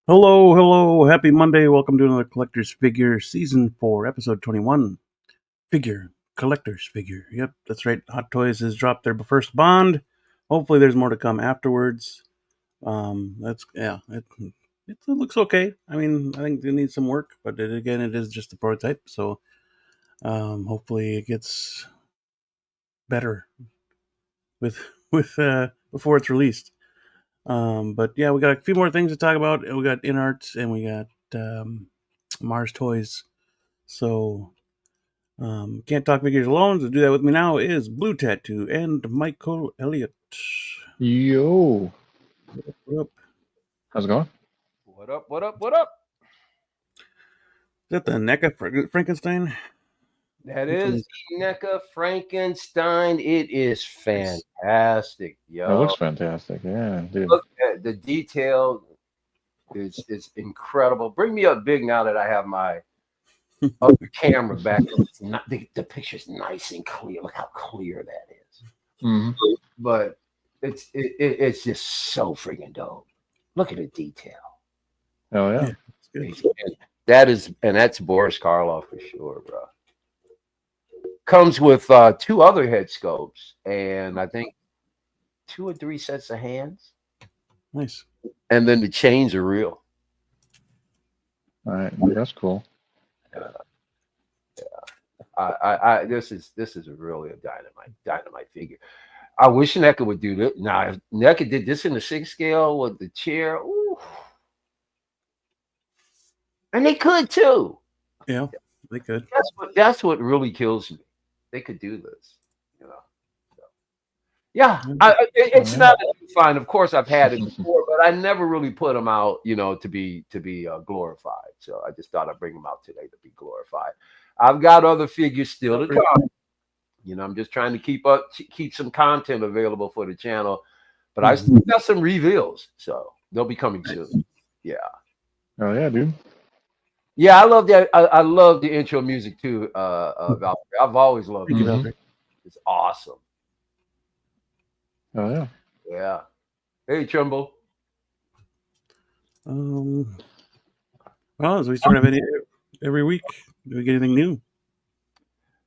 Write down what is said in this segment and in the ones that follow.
Hello, hello, happy Monday. Welcome to another Collector's Figure Season 4, Episode 21. Figure, Collector's Figure. Yep, that's right. Hot Toys has dropped their first bond. Hopefully there's more to come afterwards. It looks okay. I mean, I think it needs some work, but it is just a prototype, so hopefully it gets better with before it's released. But yeah, we got a few more things to talk about. We got InArt and we got Mars Toys. So can't talk figures alone. To do that with me now is Blue Tattoo and Michael Elliott. Yo, What up? how's it going? What up? What up? What up? Is that the NECA Frankenstein? That is NECA Frankenstein. It is fantastic, yo. It looks fantastic. Yeah, dude. Look at the detail. It's incredible. Bring me up big now that I have my other camera back. It's not, the picture's nice and clear. Look how clear that is. Mm-hmm. But it's just so freaking dope. Look at the detail. Oh yeah. That's Boris Karloff for sure, bro. Comes with two other head sculpts and I think 2 or 3 sets of hands. Nice. And then the chains are real. All right, that's cool. This is really a dynamite figure. I wish NECA would do this. Now, if NECA did this in the 6 scale with the chair, ooh. And they could too. Yeah, they could. That's what really kills me. They could do this, you know. So, yeah, it's not fine. Of course, I've had it before, but I never really put them out, to be glorified. So I just thought I'd bring them out today to be glorified. I've got other figures still to come. I'm just trying to keep some content available for the channel, but I still got some reveals, so they'll be coming soon. Yeah. Oh yeah, dude. Yeah, I love that. I love the intro music too, Valkyrie. I've always loved it. Mm-hmm. It's awesome. Oh yeah. Yeah. Hey, Trumbull. Well, as we start having every week, do we get anything new?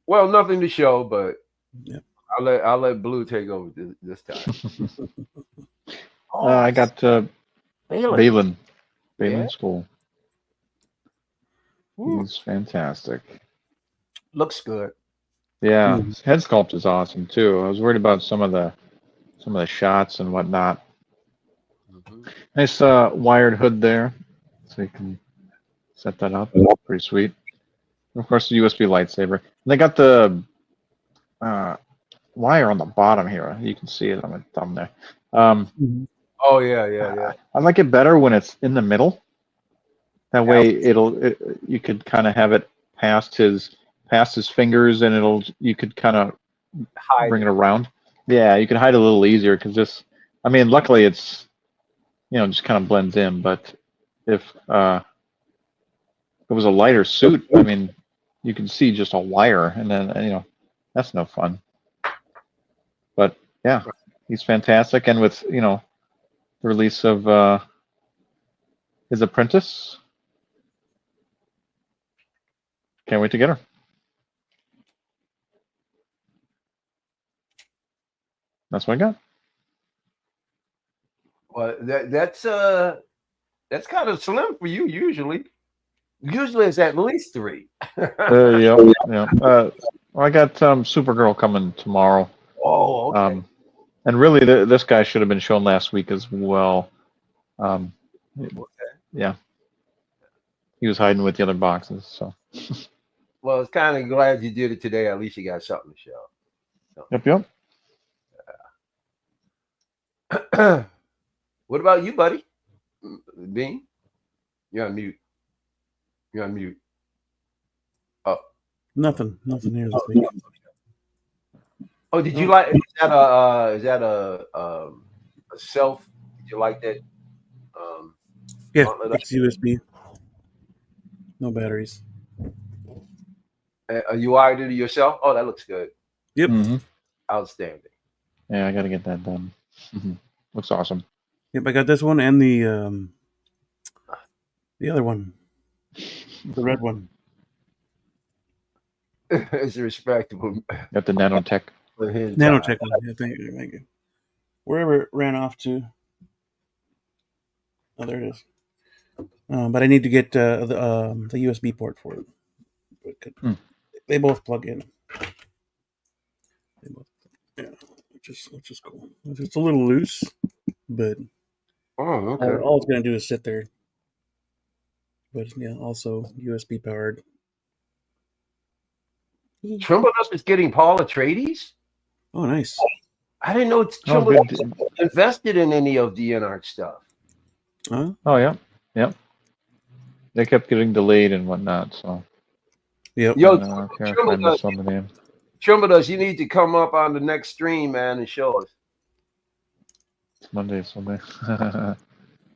Well, nothing to show, but yep. I'll let Blue take over this time. I got Bane School. He's fantastic. Looks good. Yeah, his head sculpt is awesome too. I was worried about some of the shots and whatnot. Nice wired hood there, so you can set that up. Pretty sweet. And of course, the USB lightsaber. And they got the wire on the bottom here. You can see it on the thumb there. Oh yeah. I like it better when it's in the middle. That way, you could kind of have it past his fingers, and you could kind of bring it around. Yeah, you can hide a little easier because luckily it's, just kind of blends in. But if it was a lighter suit, you can see just a wire, and then that's no fun. But yeah, he's fantastic, and with the release of his apprentice. Can't wait to get her. That's what I got. Well, that's kind of slim for you usually. Usually it's at least 3. Yeah. I got Supergirl coming tomorrow. Oh, okay. And really, this guy should have been shown last week as well. Yeah. He was hiding with the other boxes, so. Well, it's kind of glad you did it today. At least you got something to show. So. Yep. Yeah. What about you, buddy? Bean? You're on mute. Oh. Nothing here this week. Oh, did you like? Is that a self? Did you like that? Yeah, it's USB. No batteries. You wired it yourself? Oh, that looks good. Yep. Mm-hmm. Outstanding. Yeah, I got to get that done. Looks awesome. Yep, I got this one and the The other one. The red one. It's respectable. Got the nanotech. Nanotech one. Yeah, thank you. Wherever it ran off to. Oh, there it is. But I need to get the USB port for it. They both plug in. Yeah, which is cool. It's a little loose, but all it's going to do is sit there. But yeah, also USB powered. Trembleness is getting Paul Atreides? Oh, nice. I didn't know Trembleness invested in any of DNR stuff. Huh? Oh, yeah. Yep. They kept getting delayed and whatnot, so. Yep. Yo, Trembleness, you need to come up on the next stream, man, and show us. It's Monday.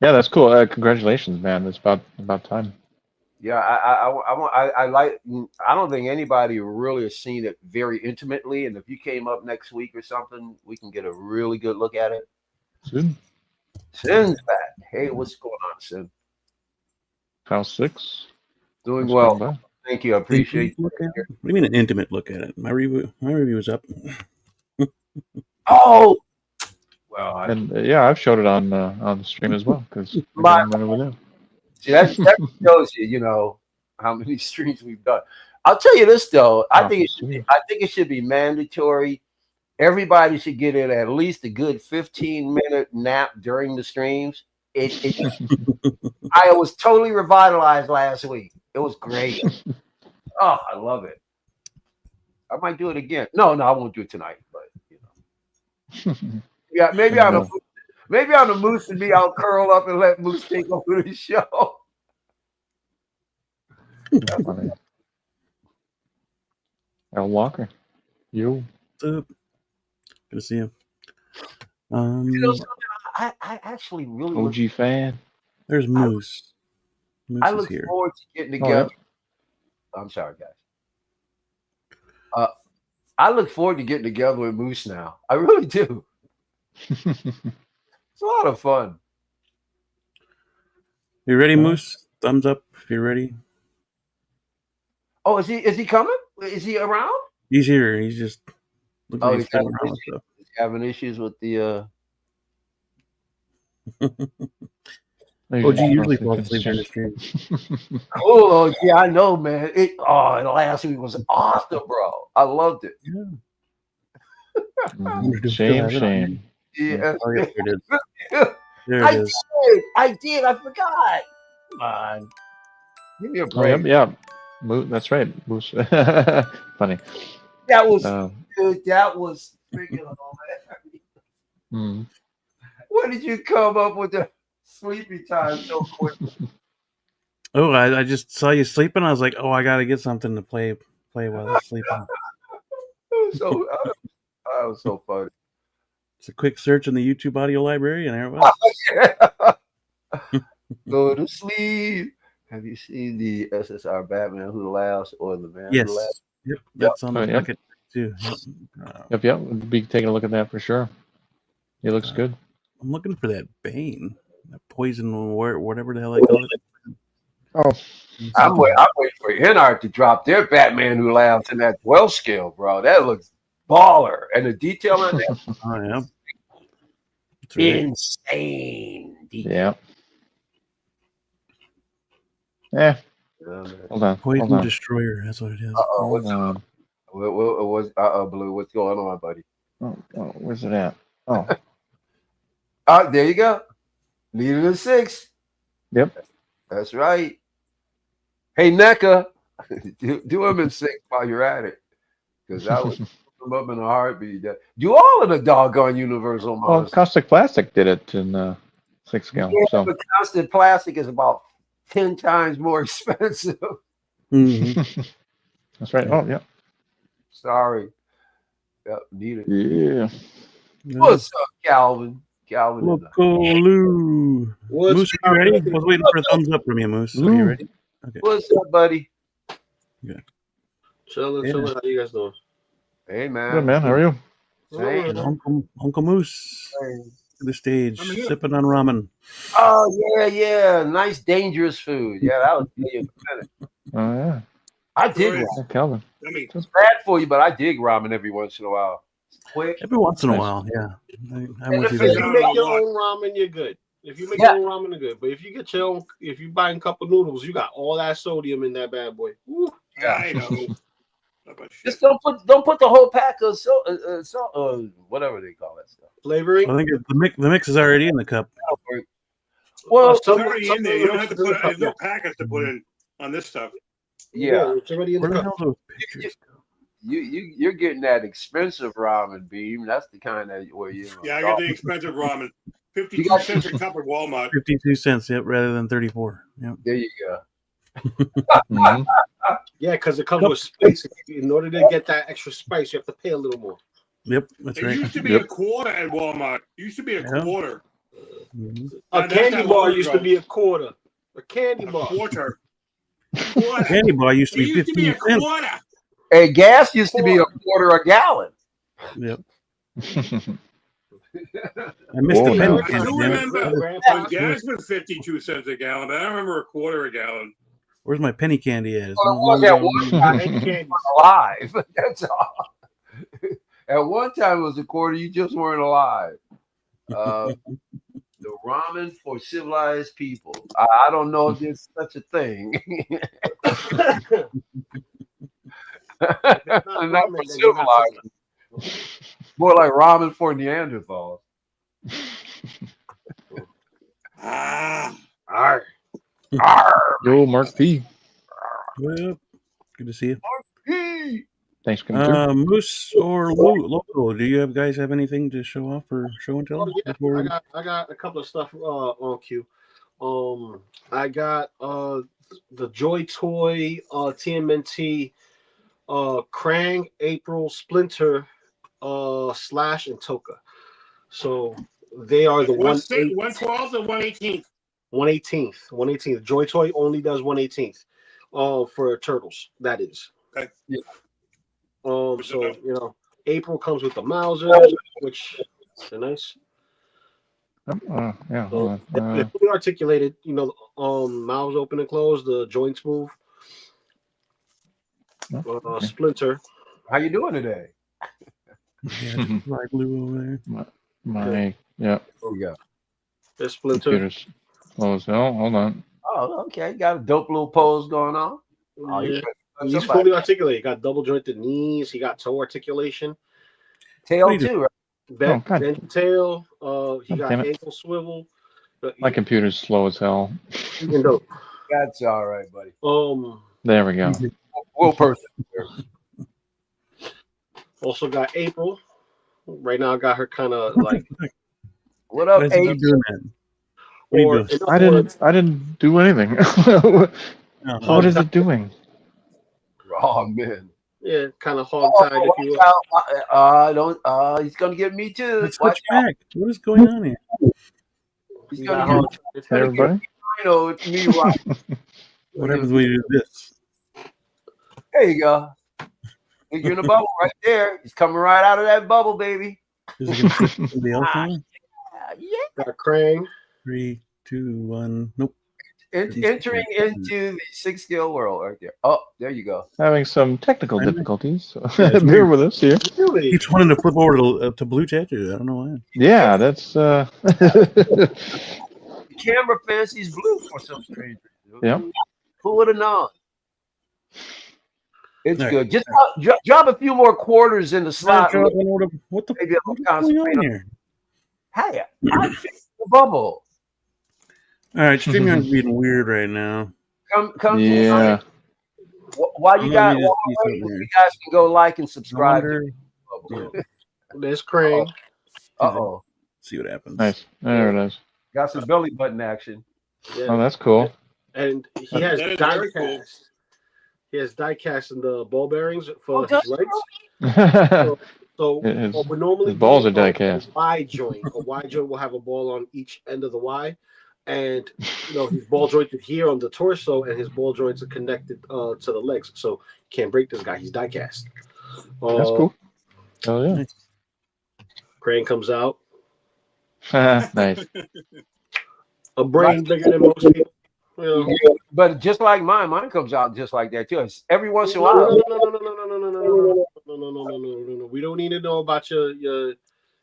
Yeah, that's cool. Congratulations, man. It's about time. Yeah, I like. I don't think anybody really has seen it very intimately, and if you came up next week or something, we can get a really good look at it. Sin's back. Hey, what's going on, Sin? House 6. Doing well. Thank you. I appreciate it. What do you mean an intimate look at it? My review is up. Oh, well, I've showed it on the stream as well because see, that shows you, how many streams we've done. I'll tell you this though, I think it should be mandatory. Everybody should get in at least a good 15-minute nap during the streams. I was totally revitalized last week. It was great. Oh, I love it. I might do it again. No, I won't do it tonight. But yeah, maybe on the Moose and me, I'll curl up and let Moose take over the show. That's funny. Al Walker, you. What's up? Good to see you. I actually really OG fan. There's Moose. I look forward to getting together. I'm sorry, guys. I look forward to getting together with Moose now. I really do. It's a lot of fun. You ready, Moose? Thumbs up if you're ready. Oh, is he coming? Is he around? He's here. He's just he's having issues with the OG usually falls asleep during the stream. Oh, yeah, I know, man. Last week was awesome, bro. I loved it. Yeah. Shame. Yeah. Oh, yeah, it is. There it is. I did. I forgot. Come on. Give me a break. Oh, yeah. That's right. Moose. Funny. That was dude. That was freaking hilarious. When did you come up with the sleepy time so quick? Oh, I just saw you sleeping. I was like, I got to get something to play while I'm sleeping. That was so funny. It's a quick search in the YouTube audio library, and there it was. Go to sleep. Have you seen the SSR Batman Who Laughs or the Man Who Laughs? Yep. That's on the bucket too. Yep. We'll be taking a look at that for sure. It looks good. I'm looking for that Bane, that poison, whatever the hell they call it. Oh, I'm waiting for Inart to drop their Batman Who Laughs in that 12 scale, bro. That looks baller, and the detail on that. Oh yeah, insane. Detail. Yeah. Hold on. Poison Destroyer. That's what it is. Hold on. Blue. What's going on, buddy? Oh, where's it at? Oh. There you go. Needed a 6. Yep. That's right. Hey, NECA, do him in 6 while you're at it, because I would put him up in a heartbeat. Do all of the doggone Universal models. Oh, Caustic Plastic did it in 6 scale. Yeah, but Caustic Plastic is about 10 times more expensive. Mm-hmm. That's right. Oh, yeah. Sorry. Yep, need it. Yeah. What's up, Calvin? LOCO Lou. Moose, are you ready? I was waiting for a thumbs up from you, Moose. Are you ready? Okay. What's up, buddy? Yeah. Chilling. How you guys doing? Hey, man. Good, man. How are you? Hey. Uncle Moose. to the stage, I'm here. sipping on ramen. Oh yeah. Nice, dangerous food. Yeah, that was me. Oh yeah. I dig Right. ramen. Yeah, Calvin. I mean, It's bad for you, but I dig ramen every once in a while. It's quick. Every once in a Nice. while, yeah. I'm And with the you food- If there. you make your own ramen, you're good. If you make Yeah. your own ramen, you're good. But if you get your own, if you buy a cup of noodles, you got all that sodium in that bad boy. Woo. I know. About shit. Just don't put the whole pack of whatever they call that stuff. Flavoring. I think the mix is already in the cup. Well, It's already in there. You don't have to put it. There's Yeah, no packets to put in on this stuff. yeah. it's already in the Where the cup. hell those pictures go? You're getting that expensive ramen, Beam. That's the kind of where you. Yeah, I got the expensive ramen. 52 cents a cup at Walmart. 52 cents, yep, rather than 34. Yep. There you go. Mhm. Yeah, because it comes with spice. In order to get that extra spice, you have to pay a little more. Yep, that's It right. used to be a quarter at Walmart. It used to be a Yeah. quarter. Mhm. A That's candy how bar long used ago. to be a quarter. A candy A bar. quarter. Quarter. Candy bar used to It be used to be 15 a cents. quarter. Hey, gas used to be a quarter a gallon. Yep. I missed Whoa, the now. penny I candy. do damn it. remember when gas was 52 cents a gallon, but I don't remember a quarter a gallon. Where's my penny candy at? It's Well, no it was longer at one time Penny candies. alive. That's all. At one time it was a quarter. You just weren't alive. The ramen for civilized people. I don't know if there's such a thing. Not for ramen, then you're not civilized. More like ramen for Neanderthals. Ah. Arr. Arr, Yo, Mark P. Well, good to see you. hey. Thanks for coming through. Moose or Loco, do you guys have anything to show off or show and tell? Oh, yeah. Before I got a couple of stuff on queue. I got the Joy Toy TMNT Krang, April, Splinter, Slash, and Toka. So they are the 112th or 118th? 118th. Joy Toy only does 118th. For turtles, that is. Okay. Yeah. So you know, April comes with the Mauser, which are nice. Yeah, So hold on. they're fully articulated. You know, mouths open and close, the joints move. Okay. Splinter. How you doing today? yeah, light blue over there. My yeah, There we go. There's Splinter. computer's closed. Oh, hold on. Oh, okay. Got a dope little pose going on. Oh, Yeah. you He's fully articulated. He got double jointed knees. He got toe articulation. tail too, right? God. Bent tail. He God got damn it. ankle swivel. My computer's slow as hell. Freaking dope. That's all right, buddy. There we go. Will person. Also got April. Right now, I got her kind of like. What up, Why is it H? not doing that? What are you Or doing? I didn't do anything. No. What is it doing? Oh man. Yeah, kind of hog tied, if you will. He's gonna get me too. Let's Watch switch out. back. What is going on here? He's He gonna got get hog- it's Hey, gonna get everybody. Rhino. It's me, right? What happens when you do this? There you go. You're in a bubble right there. He's coming right out of that bubble, baby. Is it going to take somebody else on? Yeah. Got Krang. 3, 2, 1. Nope. Entering into the 6-scale world right there. Oh, there you go. Having some technical difficulties. So Yeah, it's bear weird. with us here. Really? Keeps wanting to flip over to blue tattoo. I don't know why. Yeah, that's The camera fancies blue for some strange reason. Yeah. Who would have known? It's All right. good. Just drop a few more quarters in the slot. What the Maybe a what little is going on concentrate on- here? Hey, I'm fixing the bubble. All right, StreamYard's being weird right now. Come yeah. to while you Let got me just while see waiting, something you guys can go like and I subscribe. wonder, To There's Krang. Uh-oh. see what happens. Nice. There it is. Got some belly button action. Yeah. Oh, that's cool. And he has That is die very cool. cast. He has die cast in the ball bearings for does his he? legs. So His- what would normally his balls be are die cast. A Y joint. A Y joint will have a ball on each end of the Y, and you know he's ball jointed here on the torso, and his ball joints are connected to the legs. So you can't break this guy. He's die cast. That's cool. Oh yeah. Krang comes out. Nice. A brain bigger than most people. You know. But just like mine comes out just like that too. It's every once in a No, while. no. We don't need to know about your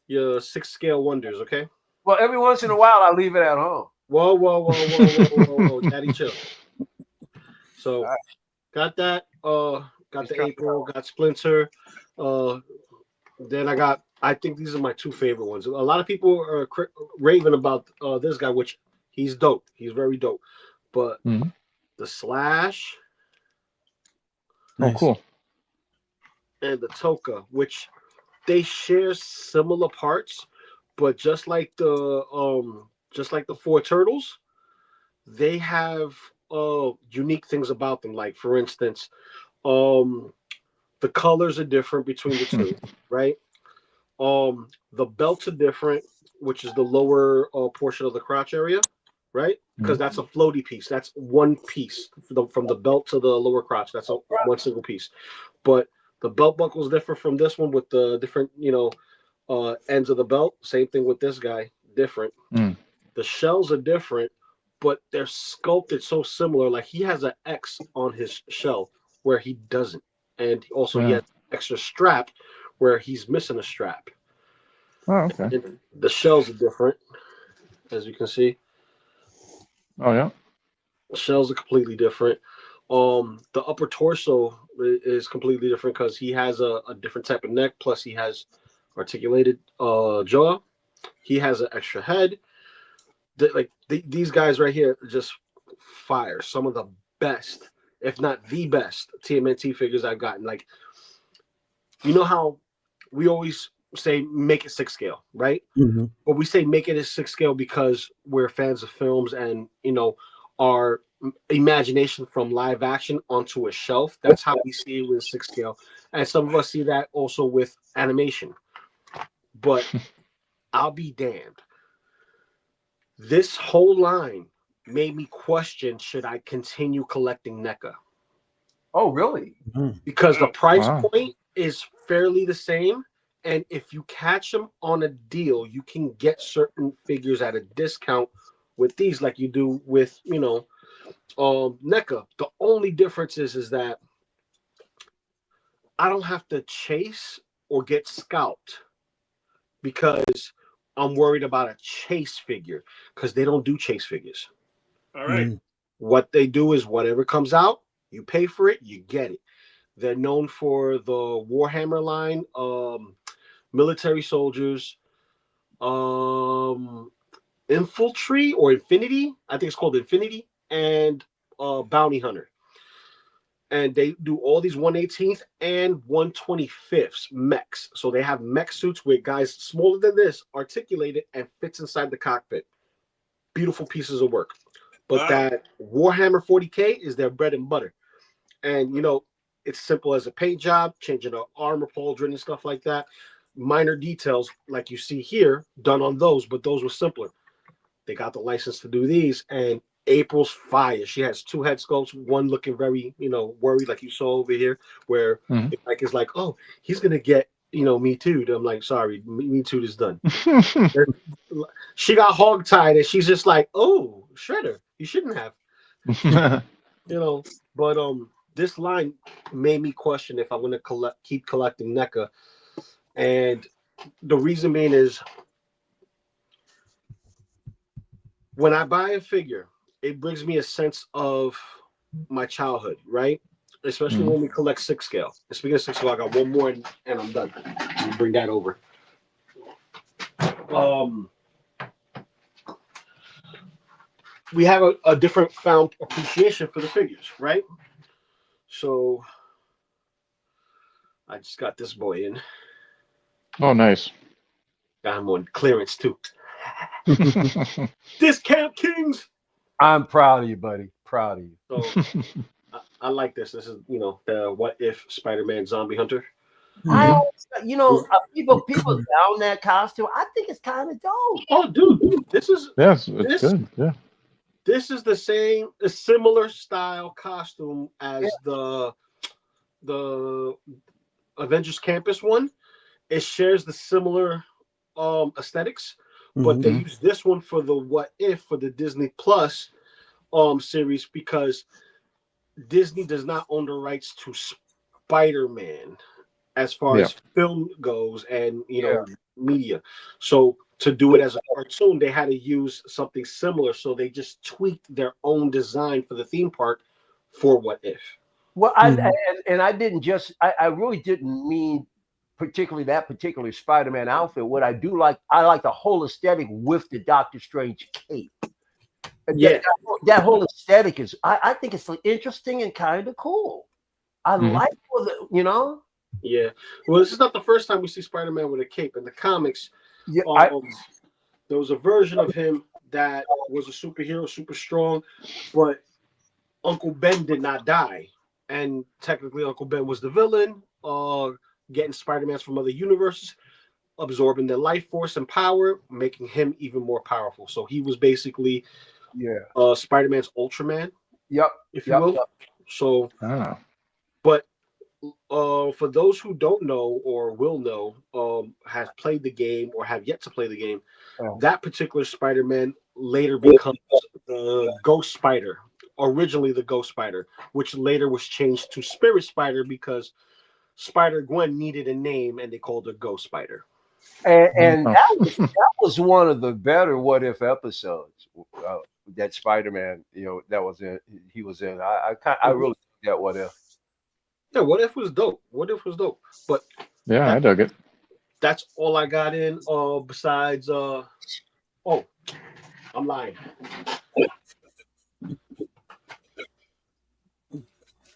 6-scale wonders, okay? Well, every once in a while I leave it at home. Whoa, Daddy, chill. So, got that. Got the April. Got Splinter. Then I think these are my two favorite ones. A lot of people are raving about this guy, which he's dope. He's very dope. But the Slash. Oh, cool. And the Toka, which they share similar parts, but just like the four turtles, they have unique things about them. Like, for instance, the colors are different between the two, right? The belts are different, which is the lower portion of the crotch area, right? Because that's a floaty piece. That's one piece from the belt to the lower crotch. That's one single piece. But the belt buckle is different from this one with the different, ends of the belt. Same thing with this guy, different. The shells are different, but they're sculpted so similar. Like, he has an X on his shell where he doesn't. And also he has an extra strap where he's missing a strap. Oh, okay. And the shells are different, as you can see. Oh, yeah. The shells are completely different. The upper torso is completely different because he has a different type of neck. Plus, he has articulated jaw. He has an extra head. These guys right here just fire. Some of the best, if not the best, TMNT figures I've gotten. Like, you know how we always say make it 6 scale, right? But we say make it a 6 scale because we're fans of films and, our imagination from live action onto a shelf. That's how we see it with 6 scale. And some of us see that also with animation. But I'll be damned. This whole line made me question, should I continue collecting NECA? Oh, really? Because the price point is fairly the same. And if you catch them on a deal, you can get certain figures at a discount with these, like you do with, NECA. The only difference is that I don't have to chase or get scalped because I'm worried about a chase figure because they don't do chase figures. All right. What they do is whatever comes out, you pay for it, you get it. They're known for the Warhammer line, military soldiers, infantry or infinity. I think it's called infinity, and bounty hunter. And they do all these 1/18th and 1/25th mechs. So they have mech suits with guys smaller than this, articulated, and fits inside the cockpit. Beautiful pieces of work. But that Warhammer 40K is their bread and butter. And, it's simple as a paint job, changing the armor pauldron and stuff like that. Minor details, like you see here, done on those, but those were simpler. They got the license to do these, and April's fire. She has 2 head sculpts, one looking very, worried, like you saw over here, where it's like, oh, he's gonna get, Me Too. I'm like, sorry, Me Too is done. She got hog-tied, and she's just like, oh, Shredder, you shouldn't have. But this line made me question if I'm gonna keep collecting NECA, and the reason being is when I buy a figure, it brings me a sense of my childhood, right? Especially when we collect 6 scale. And speaking of 6 scale, I got one more and I'm done. Let me bring that over. We have a different found appreciation for the figures, right? So I just got this boy in. Oh, nice. Got him on clearance too. Discount Kings. I'm proud of you, buddy. Proud of you. So I like this. This is, the What If Spider-Man Zombie Hunter. People down that costume. I think it's kind of dope. Oh, dude, this is it's good. Yeah. This is a similar style costume as the Avengers Campus one. It shares the similar aesthetics, but they used this one for the What If for the Disney Plus series because Disney does not own the rights to Spider-Man as far as film goes and media. So to do it as a cartoon, they had to use something similar. So they just tweaked their own design for the theme park for What If. Well, I didn't just I really didn't mean particularly that particular Spider-Man outfit. What I do like, I like the whole aesthetic with the Doctor Strange cape. Yeah, that whole aesthetic is I think it's interesting and kind of cool. I like you know. Yeah. Well, this is not the first time we see Spider-Man with a cape in the comics. Yeah, there was a version of him that was a superhero, super strong, but Uncle Ben did not die. And technically, Uncle Ben was the villain, getting Spider-Mans from other universes, absorbing their life force and power, making him even more powerful. So he was basically Spider-Man's Ultraman. Yep. If you will. Yep. So, but for those who don't know or will know, has played the game or have yet to play the game, that particular Spider-Man later becomes the Ghost Spider. Originally the Ghost Spider, which later was changed to Spirit Spider because Spider-Gwen needed a name and they called her Ghost Spider. And that was one of the better What If episodes. That Spider-Man, that was in. He was in. I really like that What If. Yeah, What If was dope. What If was dope. But I dug it. That's all I got in. Besides, I'm lying.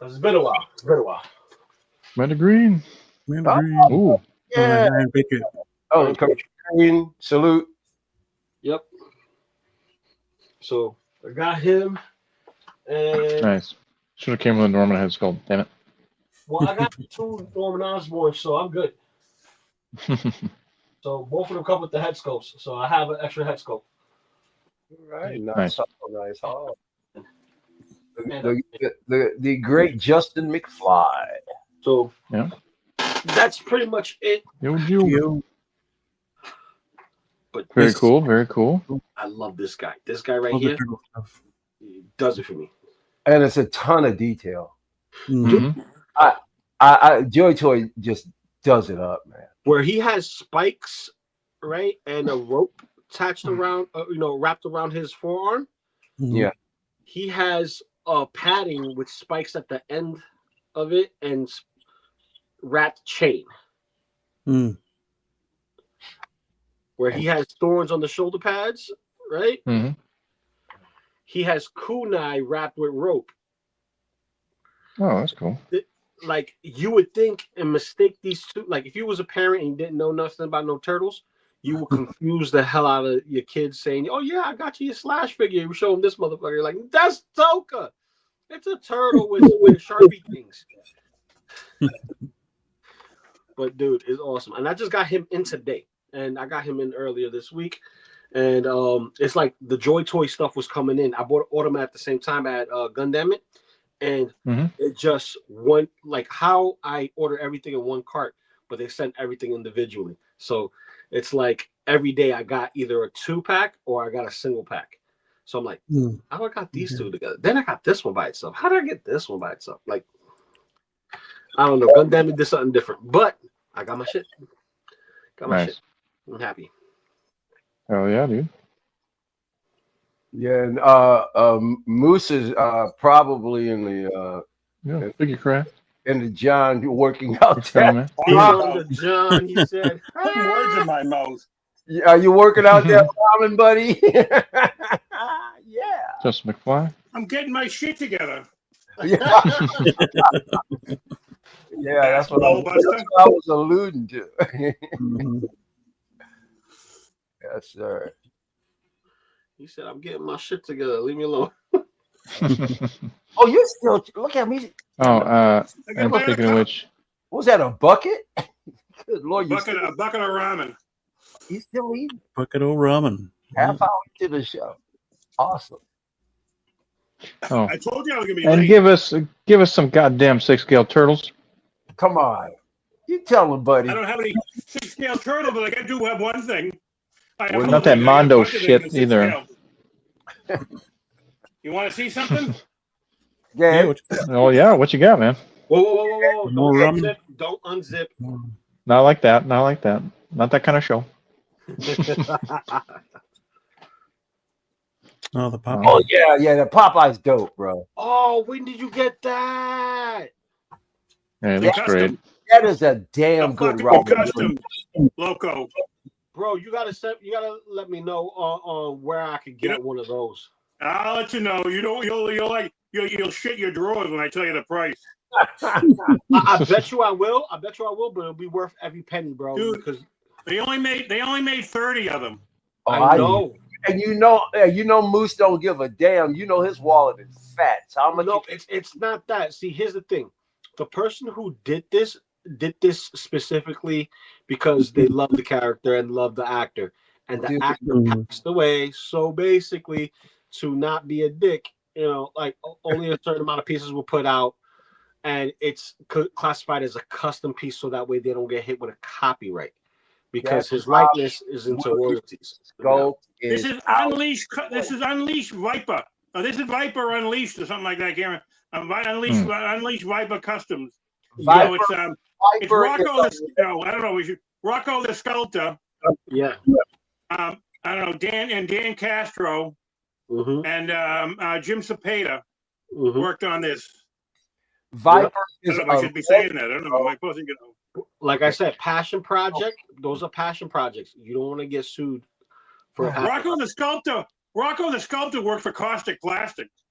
It's been a while. Meta Green. Ooh. Yeah. Oh, Green. Salute. Yep. So I got him. And nice. Should have came with a Norman head sculpt. Damn it. Well, I got 2 Norman Osborn, so I'm good. So both of them come with the head sculpts. So I have an extra head sculpt. Right. Nice. Nice. Oh. The great Justin McFly. So that's pretty much it. But very cool. I love this guy. This guy right here does it for me. And it's a ton of detail. Mm-hmm. I Joy Toy just does it up, man. Where he has spikes, right, and a rope attached around, wrapped around his forearm. Yeah. He has padding with spikes at the end of it and wrapped chain. Where he has thorns on the shoulder pads, right? Mm-hmm. He has kunai wrapped with rope. Oh, that's cool. Like you would think and mistake these two. Like if you was a parent and you didn't know nothing about no turtles, you would confuse the hell out of your kids saying, "Oh yeah, I got you a Slash figure." You show them this motherfucker. You're like, that's Toka. It's a turtle with Sharpie things. But dude, it's awesome. And I just got him in today. And I got him in earlier this week. And it's like the Joy Toy stuff was coming in. I bought them at the same time at Gundam It. And it just went like how I order everything in one cart, but they sent everything individually. So it's like every day I got either a 2-pack or I got a single pack. So I'm like, how I got these two together? Then I got this one by itself. How did I get this one by itself? Like, I don't know. Gundam It did something different, but I got my shit. Got my shit. I'm happy. Oh yeah, dude. Yeah, and Moose is probably in the figure craft. In the John working out there. John, he said, put words in my mouth. Are you working out there, Ramen, buddy? Yeah. Just McFly. I'm getting my shit together. Yeah, that's what I was alluding to. Yes, sir. He said, "I'm getting my shit together. Leave me alone." Oh, you're still look at me. And speaking of which, was that a bucket? Good Lord, a bucket of ramen. You still eating? Bucket of ramen. Half hour to the show. Awesome. Oh, I told you I was gonna be and late. give us some goddamn 6-scale turtles. Come on, you tell him, buddy. I don't have any 6-scale turtle, but I do have one thing. We're not that Mondo shit either. You want to see something? Yeah. Oh yeah, what you got, man? Whoa. More Don't ramen? unzip. Don't unzip. Not like that. Not like that. Not that kind of show. Oh, the Popeye. Oh yeah, the Popeye's dope, bro. Oh, when did you get that? Yeah, it looks Custom. great. That is a damn good Robin. Custom Loco. Bro, you gotta let me know on where I could get one of those. I'll let you know. You know, you'll shit your drawers when I tell you the price. I bet you I will. But it'll be worth every penny, bro. Dude, because they only made 30 of them. I know. And you know Moose don't give a damn. You know his wallet is fat. So how much? No, it's not that. See, here's the thing. The person who did this specifically because they love the character and love the actor. And the actor passed away. So basically, to not be a dick, like only a certain amount of pieces were put out. And it's classified as a custom piece, so that way they don't get hit with a copyright because his likeness is into royalties. This is Unleashed. This is Unleashed Viper. Oh, this is Viper Unleashed or something like that, Karen. Unleashed Viper Customs. Viper, it's Rocco. I don't know. Rocco the Sculptor. Yeah. I don't know. Dan Castro and Jim Cepeda worked on this. Viper I don't know if I should be saying that. I don't know. Am I supposed to Like I said, passion project. Those are passion projects. You don't want to get sued for Rocco the Sculptor. Rocco the Sculptor worked for Caustic Plastics.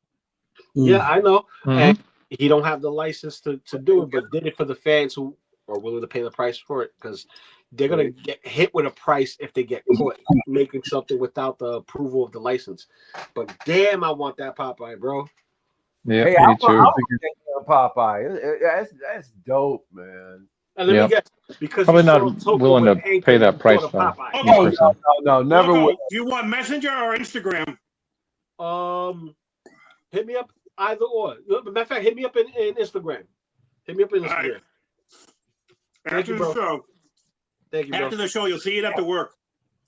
Yeah, I know. And he don't have the license to do it, but did it for the fans who are willing to pay the price for it because they're gonna get hit with a price if they get caught making something without the approval of the license. But damn, I want that Popeye, bro. Yeah, hey, me too. Popeye. That's dope, man. And let me guess, because probably not willing to pay that price though. No, never Loco, will. do you want Messenger or Instagram? Hit me up either or. Matter of fact, hit me up in Instagram. Hit me up in Instagram. Right. After the show. Thank you, bro. After the show, you'll see it after work.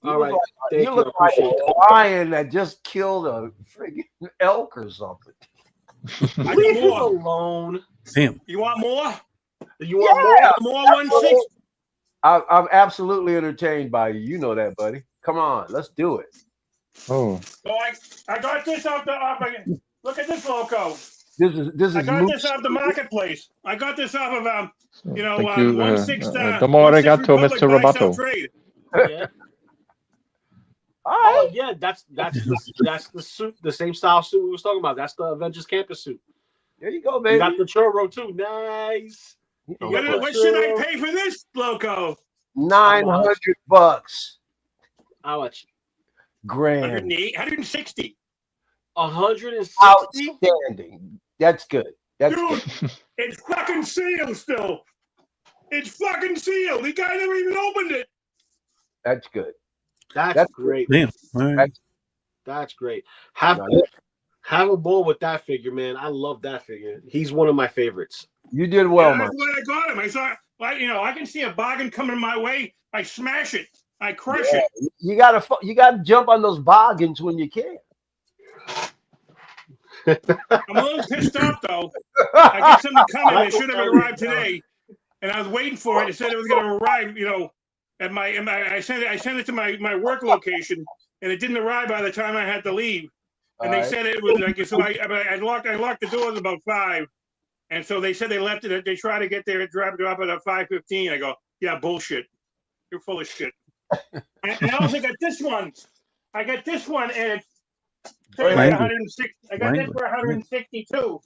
All right. You look like a lion that just killed a freaking elk or something. Leave him alone. Damn. You want more? You want more? More 160? I'm absolutely entertained by you. You know that, buddy. Come on, let's do it. Oh. So I got this off the look at this Loco. This is I got this off the marketplace. I got this off of Thank you. 1/6. Domo arigato, Mr. Roboto. Yeah. Oh yeah, that's the suit, the same style suit we was talking about. That's the Avengers campus suit. There you go, baby. You got the churro too. Nice. What should I pay for this, Loco? $900. How much? Grand. 160. 160. Outstanding. That's good. That's Dude, good. it's fucking sealed still. It's fucking sealed. The guy never even opened it. That's good. That's great. Damn. All right. That's great. Have a ball with that figure, man. I love that figure. He's one of my favorites. You did well, man. That's why I got him. I saw, I can see a bargain coming my way. I smash it. I crush it. You gotta jump on those bargains when you can. I'm a little pissed off though. I got something coming. It should have arrived today, and I was waiting for it. It said it was going to arrive. At my I sent it to my work location, and it didn't arrive by the time I had to leave. And they said it was like so. I locked the doors about 5, and so they said they left it. They tried to get there, drop it at 5:15. I go, yeah, bullshit. You're full of shit. and I also got this one. I got this one, and it's 160. I got this for 162,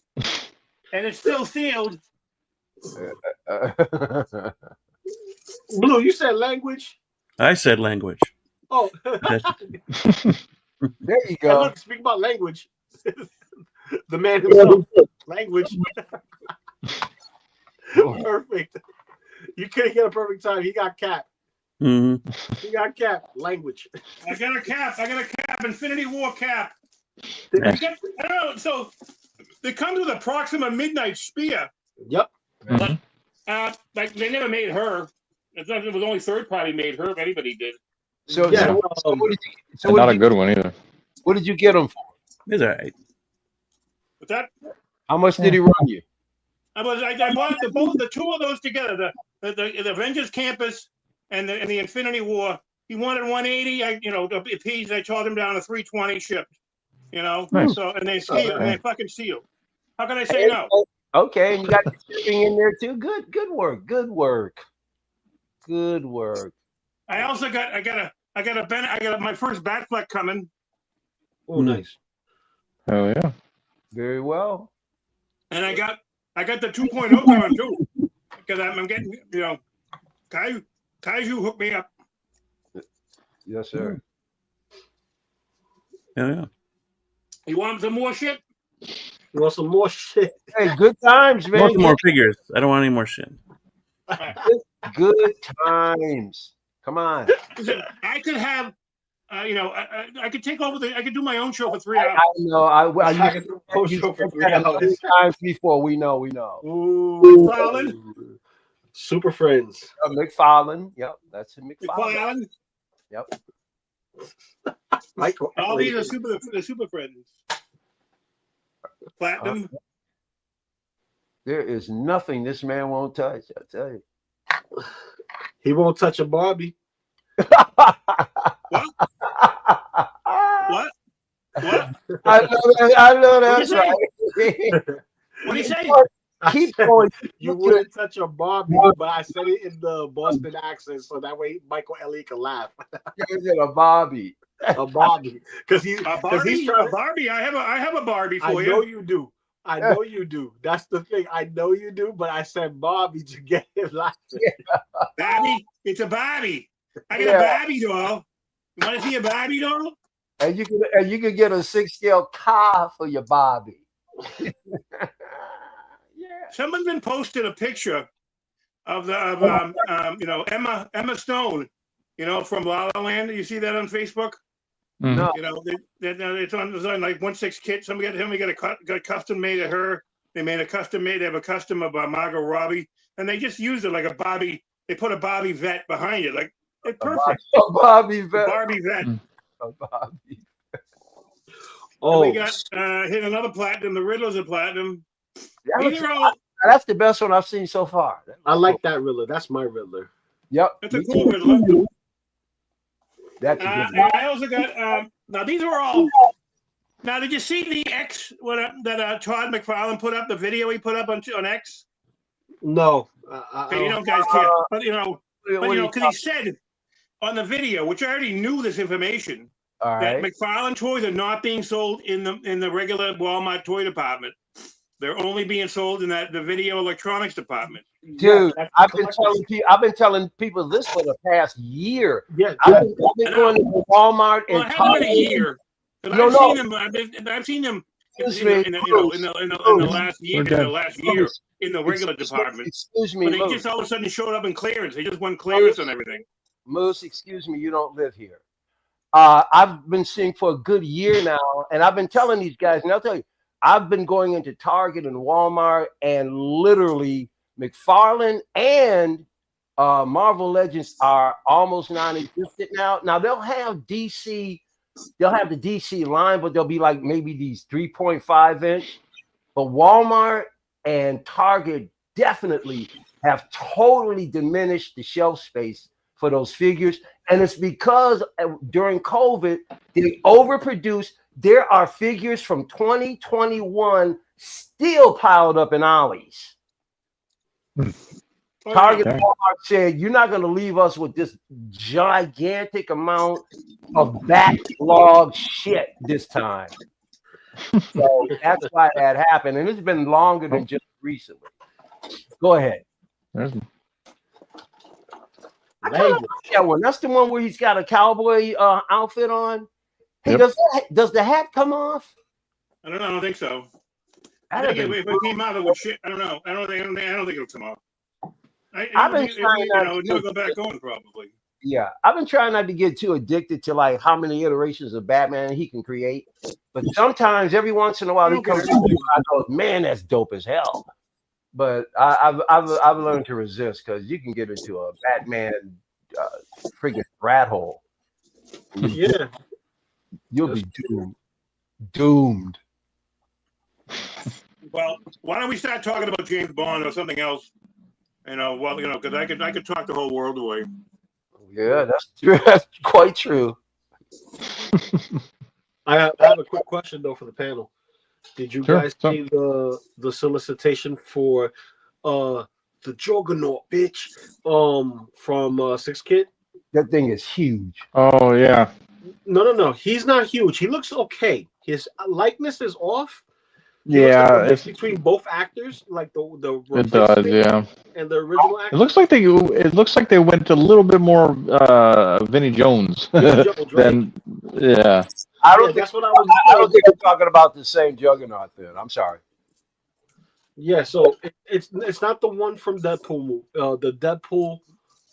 and it's still sealed. Blue, you said language. I said language. Oh, there you go. Look, speak about language. The man himself, language. Perfect. You couldn't get a perfect time. He got cap. Mm-hmm. He got cap. Language. I got a cap. Infinity War cap. Yeah. I don't know. So it comes with a Proxima Midnight Spear. Yep. Like they never made her. It was only third party made her. If anybody did. So, Yeah, And not a good one either. What did you get them for? It's all right. But that How much did he run you? I bought the two of those together, the Avengers Campus and the Infinity War. He wanted 180. The piece I charged him down to 320 shipped. Nice. So and they sealed and they fucking sealed. How can I say no? Okay, and you got the shipping in there too. Good work. I also got my first Batfleck coming. Oh, nice. Hell yeah. Very well. And I got the 2.0 coming too. Because I'm getting, Kaiju hooked me up. Yes, sir. Yeah. You want some more shit? You want some more shit? Hey, good times, I man. want some more figures. I don't want any more shit. Good times. Come on. Listen, I could have, I could take over I could do my own show for 3 hours. I know. I I can do a post show for 3 hours. 3 times before. We know. Ooh, McFarlane. Super Friends. McFarlane. Yep, that's a McFarlane. McFarlane. Yep. Michael. All these are super friends. Platinum. There is nothing this man won't touch. I tell you. He won't touch a Barbie. What? I know that's right. What do you say? Keep going. You wouldn't touch a Barbie, but I said it in the Boston accent, so that way Michael Elliott can laugh. A Bobby. A Barbie, because he's A Barbie. I have a Barbie I for know you. you do. I know you do. That's the thing. I know you do, but I said Barbie to get him laughing. Barbie. It's a Barbie. I got a Barbie doll. You want to see a Barbie doll? And you can get a 6-scale car for your Bobby. Someone's been posted a picture of Emma Stone, from La La Land. You see that on Facebook? No. It's on like 1/6 kit. Somebody got custom made of her. They made a custom made. They have a custom of Margot Robbie, and they just used it like a Bobby. They put a Bobby vet behind it, like it's perfect. A Bobby vet. Barbie vet. A Bobby. Oh, we got hit another platinum. The Riddler's a platinum. That's the best one I've seen so far. I like that Riddler. That's my Riddler. Yep. That's a cool Riddler. That's I also got now these are all. Now did you see the X that Todd McFarlane put up, the video he put up on X? No, Okay, guys care, but because he said on the video, which I already knew this information, that McFarlane toys are not being sold in the regular Walmart toy department. They're only being sold in the video electronics department. Dude, I've been telling people this for the past year. Yeah, I've been going to Walmart and it hasn't been a year. I've seen them in the last year. In the regular department. Excuse me, but they just all of a sudden showed up in clearance. They just went clearance on everything. Moose, excuse me, you don't live here. I've been seeing for a good year now, and I've been telling these guys, and I'll tell you, I've been going into Target and Walmart, and literally McFarlane and Marvel Legends are almost non-existent now. Now they'll have DC, they'll have the DC line, but they'll be like maybe these 3.5 inch. But Walmart and Target definitely have totally diminished the shelf space for those figures. And it's because during COVID, they overproduced. There are figures from 2021 still piled up in alleys. Target and Walmart said, you're not going to leave us with this gigantic amount of backlog shit this time. So that's why that happened. And it's been longer than just recently. Go ahead. I kind of like that one. That's the one where he's got a cowboy outfit on. Hey, does the hat come off? I don't know. I don't think so. I think if it came out, it would shit. I don't know. I don't think it'll come off. I've been trying to go back on probably. Yeah, I've been trying not to get too addicted to like how many iterations of Batman he can create. But sometimes, every once in a while, he comes to me, I go, man, that's dope as hell. But I've learned to resist because you can get into a Batman friggin' rat hole. Yeah. You'll be doomed. Doomed. Well, why don't we start talking about James Bond or something else? Because I could talk the whole world away. Yeah, that's true. That's quite true. I have a quick question though for the panel. Did you Sure, guys see the solicitation for the Juggernaut, bitch, from Six Kid? That thing is huge. Oh yeah. No. He's not huge. He looks okay. His likeness is off. He Yeah, looks like a mix it's, between both actors, like the it does. replacement Yeah. and the original It actor. looks like they went a little bit more Vinnie Jones Vinnie Jones, right? than yeah. I don't think that's what I was. I don't think we're talking about the same Juggernaut then. I'm sorry. Yeah, so it's not the one from Deadpool, the Deadpool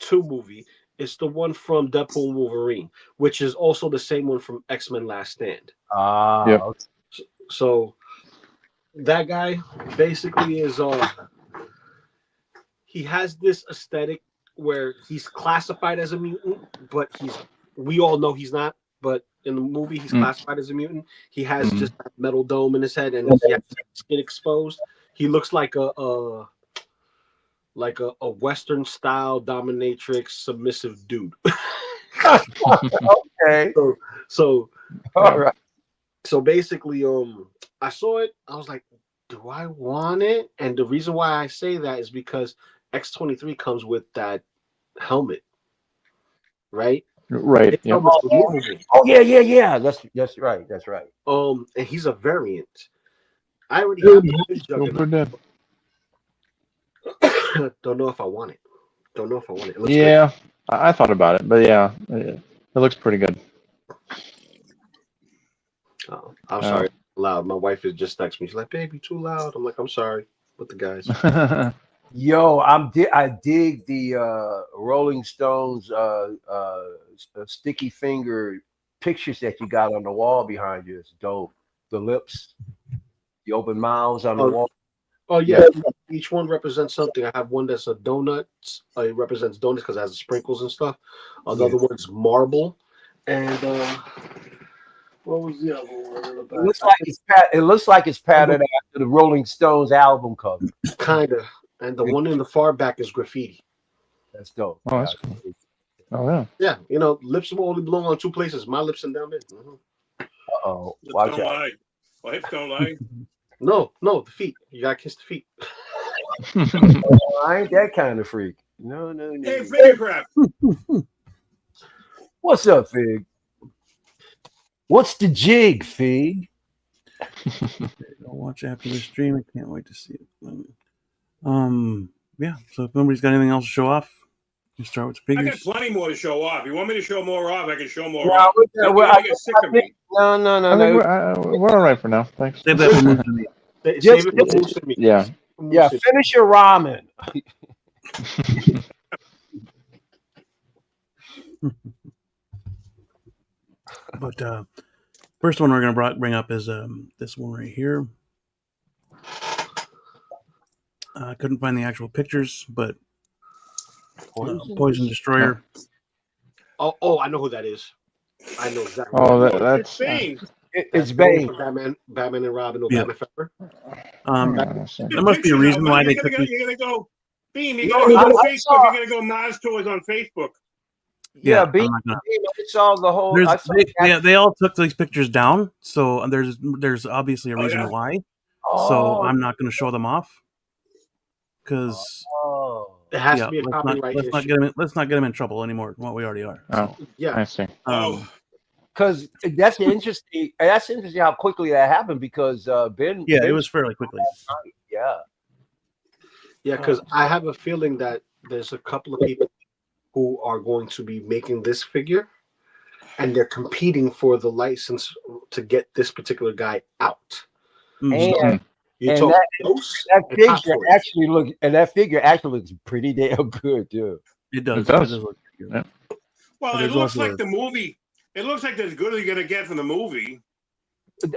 2 movie. It's the one from Deadpool Wolverine, which is also the same one from X-Men Last Stand. Yep. So that guy basically is he has this aesthetic where he's classified as a mutant, but we all know he's not. But in the movie, he's classified as a mutant. He has just that metal dome in his head, and he has his skin exposed. He looks like a Western style dominatrix submissive dude. Okay. So All right. So basically, I saw it. I was like, do I want it? And the reason why I say that is because X-23 comes with that helmet, right? Right. Yep. Oh yeah. That's right. That's right. And he's a variant. I already have his Juggernaut. Don't know if I want it. It looks yeah, good. I thought about it, but yeah, it looks pretty good. Oh, I'm sorry, loud. My wife is just texting me. She's like, "Baby, too loud." I'm like, "I'm sorry," with the guys. Yo, I dig the Rolling Stones sticky finger pictures that you got on the wall behind you. It's dope. The lips, the open mouths on the wall. Oh yeah, each one represents something. I have one that's a donut. It represents donuts because it has the sprinkles and stuff. Another one's marble, and what was the other one? It looks like it's patterned after the Rolling Stones album cover. Kinda, and the one in the far back is graffiti. That's dope. Oh, that's cool. Oh yeah. Yeah, lips will only belong on two places: my lips and down there. Uh-oh. Watch don't out. lie. Well, hips don't lie. No, the feet. You gotta kiss the feet. I ain't that kind of freak. No. Hey, Figure Crap. What's up, Fig? What's the jig, Fig? I'll watch after the stream. I can't wait to see it. Yeah. So if nobody's got anything else to show off, you start with the I figures. got plenty more to show off. You want me to show more off? I can show more No, off. I get sick of me. No. We're all right for now. Thanks. Save that for Moon to me. Save it for me. Yeah. Yeah, finish your ramen. But first one we're going to bring up is this one right here. I couldn't find the actual pictures, but Poison Destroyer. Oh, I know who that is. I know exactly. Oh, that's Bane. It's Bane. Batman and Robin or Batman Forever. There must be a reason why they took these. You're going to go, Beam, you're going to go on Facebook. You're going to go Maz Toys on Facebook. Yeah, Beam. It's all the whole. They all took these pictures down, so there's obviously a reason why. So I'm not going to show them off because it has to be a copyright issue. Let's not get them in trouble anymore than what we already are. Oh, yeah, I see. Because that's interesting. That's interesting how quickly that happened. Because Ben. Yeah, it was fairly quickly. Yeah. Yeah, because I have a feeling that there's a couple of people who are going to be making this figure, and they're competing for the license to get this particular guy out. And that figure actually looks pretty damn good too. It does. It does. Look good. Yeah. Well, it looks like the movie. It looks like as good as you're gonna get from the movie.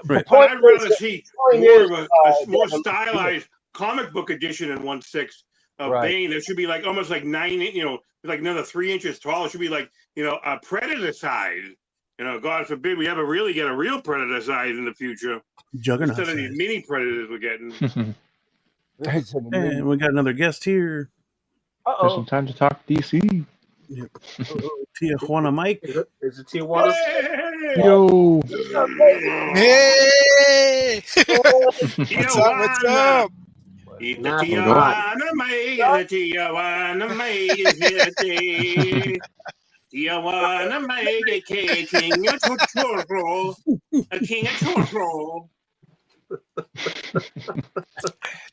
Right. But I'd rather see more of a more stylized comic book edition in 1/6 of Bane. It should be like almost like 9, like another 3 inches tall. It should be like a Predator size. God forbid we ever really get a real predator size in the future. Juggernaut Instead of these size. mini predators we're getting. And we got another guest here. There's some time to talk DC. Yep. Tijuana Mike. Is it Tijuana? Yo. Hey! What's up? What's up? It's Nah, Tijuana Mike. Tijuana Mike is here. Tijuana Mike, king of Totoro. A king of Totoro.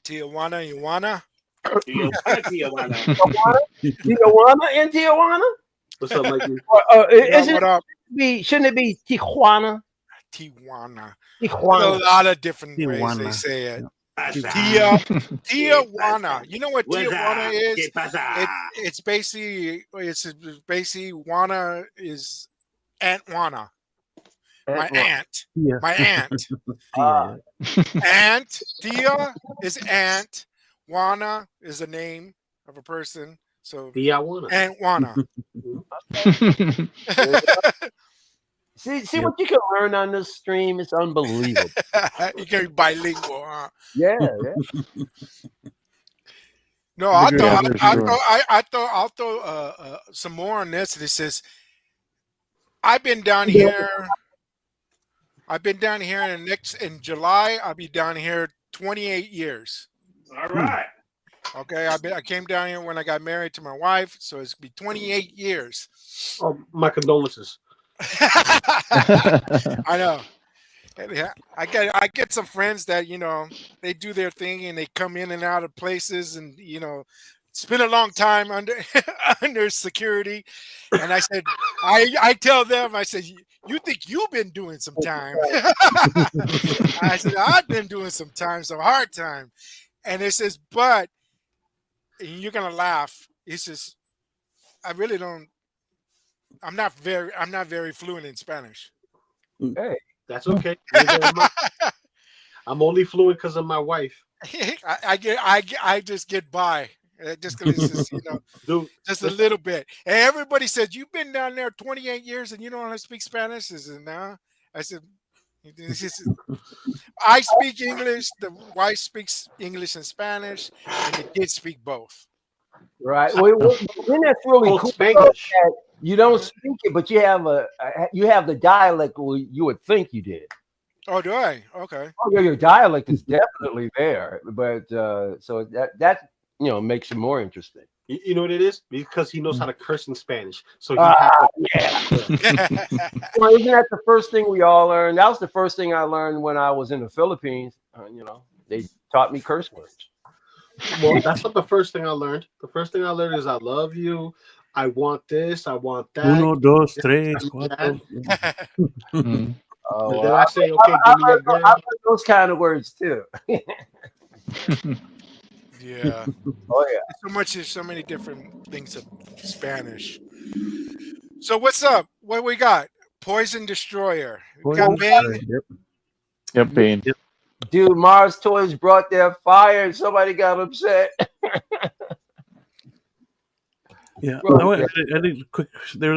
Tijuana, you wanna? Tijuana. Tijuana in Tijuana? What's up, Mikey? What up? Shouldn't it be Tijuana? Tijuana. Tijuana. A lot of different ways Tijuana. they say it. Pasa. Tijuana. You know what What's Tijuana up? is? ¿Qué pasa? It's basically Juana is Aunt Juana. My aunt. Yeah. My aunt. Yeah. Aunt. Tia is aunt. Juana is a name of a person. So Tijuana. Aunt Juana. See what you can learn on this stream. It's unbelievable. You can be bilingual, huh? Yeah. No, I'll throw some more on this. This says, I've been down here in July. I'll be down here 28 years. All right. Okay, I came down here when I got married to my wife, so it's be 28 years. Oh, my condolences. I know. Yeah, I get some friends that they do their thing and they come in and out of places and spend a long time under under security. And I said, I tell them, I said, you think you've been doing some time? I said, I've been doing some time, some hard time. And it says, but and you're gonna laugh. He says, I really don't. I'm not very fluent in Spanish. Hey, That's okay. I'm only fluent because of my wife. I just get by. Just because it's just, Dude, just a little bit. And everybody said, you've been down there 28 years and you don't know how to speak Spanish? I said, no. I said, I speak English. The wife speaks English and Spanish, and the kids speak both. right. Well, then that's really Old cool. Spanglish. That you don't speak it, but you have the dialect where you would think you did. Oh, do I? Okay. Oh, yeah, your dialect is definitely there, but so that makes it more interesting. You know what it is? Because he knows how to curse in Spanish. So he Yeah. Well, isn't that the first thing we all learned? That was the first thing I learned when I was in the Philippines. They taught me curse words. Well, that's not the first thing I learned. The first thing I learned is I love you. I want this. I want that. Uno, dos, tres, cuatro. And then I say, okay, give me a I gun. learned those kind of words too. Yeah. Oh yeah. There's so many different things of Spanish. So what's up? What we got? Poison Destroyer. We got Bane. Yep, Bane. Yep. Dude, Mars Toys brought their fire and somebody got upset. Yeah, Bro, I did quick. They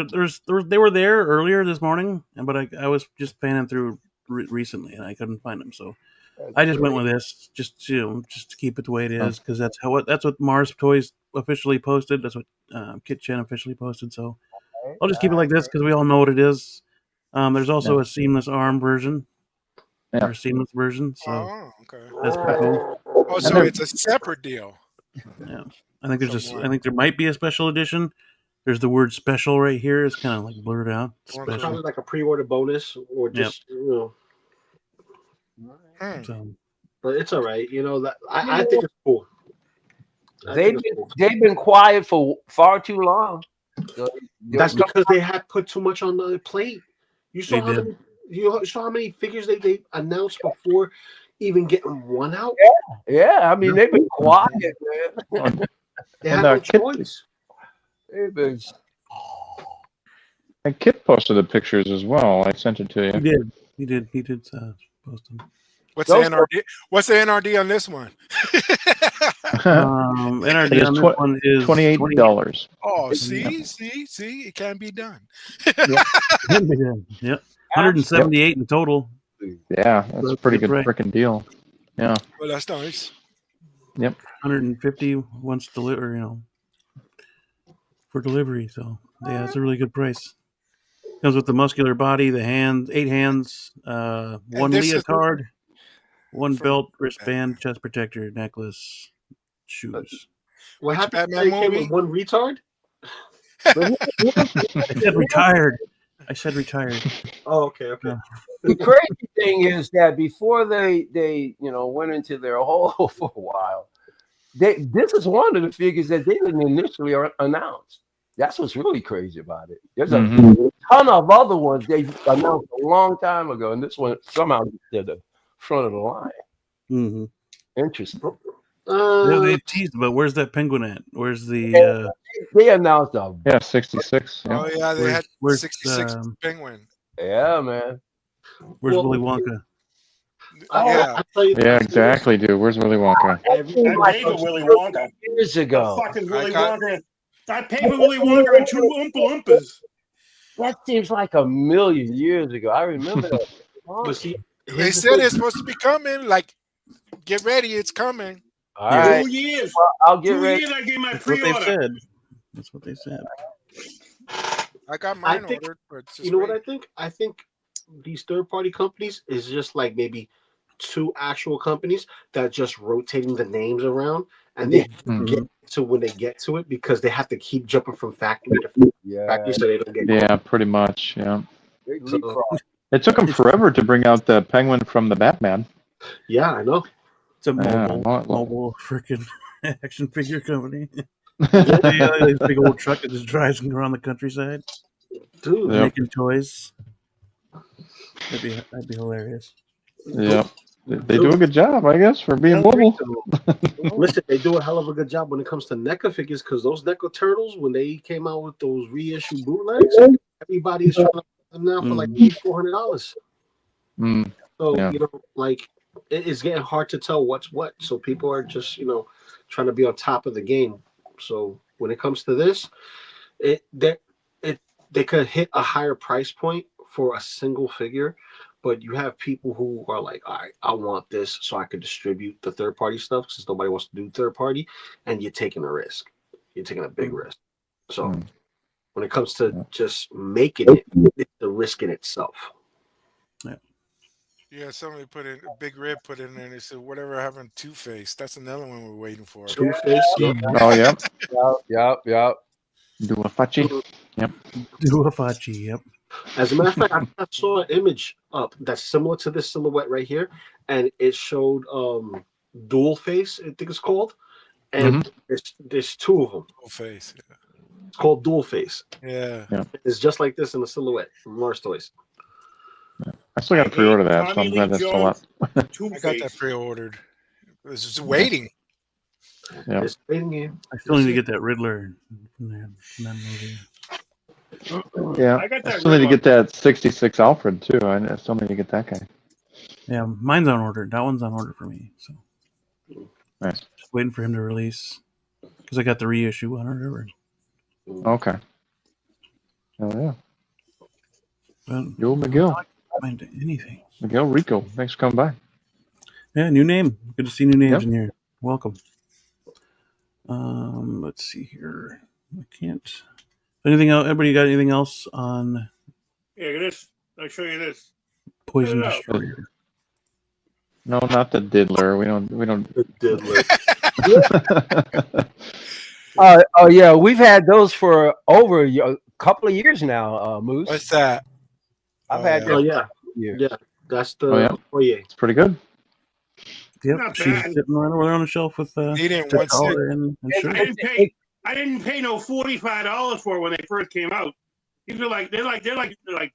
were there earlier this morning, but I was just panning through recently and I couldn't find them, so I just went with this just to keep it the way it is because that's what Mars Toys officially posted. That's what Kit Chen officially posted. So I'll just keep it like this because we all know what it is. There's also a seamless arm version. Or seamless version. So okay. That's pretty cool. Oh, so it's a separate deal. Yeah. I think there might be a special edition. There's the word special right here. It's kind of like blurred out. It's probably like a pre-order bonus or just So, but it's all right. I think it's cool. They've been quiet for far too long. So that's because they had put too much on the plate. You saw how many figures they announced before even getting one out? Yeah. I mean, they've been quiet, man. They had no choice. And Kit posted the pictures as well. I sent it to you. He did post them. What's the NRD? What's the NRD on this one? NRD on this one is $28. Oh, see, it can be done. Yep, 178 in total. Yeah, that's a pretty good freaking deal. Yeah. Well, that's nice. Yep. 150 once delivery, for delivery. So yeah, it's a really good price. Comes with the muscular body, the hands, 8 hands, one leotard, one belt, wristband, chest protector, necklace, shoes. What happened? Batman They came movie? with one retard. I said retired. Oh, okay. The crazy thing is that before they went into their hole for a while, this is one of the figures that they didn't initially announce. That's what's really crazy about it. There's a ton of other ones they announced a long time ago, and this one somehow did the front of the line. Mm-hmm. Interesting. Yeah, they teased, but where's that penguin at? Where's the? They announced a 66. Yeah. Oh yeah, they had Where's 66 penguin. yeah, man. Where's Willy Wonka? Yeah, exactly, dude. Where's Willy Wonka? I paid for Willy Wonka years ago. Fucking Willy Wonka. I paid for Willy Wonka and 2 Oompa Loompas. That seems like a million years ago. I remember that. But see, They said it's supposed to be coming. Like, get ready, it's coming. All right. 2 years. Well, I'll get 2 ready. years I gave my That's what they pre-order. said. That's what they said. I got mine think- ordered, but it's just you know what waiting. I think? I think these third-party companies is just like maybe 2 actual companies that are just rotating the names around, and they get to when they get to it because they have to keep jumping from factory to factory so they don't get Yeah, pretty much. Yeah. They leapfrog. It took them forever to bring out the penguin from the Batman. Yeah, I know. It's a Yeah, mobile freaking action figure company. This big old truck that just drives around the countryside, Dude. Yep. making toys. That'd be hilarious. Yep. They do a good job, I guess, for being mobile. Listen, they do a hell of a good job when it comes to NECA figures because those NECA turtles, when they came out with those reissue bootlegs, everybody is trying to buy them now for like $400. Mm. So Yeah. like it's getting hard to tell what's what. So people are just trying to be on top of the game. So when it comes to this, they could hit a higher price point for a single figure, but you have people who are like, all right, I want this so I could distribute the third party stuff since nobody wants to do third party, and you're taking a risk. You're taking a big risk. So when it comes to just making it, it's the risk in itself. Yeah, somebody put in a Big Red put in there and they said, whatever happened to Two-Face? That's another one we're waiting for. Two-Face. Oh, yeah. Yep. Duafachi. Yep. Duafachi, yep. As a matter of fact, I saw an image up that's similar to this silhouette right here, and it showed Dual Face, I think it's called, and there's 2 of them. Dual Face. Yeah. It's called Dual Face. Yeah. It's just like this in the silhouette from Mars Toys. I still got to pre-order that, so I'm glad that's still up. I got that pre-ordered. I was just waiting. Yeah. It's waiting game. I still need to get that Riddler from that movie. Yeah. I still need to get that 66 Alfred, too. I still need to get that guy. Yeah, mine's on order. That one's on order for me. So nice. Just waiting for him to release because I got the reissue on order. Okay. Oh, yeah. Well, Yo, Miguel. Find anything. Miguel Rico, thanks for coming by. Yeah, new name. Good to see new names in here. Welcome. Let's see here. I can't. Anything else? Everybody got anything else on? Yeah, this. I'll show you this. Poison Destroyer. No, not the Diddler. We don't. The Diddler. Oh yeah, we've had those for over a couple of years now. Moose. What's that? I've had. Oh yeah, that's the. Oh yeah, it's pretty good. Yep, Not she's bad. sitting right over there on the shelf with I didn't pay no $45 for it when they first came out. These are they're like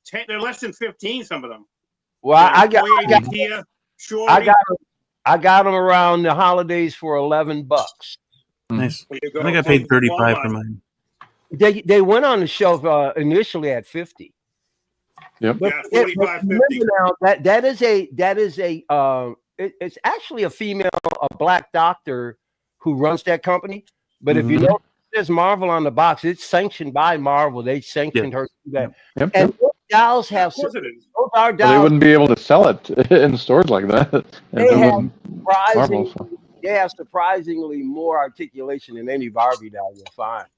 10. They're less than 15. Some of them. Well, I got them around the holidays for $11. Nice. I think I paid $35 for mine. They went on the shelf initially at $50. Yep. But yeah, 45, 50. now that is a it's actually a female, a black doctor who runs that company. But if you know, there's Marvel on the box. It's sanctioned by Marvel. They sanctioned her to do that. Yep. And those dolls have Of course it is. those are They dolls. wouldn't be able to sell it in stores like that. if They it have wasn't Marvel, so. They have surprisingly more articulation than any Barbie doll you'll find.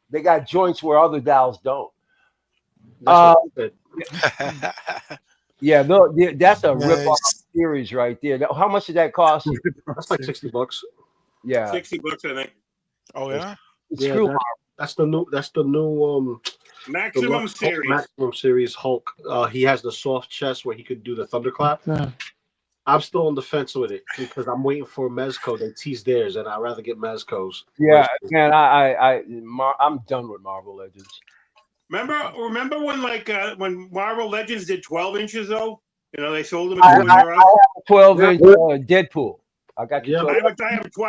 They got joints where other dolls don't. Yeah, no, that's a rip-off series right there. How much did that cost? That's like $60. Yeah, $60, I think. Oh yeah. Yeah, that's the new Maximum series. Maximum series Hulk. He has the soft chest where he could do the thunderclap. Yeah. I'm still on the fence with it because I'm waiting for Mezco. They tease theirs, and I'd rather get Mezco's. Yeah, man, I'm done with Marvel Legends. Remember when when Marvel Legends did 12 inches though? You know, they sold them. I have a 12-inch Deadpool. I got you. Yeah, I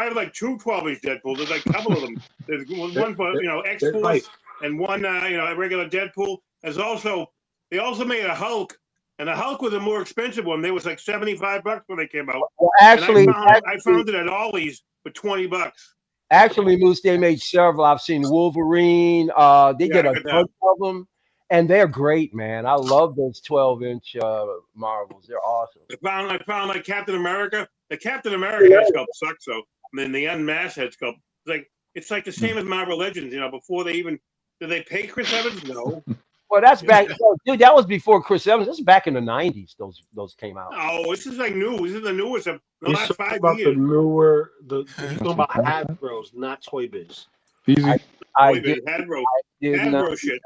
have like two 12-inch Deadpools. There's like a couple of them. There's one for X-Force and one a regular Deadpool. They also made a Hulk, and the Hulk was a more expensive one. They was like $75 when they came out. Well, actually, I found it at Ollie's for $20. Actually, Moose, they made several. I've seen Wolverine. They did a bunch of them, and they're great, man. I love those 12-inch Marvels. They're awesome. I found like Captain America. The Captain America head sculpt sucks, though. I mean, the unmasked head sculpt, it's like the same as Marvel Legends. You know, before they even did they pay Chris Evans? No. Well, that's back, dude. That was before Chris Evans. This is back in the '90s. Those came out. Oh, this is like new. This is the newest of the last 5 about years. The newer, you're talking about Hasbro's, not Toy Biz. I did Hasbro shit.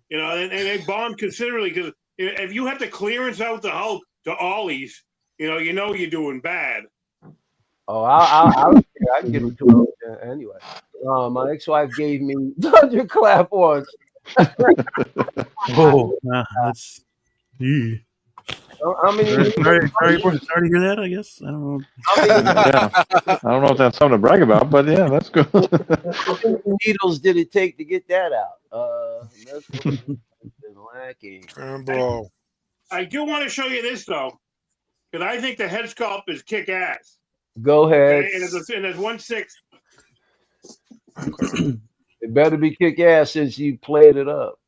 You know, and they bombed considerably because if you have to clearance out the Hulk to Ollie's, you know you're doing bad. Oh, I give it to him anyway. My ex-wife gave me thunderclap once. That's. How many? Sorry to hear that. I guess I don't know. I don't know if that's something to brag about, but yeah, that's good. How many needles did it take to get that out? That's what's been lacking. Bro. I do want to show you this though, because I think the head sculpt is kick ass. Go ahead. Okay? And it's 1/6. It better be kick ass since you played it up.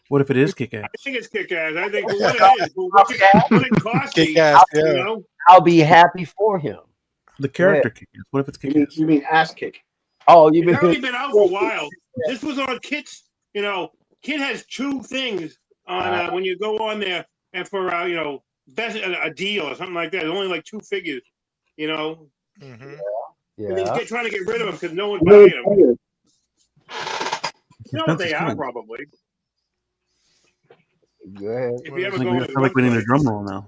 What if it is kick ass? I think it's kick ass. I think what it is, what it costs me, you know? I'll be happy for him. The character kick ass. What if it's kick ass? You mean ass kick? Oh, it's already been out for a while. This was on Kit's. You know, Kit has 2 things on when you go on there and for best a deal or something like that. There's only like 2 figures. You know. Mm-hmm. Yeah. And he's trying to get rid of them because no one's buying them. You know what they are, probably. Go ahead. If you ever I feel like we need a drum roll now.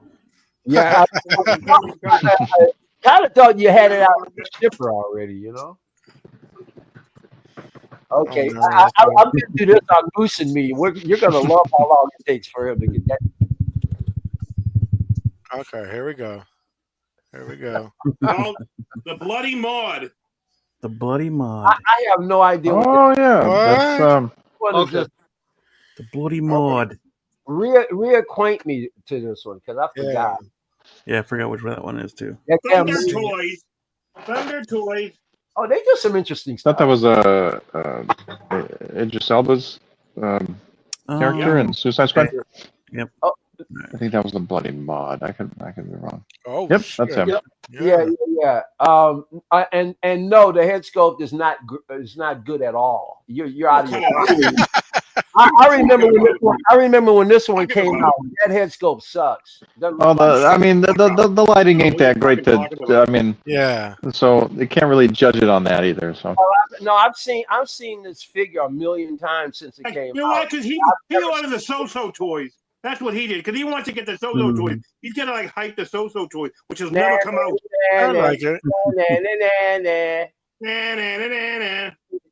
Yeah, I kind of thought you had it out with the shipper already, you know? Okay, I'm going to do this on Moose and me. You're going to love how long it takes for him to get that. Okay, here we go. The Bloody Maud. The Bloody Maud. I have no idea. That's what is this? The Bloody Maud. Reacquaint me to this one because I forgot. Yeah, I forgot which that one is too. Thunder Toys. Oh, they do some interesting stuff. I thought that was Idris Elba's character in Suicide Squad. Yep. Oh. I think that was the Bloody Maud. I could be wrong. Oh, yep, shit. that's him. Yep. Yeah. And no, the head sculpt is not good at all. You're out of your mind. I remember when this one came out. That head sculpt sucks. The lighting ain't that great. Yeah. So they can't really judge it on that either. So. No, I've seen this figure a million times since it came out. You know what? Because he wanted the So-So toys. That's what he did. Because he wants to get the So-So toys. He's gonna hype the So-So toys, which has never come out. I like it.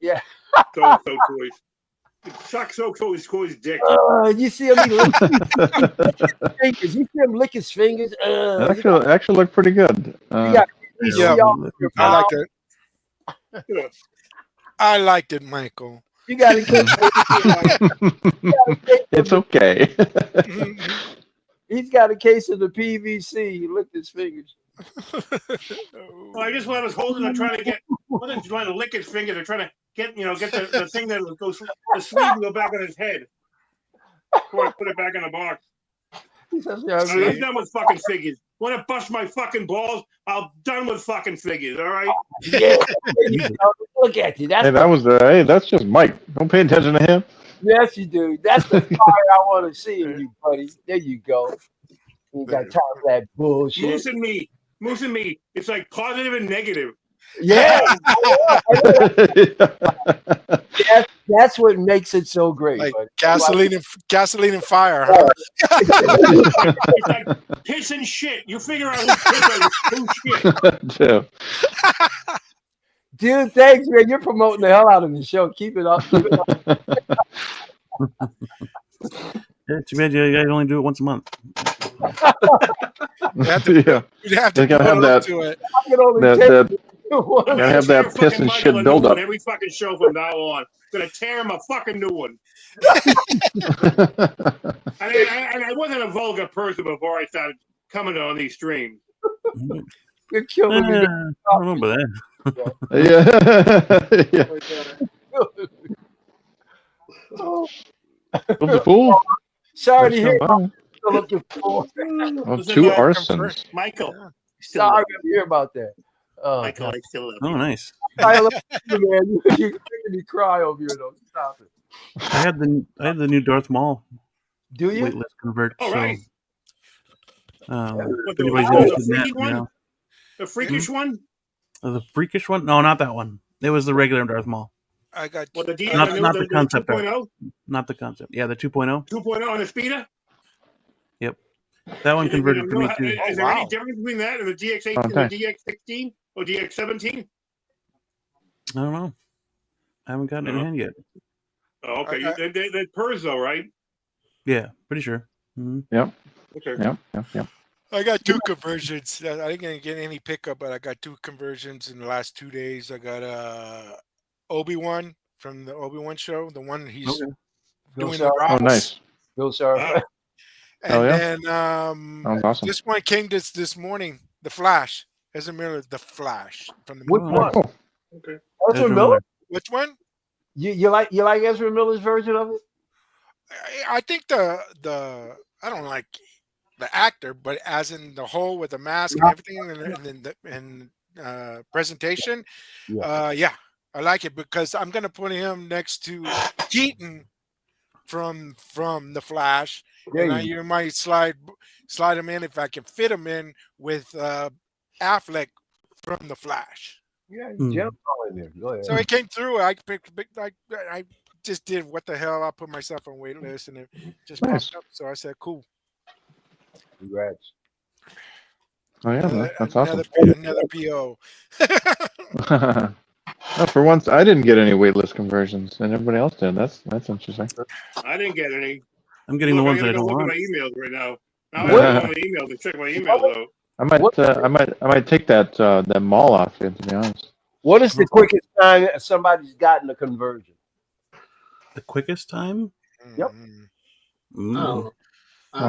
Yeah. So-So toys. Suck So-So toys dick. You see him lick his fingers. You see him lick his fingers. Actually look pretty good. I like it. I liked it, Michael. You gotta get. It's okay. He's got a case of the PVC. He licked his fingers. Well, I just when I was holding, I'm trying to get, wasn't trying to lick his fingers. I'm trying to get, get the thing that goes, the sleeve to go back on his head before I put it back in the box. I'm done with fucking figures. Want to bust my fucking balls? I'm done with fucking figures. All right. Yeah. Look at you. That's Hey, that was hey, that's just Mike. Don't pay attention to him. Yes, you do. That's the fire I want to see in you, buddy. There you go. You ain't got time for that bullshit. Moose and me. It's like positive and negative. Yeah. That's what makes it so great. Like buddy. gasoline and fire. Huh? It's like piss and shit. You figure out who's shit. Dude, thanks, man. You're promoting the hell out of the show. Keep it up. Keep it up. Yeah, too bad you guys only do it once a month. You'd have to have that. to it. Gotta have that piss and shit build up. Every fucking show from now on. Gonna tear him a fucking new one. and I wasn't a vulgar person before I started coming on these streams. You're killing me. I don't know about that. Yeah. The fool. Sorry to hear. Two arsons. Michael. Sorry to hear about that. Michael, I still love you. Oh, nice. I love you, man. You're making me cry over here, though. Stop it. I had the new Darth Maul. Do you? Oh, Waitlist convert. right. If The anybody's interested in that, one? The freakish one? The freakish one? No, not that one. It was the regular Darth Maul. I got What, the not the concept. 2.0? Not the concept. Yeah, the 2.0. 2.0 on the speeder? Yep. That one converted for me too. Is there any difference between that and the DX18 and the DX16 or DX17? I don't know. I haven't gotten it in hand yet. Oh, okay. They're PERS though, right? Yeah, pretty sure. Mm-hmm. Yep. Okay. Yep. I got 2 conversions. I didn't get any pickup, but I got 2 conversions in the last 2 days. I got Obi-Wan from the Obi-Wan show, the one he's doing the Oh, nice. Bill Sarr. And then that was awesome. this one came this morning, The Flash. Ezra Miller, The Flash from the Which movie. one? Oh, Okay. Ezra Miller? Which one? You like Ezra Miller's version of it? I think the I don't like the actor, but as in the whole with the mask and everything, and presentation, yeah, I like it because I'm gonna put him next to Keaton from the Flash, and you might slide him in if I can fit him in with Affleck from the Flash. Yeah, you jumped all in there. Go ahead. So it came through. I just did what the hell. I put myself on wait list and it just popped up. So I said, cool. Congrats. Oh yeah, that's awesome. Another PO. No, for once, I didn't get any waitlist conversions, and everybody else did. That's interesting. I didn't get any. I'm getting the ones that I don't look at want. my emails right now. I don't want my emails to check my emails though. I might take that mall off it, to be honest. What is the quickest time somebody's gotten a conversion? The quickest time? Yep. Mm.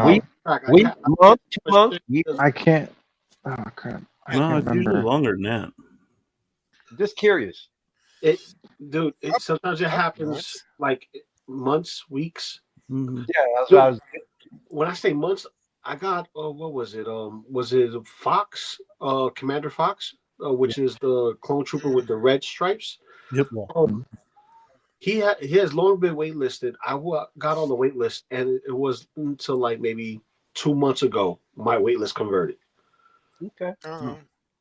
Week, month, 2 months. I can't. Oh crap! No, it's usually longer than that. Just curious. Sometimes it happens like months, weeks. Mm-hmm. Yeah, that's what I was. When I say months, I got what was it? Was it Fox? Commander Fox, which is the clone trooper with the red stripes. Yep. He has long been waitlisted. I got on the wait list, and it was until like maybe 2 months ago my waitlist converted. Okay.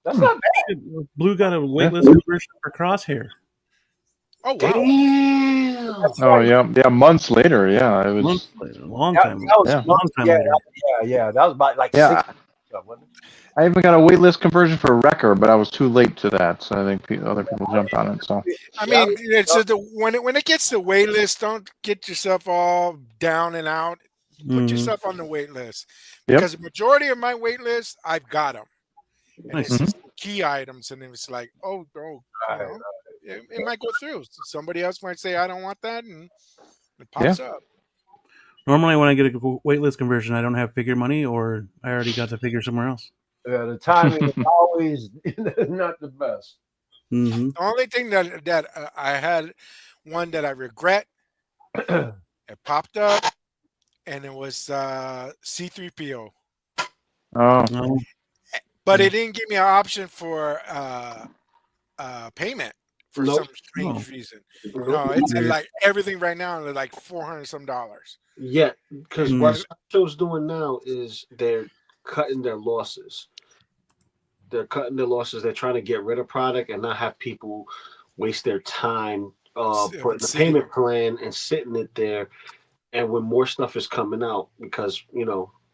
That's not bad. Blue got a waitlist conversion for Crosshair. Oh wow! Damn. Oh yeah. Months later, yeah, it was months later, a long time. Yeah. That was about like 6 months ago, wasn't it? I even got a waitlist conversion for Wrecker, but I was too late to that, so I think other people jumped on it. So I mean, when it gets to waitlist, don't get yourself all down and out. Put yourself on the waitlist because the majority of my waitlist, I've got them. And it's just key items, and it's like, it might go through. Somebody else might say, I don't want that, and it pops up. Normally, when I get a waitlist conversion, I don't have figure money, or I already got the figure somewhere else. Yeah, the timing is always not the best. Mm-hmm. The only thing that I had one that I regret, it popped up, and it was C3PO, Oh, No. but Yeah. it didn't give me an option for payment for Nope. some strange reason. Nope. No, it's Weird. like everything right now is like $400 some. Yeah, because Mm. what Sideshow's doing now is they're cutting their losses. They're cutting their losses. They're trying to get rid of product and not have people waste their time putting the Sitting. payment plan and sitting it there. And when more stuff is coming out, because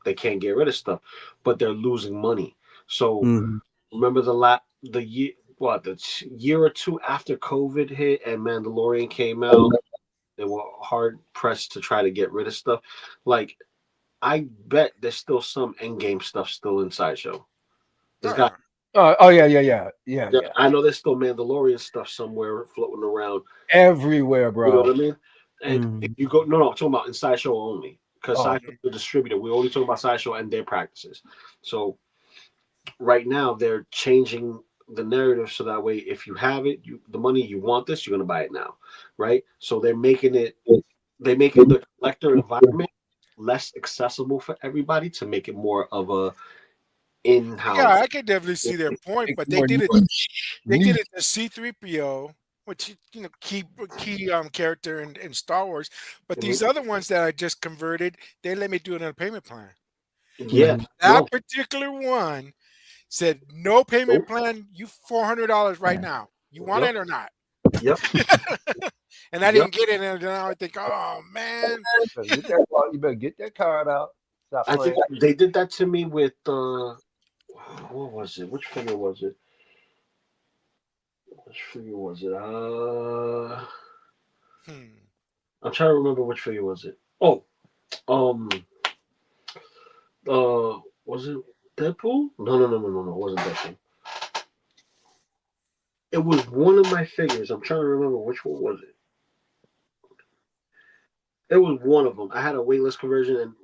they can't get rid of stuff, but they're losing money. So Mhm. remember the year or two after COVID hit and Mandalorian came out, they were hard pressed to try to get rid of stuff. Like, I bet there's still some Endgame stuff still in Sideshow. There's got. Yeah. I know there's still Mandalorian stuff somewhere floating around. Everywhere, You bro. know what I mean? And Mhm. if you go, no, I'm talking about in Sideshow only, because Oh. Sideshow's the distributor. We're only talking about Sideshow and their practices. So right now they're changing the narrative so that way if you have it, the money you want this, you're gonna buy it now, right? So they're making the collector environment less accessible for everybody to make it more of a in-house. Yeah, I could definitely see their point, but they did it. They did it to C3PO, which key character in Star Wars. But these other ones that I just converted, they let me do it on a payment plan. Yeah, That particular one said no payment plan. You $400 right now. You want it or not? Yep. And I didn't get it, and then I think, oh man, You better get that card out. Stop I playing. think they did that to me with what was it? Which figure was it? I'm trying to remember which figure was it. Oh, was it Deadpool? No, it wasn't Deadpool. It was one of my figures. I'm trying to remember which one was it. It was one of them. I had a waitlist conversion and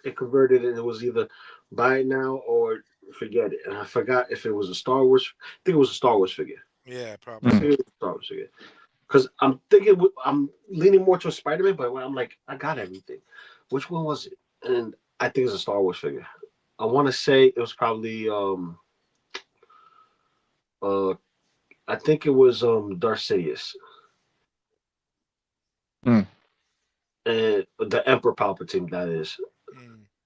it converted, and it was either buy it now or forget it. And I forgot if it was a Star Wars. I think it was a Star Wars figure. Yeah, I probably. think it was a Star Wars figure. Because I'm thinking, I'm leaning more towards Spider-Man, but I'm like, I got everything. Which one was it? And I think it's a Star Wars figure. I want to say it was probably I think it was Darth Sidious. And the Emperor Palpatine, that is.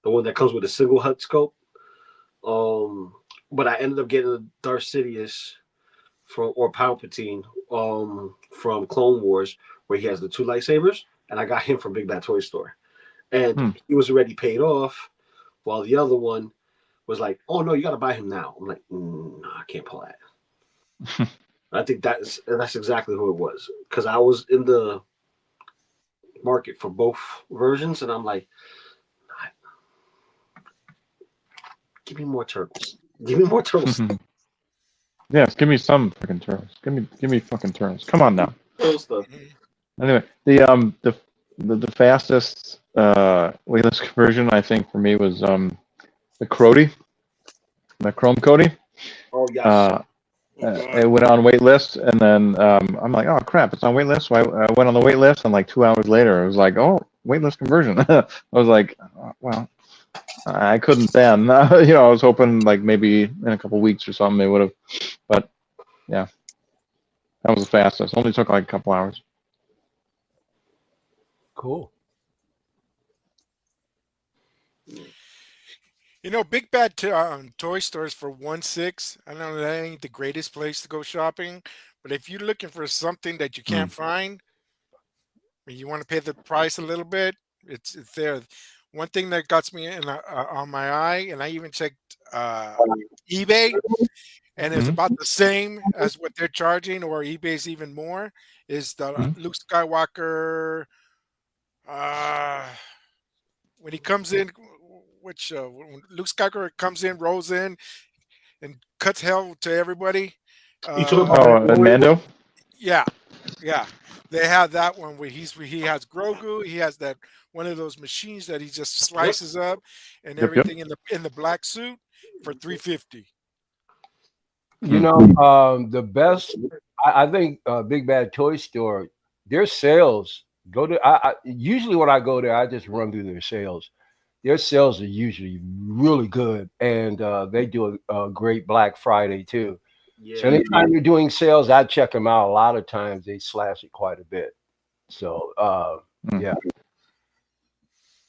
The one that comes with a single hut scope. But I ended up getting a Darth Sidious or Palpatine from Clone Wars, where he has the two lightsabers, and I got him from Big Bad Toy Store. And he was already paid off, while the other one was like, oh no, you gotta buy him now. I'm like, no, I can't pull that. I think that's exactly who it was. Because I was in the market for both versions, and I'm like, give me more turtles. Give me more turtles. Yes, give me some freaking turtles. Give me fucking turtles. Come on now. Turtle stuff. Anyway, the fastest waitlist conversion I think for me was the Crody, the Chrome Cody. Oh yes. It went on waitlist, and then I'm like, oh crap, it's on waitlist. So I went on the waitlist, and like 2 hours later, it was like, oh, waitlist conversion. I was like, well, I couldn't then. I was hoping like maybe in a couple weeks or something they would have, but yeah, that was the fastest. Only took like a couple hours. Cool. Big Bad toy stores for 1.6. I know that ain't the greatest place to go shopping, but if you're looking for something that you can't find, and you want to pay the price a little bit, it's there. One thing that got me on my eye, and I even checked eBay, and it's about the same as what they're charging, or eBay's even more, is the Luke Skywalker. When he comes in, when Luke Skywalker comes in, rolls in, and cuts hell to everybody. You talking about and Mando? Yeah. they have that one where he has Grogu. He has that one of those machines that he just slices up and everything in the black suit for $350. You know, the best. I think Big Bad Toy Store. Their sales go to. Usually when I go there, I just run through their sales. Their sales are usually really good, and they do a great Black Friday too. Yeah. So anytime you're doing sales, I check them out. A lot of times they slash it quite a bit. So yeah,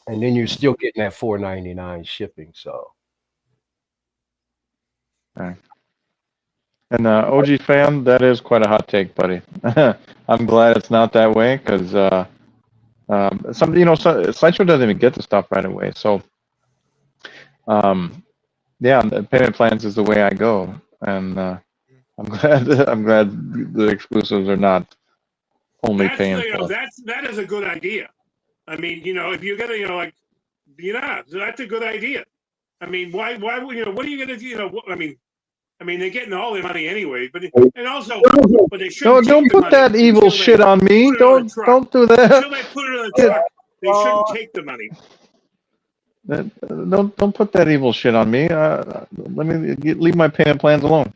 and then you're still getting that $4.99 shipping. So. Okay. And OG fan, that is quite a hot take, buddy. I'm glad it's not that way because Sideshow doesn't even get the stuff right away. So, yeah, the payment plans is the way I go, and I'm glad the exclusives are not only paying for. That is a good idea. I mean, if you're gonna, that's a good idea. I mean, why, what are you gonna do? I mean, they're getting all their money anyway, but they shouldn't. Don't put that evil shit on me. Don't do that. Until they put it on the truck, they shouldn't take the money. Don't put that evil shit on me. Let me leave my payment plans alone.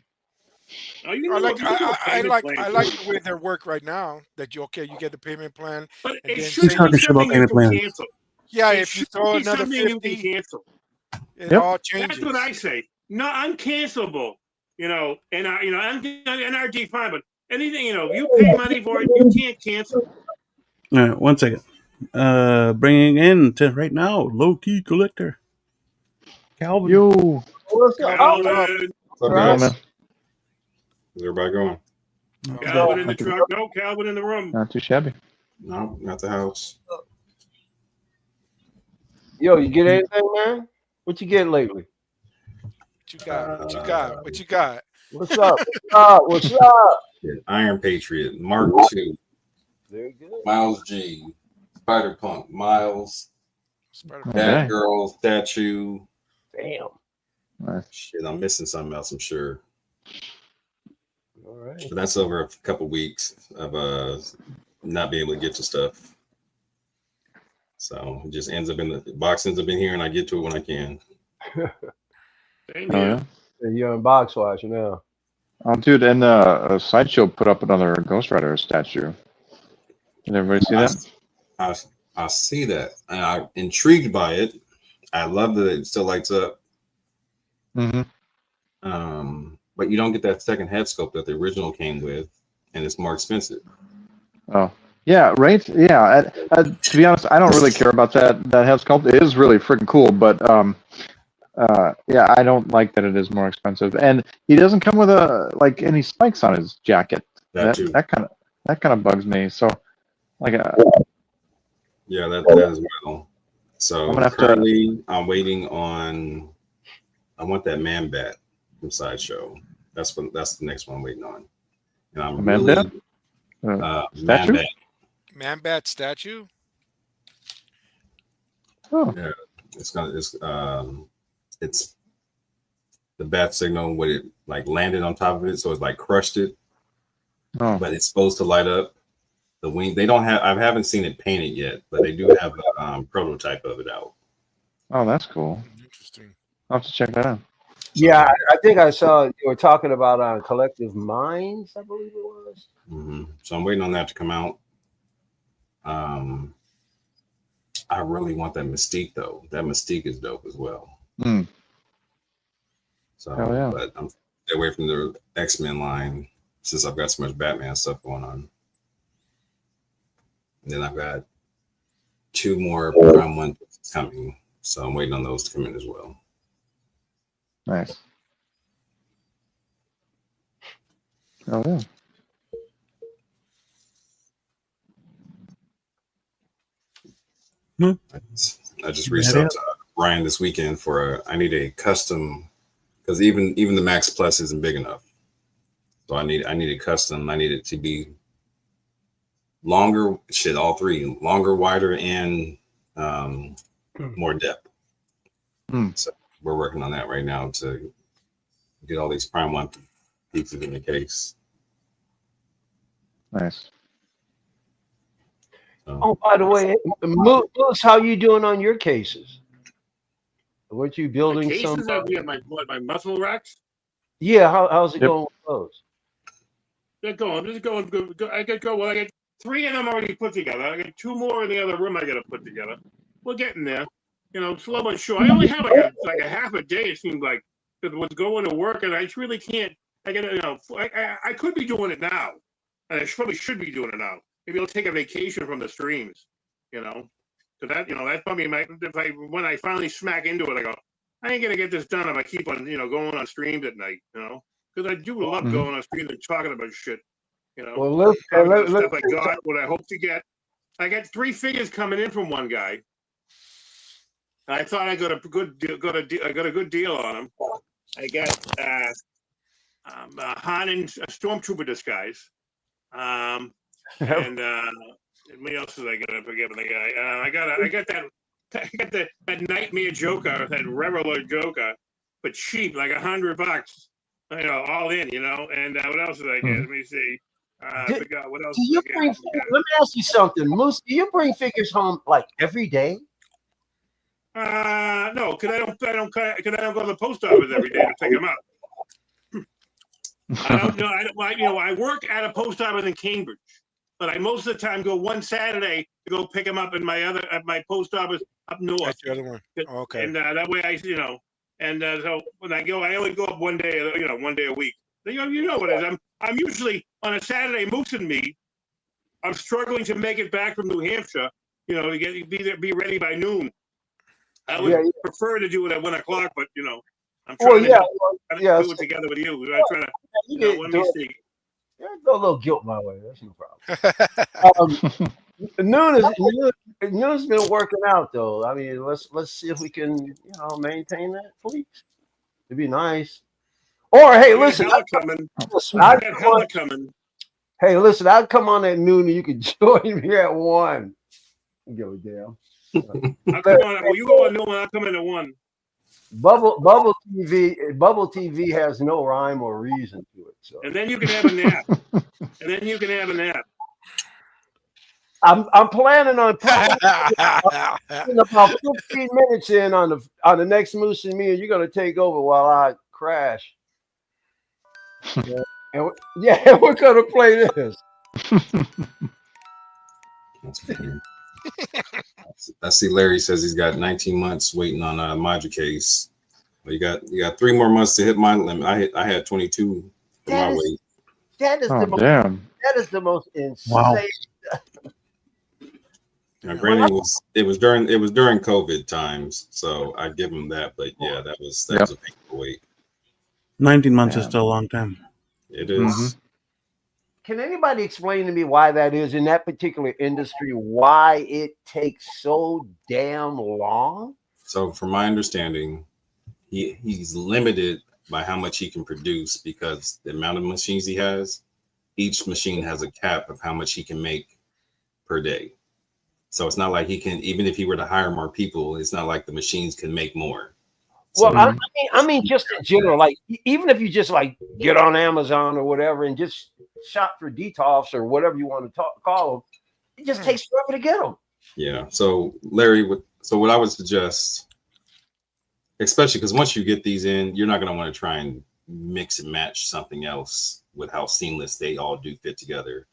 I like the way they work right now. That you get the payment plan. But and it should be something you can cancel. Yeah, if you throw another 50, cancel. It all changes. That's what I say. No, uncancelable. And NRD fine, but anything, you pay money for it, you can't cancel. All right, 1 second. Bringing in to right now, low key collector. Calvin. Yo. Calvin. What's up, guys? How's everybody going? Calvin in the truck. No, Calvin in the room. Not too shabby. No, not the house. Yo, you get anything, man? What you get lately? What you got? What's up? What's up? Iron Patriot, Mark II. Very good. Miles G. Spider Punk, Miles. That girl statue. Damn. Nice. Shit, I'm missing something else, I'm sure. All right. But that's over a couple weeks of not being able to get to stuff. So it just ends up the box ends up in here, and I get to it when I can. You're in box watch now. Oh, dude, and Sideshow put up another Ghost Rider statue. Did everybody see that? I see that, and I'm intrigued by it. I love that it still lights up. Mm-hmm. But you don't get that second head sculpt that the original came with, and it's more expensive. Oh, yeah, right. Yeah, to be honest, I don't really care about that head sculpt. It is really freaking cool, but yeah, I don't like that it is more expensive, and he doesn't come with any spikes on his jacket. That kind of bugs me. So, yeah, that as well. So currently, I'm waiting on. I want that Man Bat from Sideshow. That's the next one I'm waiting on. And I'm Man really statue. Man Bat statue. Oh, yeah, it's the bat signal when it landed on top of it, so it's crushed it. Oh. But it's supposed to light up the wing. They don't have. I haven't seen it painted yet, but they do have a prototype of it out. Oh, that's cool. Interesting. I'll have to check that out. Yeah, I think I saw you were talking about Collective Minds, I believe it was. Mm-hmm. So I'm waiting on that to come out. I really want that Mystique though. That Mystique is dope as well. Mm. So, yeah. But I'm away from the X-Men line since I've got so much Batman stuff going on. And then I've got 2 more Prime 1 coming, so I'm waiting on those to come in as well. Nice. Oh yeah. I just reached out to Brian this weekend for I need a custom, because even the Max Plus isn't big enough. So I need a custom. I need it to be longer. All 3 longer, wider, and more depth. So we're working on that right now to get all these Prime 1 pieces in the case. Nice. Oh, by the way, Moose, how you doing on your cases? Weren't you building cases some? Yeah, my muscle racks. Yeah, how's it going with those? They're going. Just going. I got go. Well, I got 3 of them already put together. I got 2 more in the other room. I got to put together. We're getting there. You know, slow but sure. I only have like a half a day. It seems like because was going to work, and I just really can't. I got I could be doing it now, and I probably should be doing it now. Maybe I'll take a vacation from the streams. You know, because that's probably when I finally smack into it, I go, I ain't gonna get this done if I keep on going on streams at night. Because I do love going on streams and talking about shit. Well, let's stuff I got, what I hope to get. I got 3 figures coming in from one guy. I thought I got a good deal, I got a good deal on him. I got Han in a stormtrooper disguise. And what else did I get? I forget the guy. I got that nightmare Joker, that Reveler Joker, but cheap, like $100. All in. And what else did I get? Let me see. I forgot what else. Let me ask you something, Moose. Do you bring figures home like every day? No, because I don't go to the post office every day to pick them up. I work at a post office in Cambridge, but I most of the time go one Saturday to go pick them up at my post office up north. That's the other one. Oh, okay. And that way so when I go, I only go up one day, one day a week. You know what it is. I'm usually on a Saturday, Moose and me. I'm struggling to make it back from New Hampshire, to be ready by noon. I would prefer to do it at 1 o'clock, but I'm trying to do it together with you. I'm trying to, let me see. Go a little guilt my way. That's no problem. Noon's been working out though. I mean, let's see if we can, maintain that, please. It'd be nice. Or hey, listen, Hey, listen, I'll come on at noon and you can join me at 1. Give a damn. I'll come on. Well, you go on noon, I'll come in at 1. Bubble TV has no rhyme or reason to it. So. And then you can have a nap. I'm planning on in about 15 minutes in on the next Moose and me, and you're gonna take over while I crash. And we're gonna play this. That's funny. I see Larry says he's got 19 months waiting on a module case. Well, you got 3 more months to hit my limit. I had 22 for my weight. That is the most insane. Wow. Now, granted, it was during COVID times, so I give him that. But yeah, that was a painful wait. 19 months is still a long time. It is. Can anybody explain to me why that is in that particular industry? Why it takes so damn long? So, from my understanding, he's limited by how much he can produce because the amount of machines he has. Each machine has a cap of how much he can make per day. So it's not like he can, even if he were to hire more people, it's not like the machines can make more. Well, so, I mean, just in general, like even if you just like get on Amazon or whatever and just shop for DTOFs or whatever you want to call them, it just takes forever to get them. Yeah. So Larry, what I would suggest, especially because once you get these in, you're not going to want to try and mix and match something else with how seamless they all do fit together.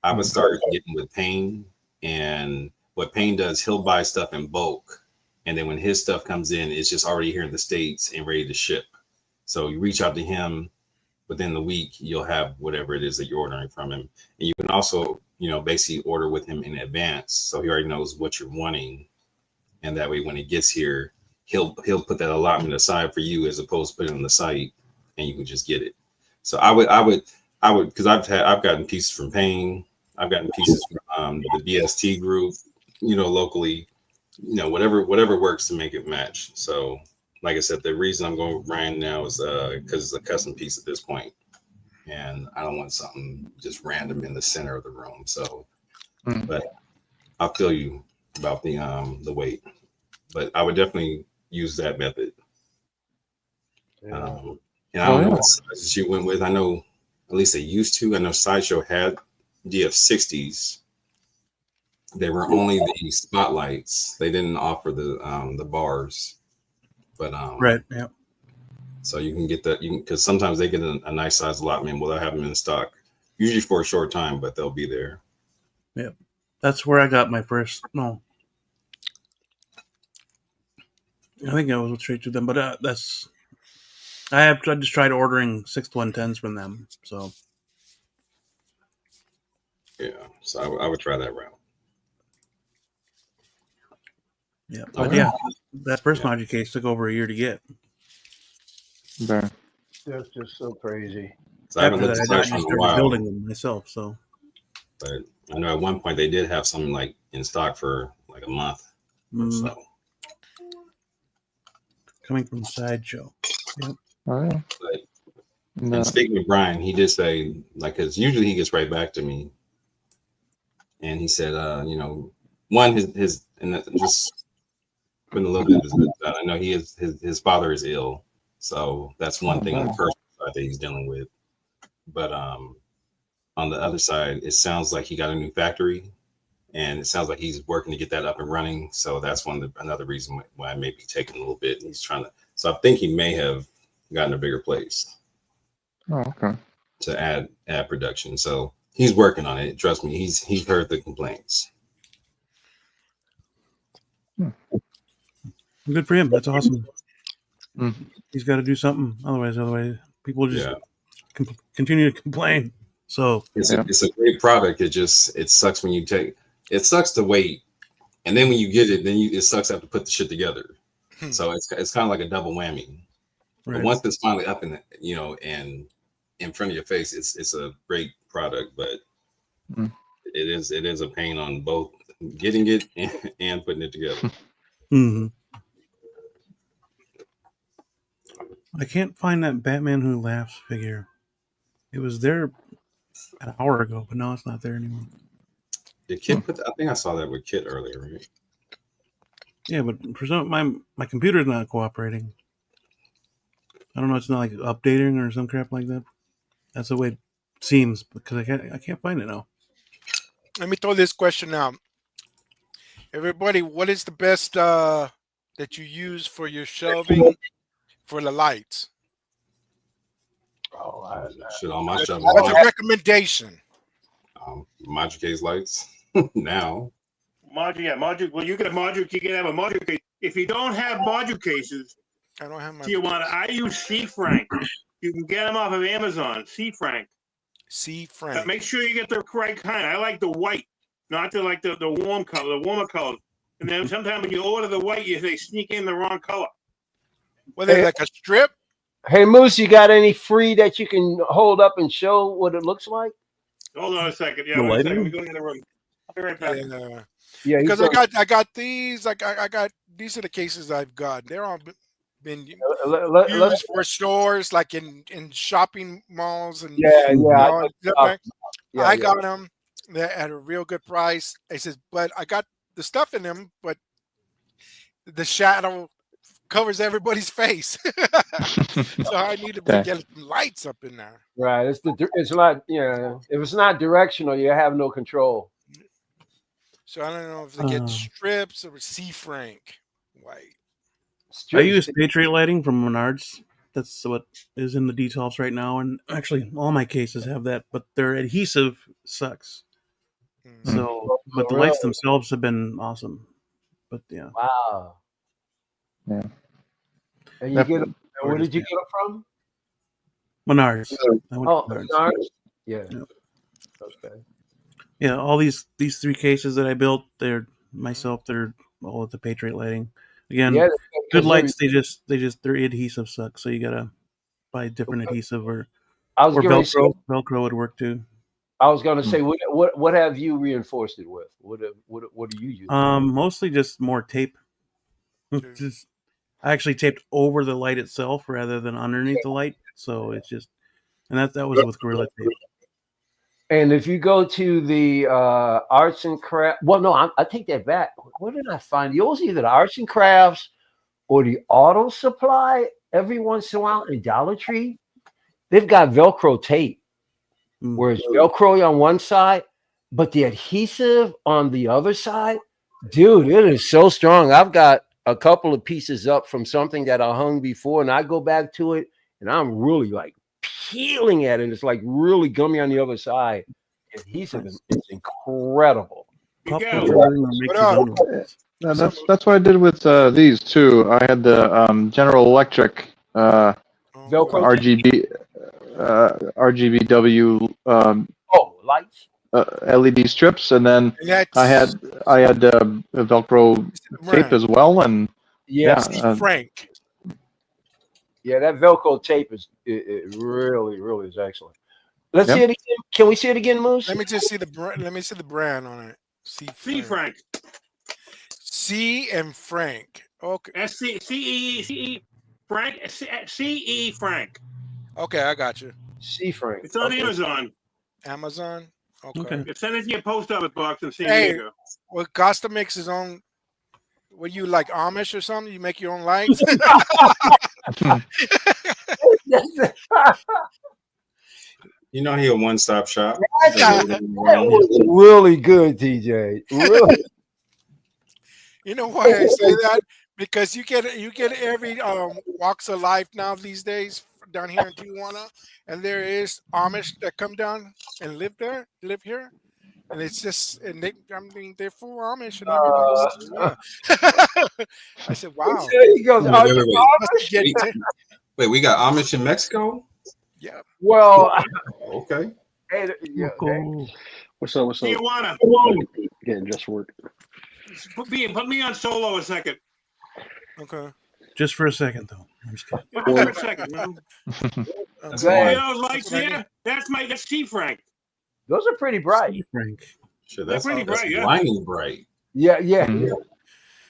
I would start getting with Payne, and what Payne does, he'll buy stuff in bulk. And then when his stuff comes in, it's just already here in the States and ready to ship. So you reach out to him within the week, you'll have whatever it is that you're ordering from him. And you can also, basically order with him in advance. So he already knows what you're wanting. And that way, when it gets here, he'll put that allotment aside for you as opposed to putting it on the site and you can just get it. So I would, because I've gotten pieces from Payne. I've gotten pieces from the BST group, locally, whatever works to make it match. So, like I said, the reason I'm going with Ryan now is because it's a custom piece at this point, and I don't want something just random in the center of the room. So, but I'll feel you about the weight, but I would definitely use that method. And I don't know what sizes you went with. I know at least they used to. I know Sideshow had DF60s, They were only the spotlights. They didn't offer the bars, but Right. Yeah. so you can get that. You can, because sometimes they get a nice size allotment. Well, they'll have them in stock, usually for a short time, but they'll be there. Yeah. That's where I got my first. No, I think I was straight to them, but that's. I just tried ordering 6-110s from them. So Yeah, so I would try that route. yeah, but yeah, that first module case took over a year to get. There. That's just so crazy. So I haven't After looked at that, I that in just a started while, building them myself. So, but I know at one point they did have something like in stock for like a month. So. Coming from Sideshow. Yep. Oh, yeah. But, No. and speaking of Brian, he did say, like, because usually he gets right back to me, and he said, you know, one his and that just putting a little bit of his lips out. I know his father is ill, so that's one thing on the personal side that he's dealing with. But on the other side, it sounds like he got a new factory, and it sounds like he's working to get that up and running. So that's another reason why I may be taking a little bit. He's trying to. So I think he may have gotten a bigger place. Oh, okay. To add production. So he's working on it. Trust me, he's heard the complaints. Good for him. That's awesome. Mm. He's got to do something. Otherwise, people just continue to complain. So it's a great product. It sucks when you it sucks to wait, and then when you get it, then it sucks to have to put the shit together. So it's kind of like a double whammy. Right. But once it's finally up and in front of your face, it's a great product, but it is a pain on both getting it and putting it together. I can't find that Batman Who Laughs figure. It was there an hour ago, but now it's not there anymore. Did Kit I think I saw that with Kit earlier, right? Yeah, but for some, my computer's not cooperating. I don't know. It's not like updating or some crap like that. That's the way it seems because I can't find it now. Let me throw this question out. Everybody, what is the best that you use for your shelving for the lights? Oh, shit on my shelving. What's a recommendation? Module case lights now. Module. Well, you can have a module case. If you don't have module cases, I don't have my. I use C. Frank. You can get them off of Amazon. C. Frank. But make sure you get the right kind. I like the white, not the warm color, the warmer color. And then sometimes when you order the white, they sneak in the wrong color. Well, they like a strip. Hey Moose, you got any free that you can hold up and show what it looks like? Hold on a second. Yeah, wait a second. We go in the room. I'll be right back. Yeah, because I got these. I got these are the cases I've got. They're all been used for stores, like in shopping malls and I got them at a real good price. He says, but I got the stuff in them, but the shadow covers everybody's face, so I need to get some lights up in there. Right, it's not if it's not directional, you have no control. So I don't know if they get strips or C. Frank white. I use Patriot lighting from Menards. That's what is in the details right now, and actually all my cases have that, but their adhesive sucks. So, but the lights themselves have been awesome. But yeah, wow, yeah. And you get where did you get it from? Menards. Menards. Yeah. Okay. Yeah, all these 3 cases that I built, they're all at the Patriot lighting. Again, good lights. They just their adhesive sucks, so you gotta buy different adhesive or Velcro. Velcro would work too. I was gonna say, what have you reinforced it with? What do you use? Mostly just more tape. I actually taped over the light itself rather than underneath the light, so it's just that was with Gorilla Tape. And if you go to the arts and crafts, well, no, I take that back. Where did I find it? It was either the arts and crafts or the auto supply. Every once in a while in Dollar Tree, they've got Velcro tape, where it's Velcro on one side, but the adhesive on the other side, dude, it is so strong. I've got a couple of pieces up from something that I hung before, and I go back to it, and I'm really like peeling at it. It's like really gummy on the other side. The adhesive is incredible. You Pop go. culture makes its own rules. No, that's what I did with these too. I had the General Electric Velcro RGB RGBW lights. LED strips, and then And I had Velcro tape as well, and Yes, Frank. Yeah, that Velcro tape is it really, really is excellent. Let's Yep. see it again. Can we see it again, Moose? Let me just see the brand. Let me see the brand on it. C Frank. C and Frank. Okay. C-E Frank. C-E Frank. Okay, I got you. C Frank. It's on Amazon. Amazon. Okay. Okay. Send it to your post office box in San Hey, Diego. well, Costa makes his own. What you like Amish or something? You make your own lights? You know, he a one-stop shop. That was really good, TJ. Really. You know why I say that? Because you get every walks of life now these days down here in Tijuana, and there is Amish that come down and live here, and it's just they're full Amish and everything. Yeah. I said, wow. He goes, Wait, "Are wait, you wait. Amish?" Wait, we got Amish in Mexico? Yeah. Well, Okay. hey, yeah, Cool. What's up? What's up? Tijuana. Getting just work. Put me on solo a second. Okay. Just for a second, though. I'm just kidding. Just for a second. Man. That's Go ahead. You know, lights there. That's C Frank. Those are pretty bright. Frank. Shit, that's pretty that's bright, yeah. blinding bright. Yeah, yeah. Mhm.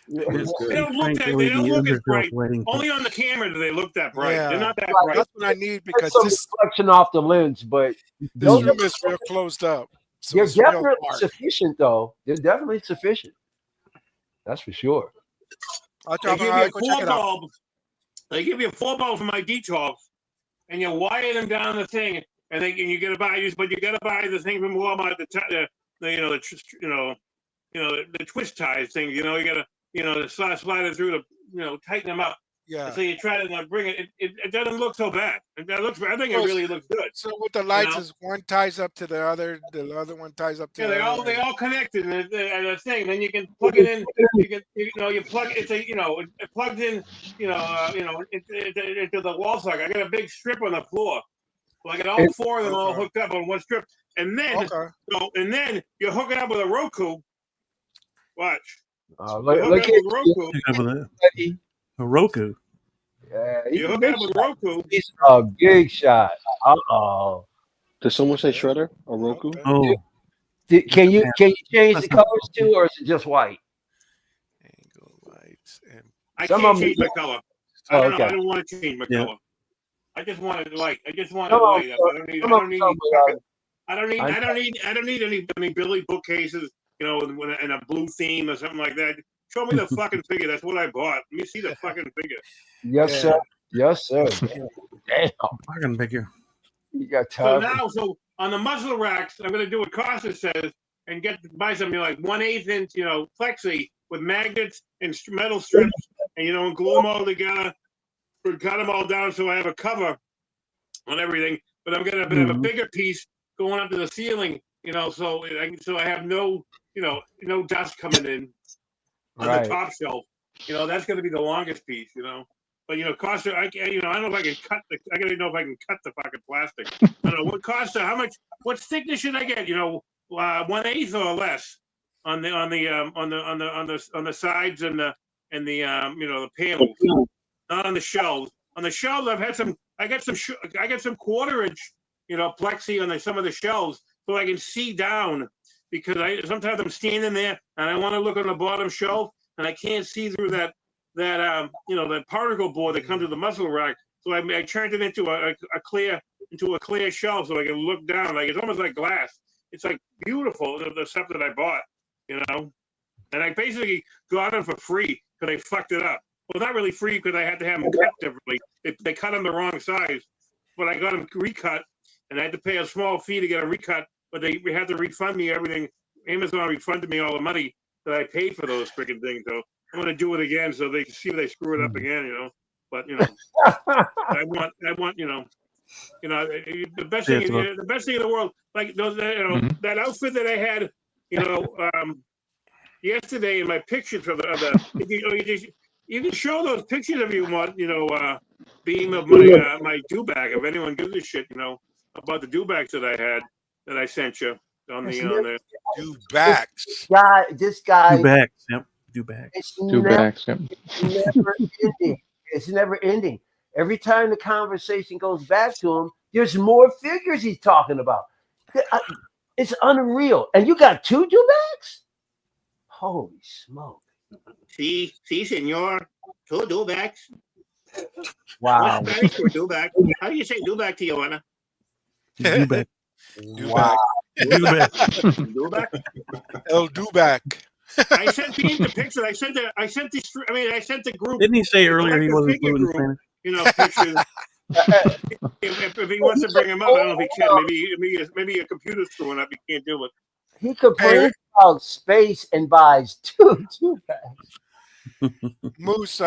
That's They good. don't look Frank that. They don't LED look as undergrowth bright. lighting. Only on the camera do they look that bright. Yeah. They're not that bright. That's what I need because Some this reflection off the lens, but this room is real closed up. So they're it's real definitely dark. sufficient, though. They're definitely sufficient. That's for sure. I'll They drop give it. you I'll go check four it out. bulbs. They give you 4 bulbs for my detox, and you wire them down the thing, and you gotta buy the thing from Walmart, the twist ties thing. You gotta slide it through to tighten them up. Yeah. So you try to bring it. It doesn't look so bad. I think it really looks good. So with the lights know? is one ties up to the other one ties up to Yeah, the other. they all connected and the thing. Then you can plug it in. You plug it plugged in. Into the wall socket. I got a big strip on the floor. So I got all 4 of them all hooked up on one strip, and then you hook it up with a Roku. Watch. Look Hook it at up with Roku. A Roku. yeah, You hook it up with Roku. He's a big shot. Did someone say Shredder or Roku? Oh, Can you change the colors too, or is it just white? Angle lights and I Some can't of 'em- change my color. Oh, I don't know. okay. I don't want to change my Yeah. color. I just want it light. I just want it Some of light up. I don't need. some of I don't need any Billy bookcases. In a blue theme or something like that. Show me the fucking figure. That's what I bought. Let me see the fucking figure. Yes, Yeah. sir. Yes, sir. Damn, fucking figure. you got So time. so on the muzzle racks, I'm going to do what Costa says and buy something like 1/8 inch, plexi with magnets and metal strips, and glue them all together, or cut them all down so I have a cover on everything. But I'm going to have a bigger piece going up to the ceiling, so I have no dust coming in on Right. the top shelf. That's going to be the longest piece, But Costa, I don't know if I can cut I gotta know if I can cut the fucking plastic. I don't know what Costa. What thickness should I get? 1/8 or less on the sides and the panels, not on the shelves. On the shelves, I got some 1/4 inch, plexi on some of the shelves so I can see down, because sometimes I'm standing there and I want to look on the bottom shelf and I can't see through that particle board that comes with the muzzle rack. So I turned it into a clear shelf so I can look down. Like it's almost like glass. It's like beautiful, the stuff that I bought, And I basically got them for free because they fucked it up. Well, not really free because I had to have them cut differently. They cut them the wrong size, but I got them recut, and I had to pay a small fee to get them recut but they had to refund me everything. Amazon refunded me all the money that I paid for those freaking things. So I'm gonna do it again so they can see if they screw it up again. You know, but you know, I want you know, the best thing, the best thing in the world, like those, that outfit that I had, you know, yesterday in my pictures of the you can show those pictures if you want, you know, beam of my do-bag, if anyone gives a shit, you know, about the do-bags that I had that I sent you on the do-bags. This guy. Do-bags, yep. Do-bags. Never ending. It's never ending. Every time the conversation goes back to him, there's more figures he's talking about. It's unreal. And you got 2 do-bags? Holy smoke. Sí, señor. 2 do-bags. Wow. What's Spanish for do-bag? How do you say do-bag, Tijuana? Do-bag. Wow. Do-bag. Do-bag? El do-bag. I sent Dean the picture. I sent the group. Didn't he say earlier he wasn't fluent in Spanish? You know, pictures. if he wants to bring him up, I don't know if he can. Maybe a computer's screwing up. He can't do it. He complains about space and buys 2 do-bags. Moose,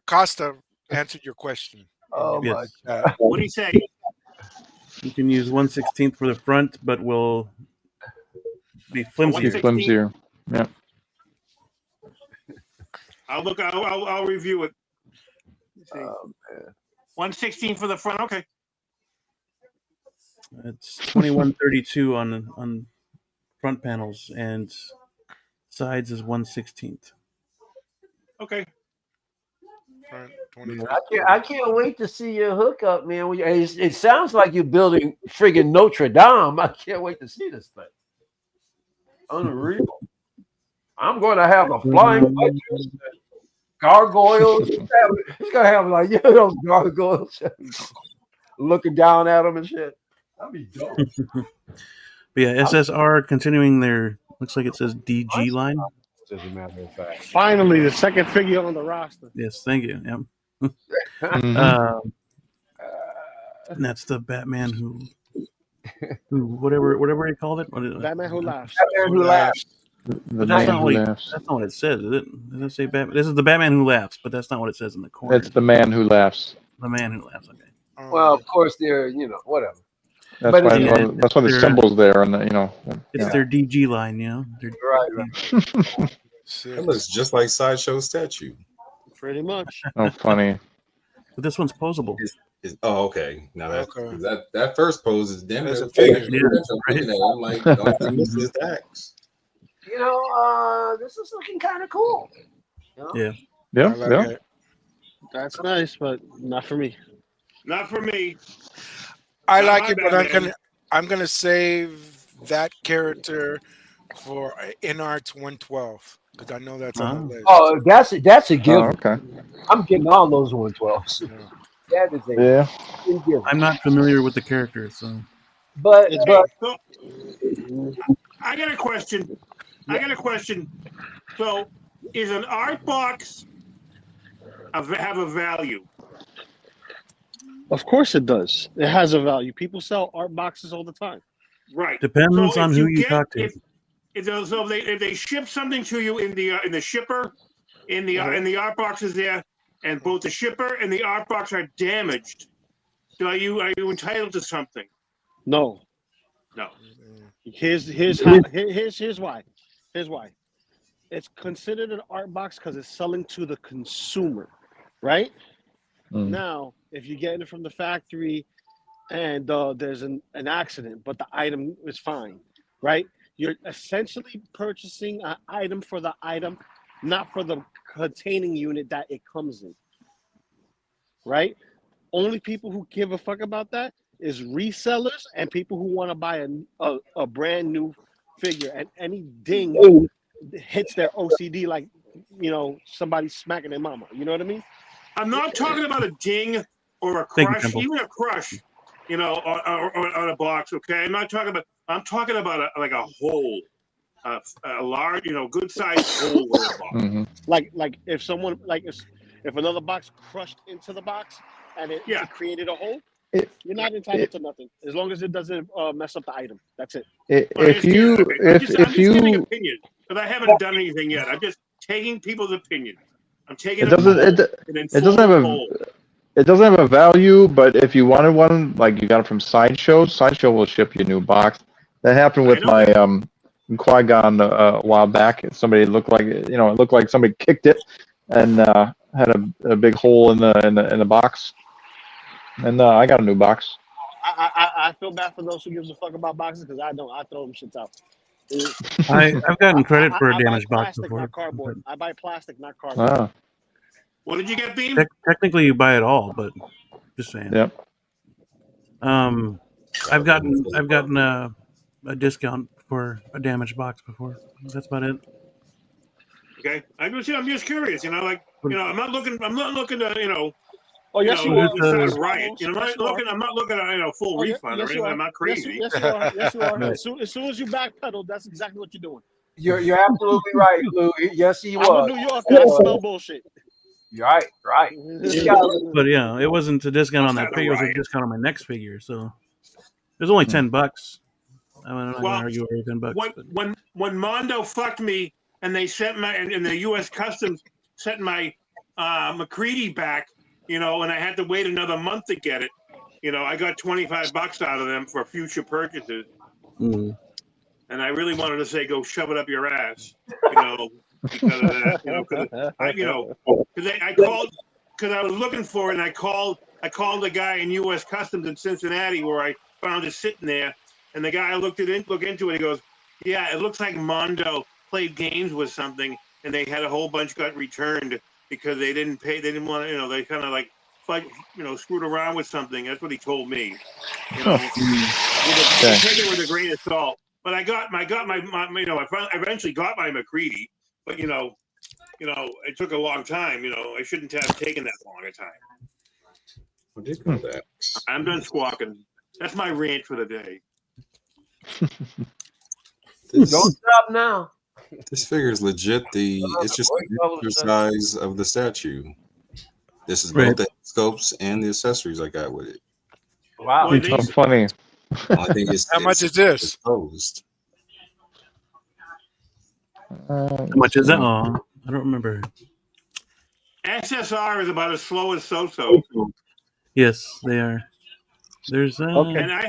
Costa answered your question. Oh Yes. my God. What do you say? You can use 1/16 for the front, but will be flimsier. Yeah. I'll review it. Oh, man. 1/16 for the front. Okay. It's 2132 on front panels, and sides is 1/16. Okay. I can't wait to see your hookup, man. It sounds like you're building friggin' Notre Dame. I can't wait to see this thing. Unreal. I'm going to have a flying buttress, gargoyles. He's going to have like those gargoyles looking down at him and shit. That'd be dope. But yeah, SSR continuing their, looks like it says DG line. As a matter of fact. Finally, the second figure on the roster. Yes, thank you. Yep. And that's the Batman who whatever he called it. Batman who laughs. Batman who laughs. That's not what it says, is it? Does it say Batman? This is the Batman who laughs, but that's not what it says in the corner. It's the man who laughs. The man who laughs. Okay. Well, of course, they're whatever. That's why the symbol's there, and it's their DG line, Right. That looks just like Sideshow statue. Pretty much. Oh, funny. But this one's posable. Oh, okay. Now Okay. that first pose is damn There's near a figure. I'm like, don't think this is axe. This is looking kind of cool. Yeah. Yeah. I like Yeah. it. That's nice, but not for me. Not for me. I Not like my it, but Batman. I'm gonna save that character for NART's 112 because I know that's on the list. Oh, that's a given. Oh, okay. I'm getting all those 112s. That is a given. I'm not familiar with the character, so. But So, I got a question. So, is an art box have a value? Of course it does. It has a value. People sell art boxes all the time. Right. Depends So on if who you talk to. If they ship something to you in the shipper, in the art box is there, and both the shipper and the art box are damaged, so are you entitled to something? No. No. Here's why. Here's why. It's considered an art box because it's selling to the consumer, right? Now, if you're getting it from the factory and there's an accident, but the item is fine, right? You're essentially purchasing an item for the item, not for the containing unit that it comes in, right? Only people who give a fuck about that is resellers and people who want to buy a brand new figure, and any ding hits their OCD like, somebody smacking their mama. You know what I mean? I'm not talking about a ding or a crush, even a crush, on a box. Okay, I'm talking about a hole, a large, good sized hole in a box. Mm-hmm. Like if someone if another box crushed into the box and it created a hole, You're not entitled to nothing as long as it doesn't mess up the item. That's it. If you I'm just giving opinion because I haven't done anything yet. I'm just taking people's opinion. I'm taking it doesn't have a value, but if you wanted one, like you got it from Sideshow, Sideshow will ship you a new box. That happened with my Qui-Gon a while back. Somebody looked like it looked like somebody kicked it and had a big hole in the box. And I got a new box. I feel bad for those who gives a fuck about boxes because I don't. I throw them shits out. I've gotten credit for a damaged box plastic, before. Not cardboard. I buy plastic, not cardboard. Ah. What did you get, Beam? Technically, you buy it all, but just saying. Yep. I've gotten a discount for a damaged box before. That's about it. Okay, I'm just curious. I'm not looking to Oh yes, you are. Riot. I'm not looking at full refund or anything. I'm not crazy. Yes, you are. Yes, you are. As soon as you backpedal, that's exactly what you're doing. You're absolutely right, Lou. Yes, he was. I'm in New York. I smell bullshit. Right. But yeah, it wasn't a discount on that figure; it was a discount on my next figure. So it was only $10. I'm not going to argue over $10. When Mondo fucked me and they sent and the U.S. Customs sent my McCready back, and I had to wait another month to get it. I got $25 out of them for future purchases. Mm. And I really wanted to say, go shove it up your ass, because of that, because I called, because I was looking for it, and I called the guy in U.S. Customs in Cincinnati where I found it sitting there, and the guy looked into it, he goes, yeah, it looks like Mondo played games with something, and they had a whole bunch got returned because they didn't pay, they didn't want to, they kind of like, screwed around with something. That's what he told me. Take it with a grain of salt. But I eventually got my McCready. But it took a long time. I shouldn't have taken that long a time. What did you call that? I'm done squawking. That's my rant for the day. Don't stop now. This figure is legit. It's just the size of the statue. This is both the sculpts and the accessories I got with it. Wow, it's funny. I think How much is this? Exposed. How much is that? Oh, I don't remember. SSR is about as slow as So-So. Yes, they are. There's and I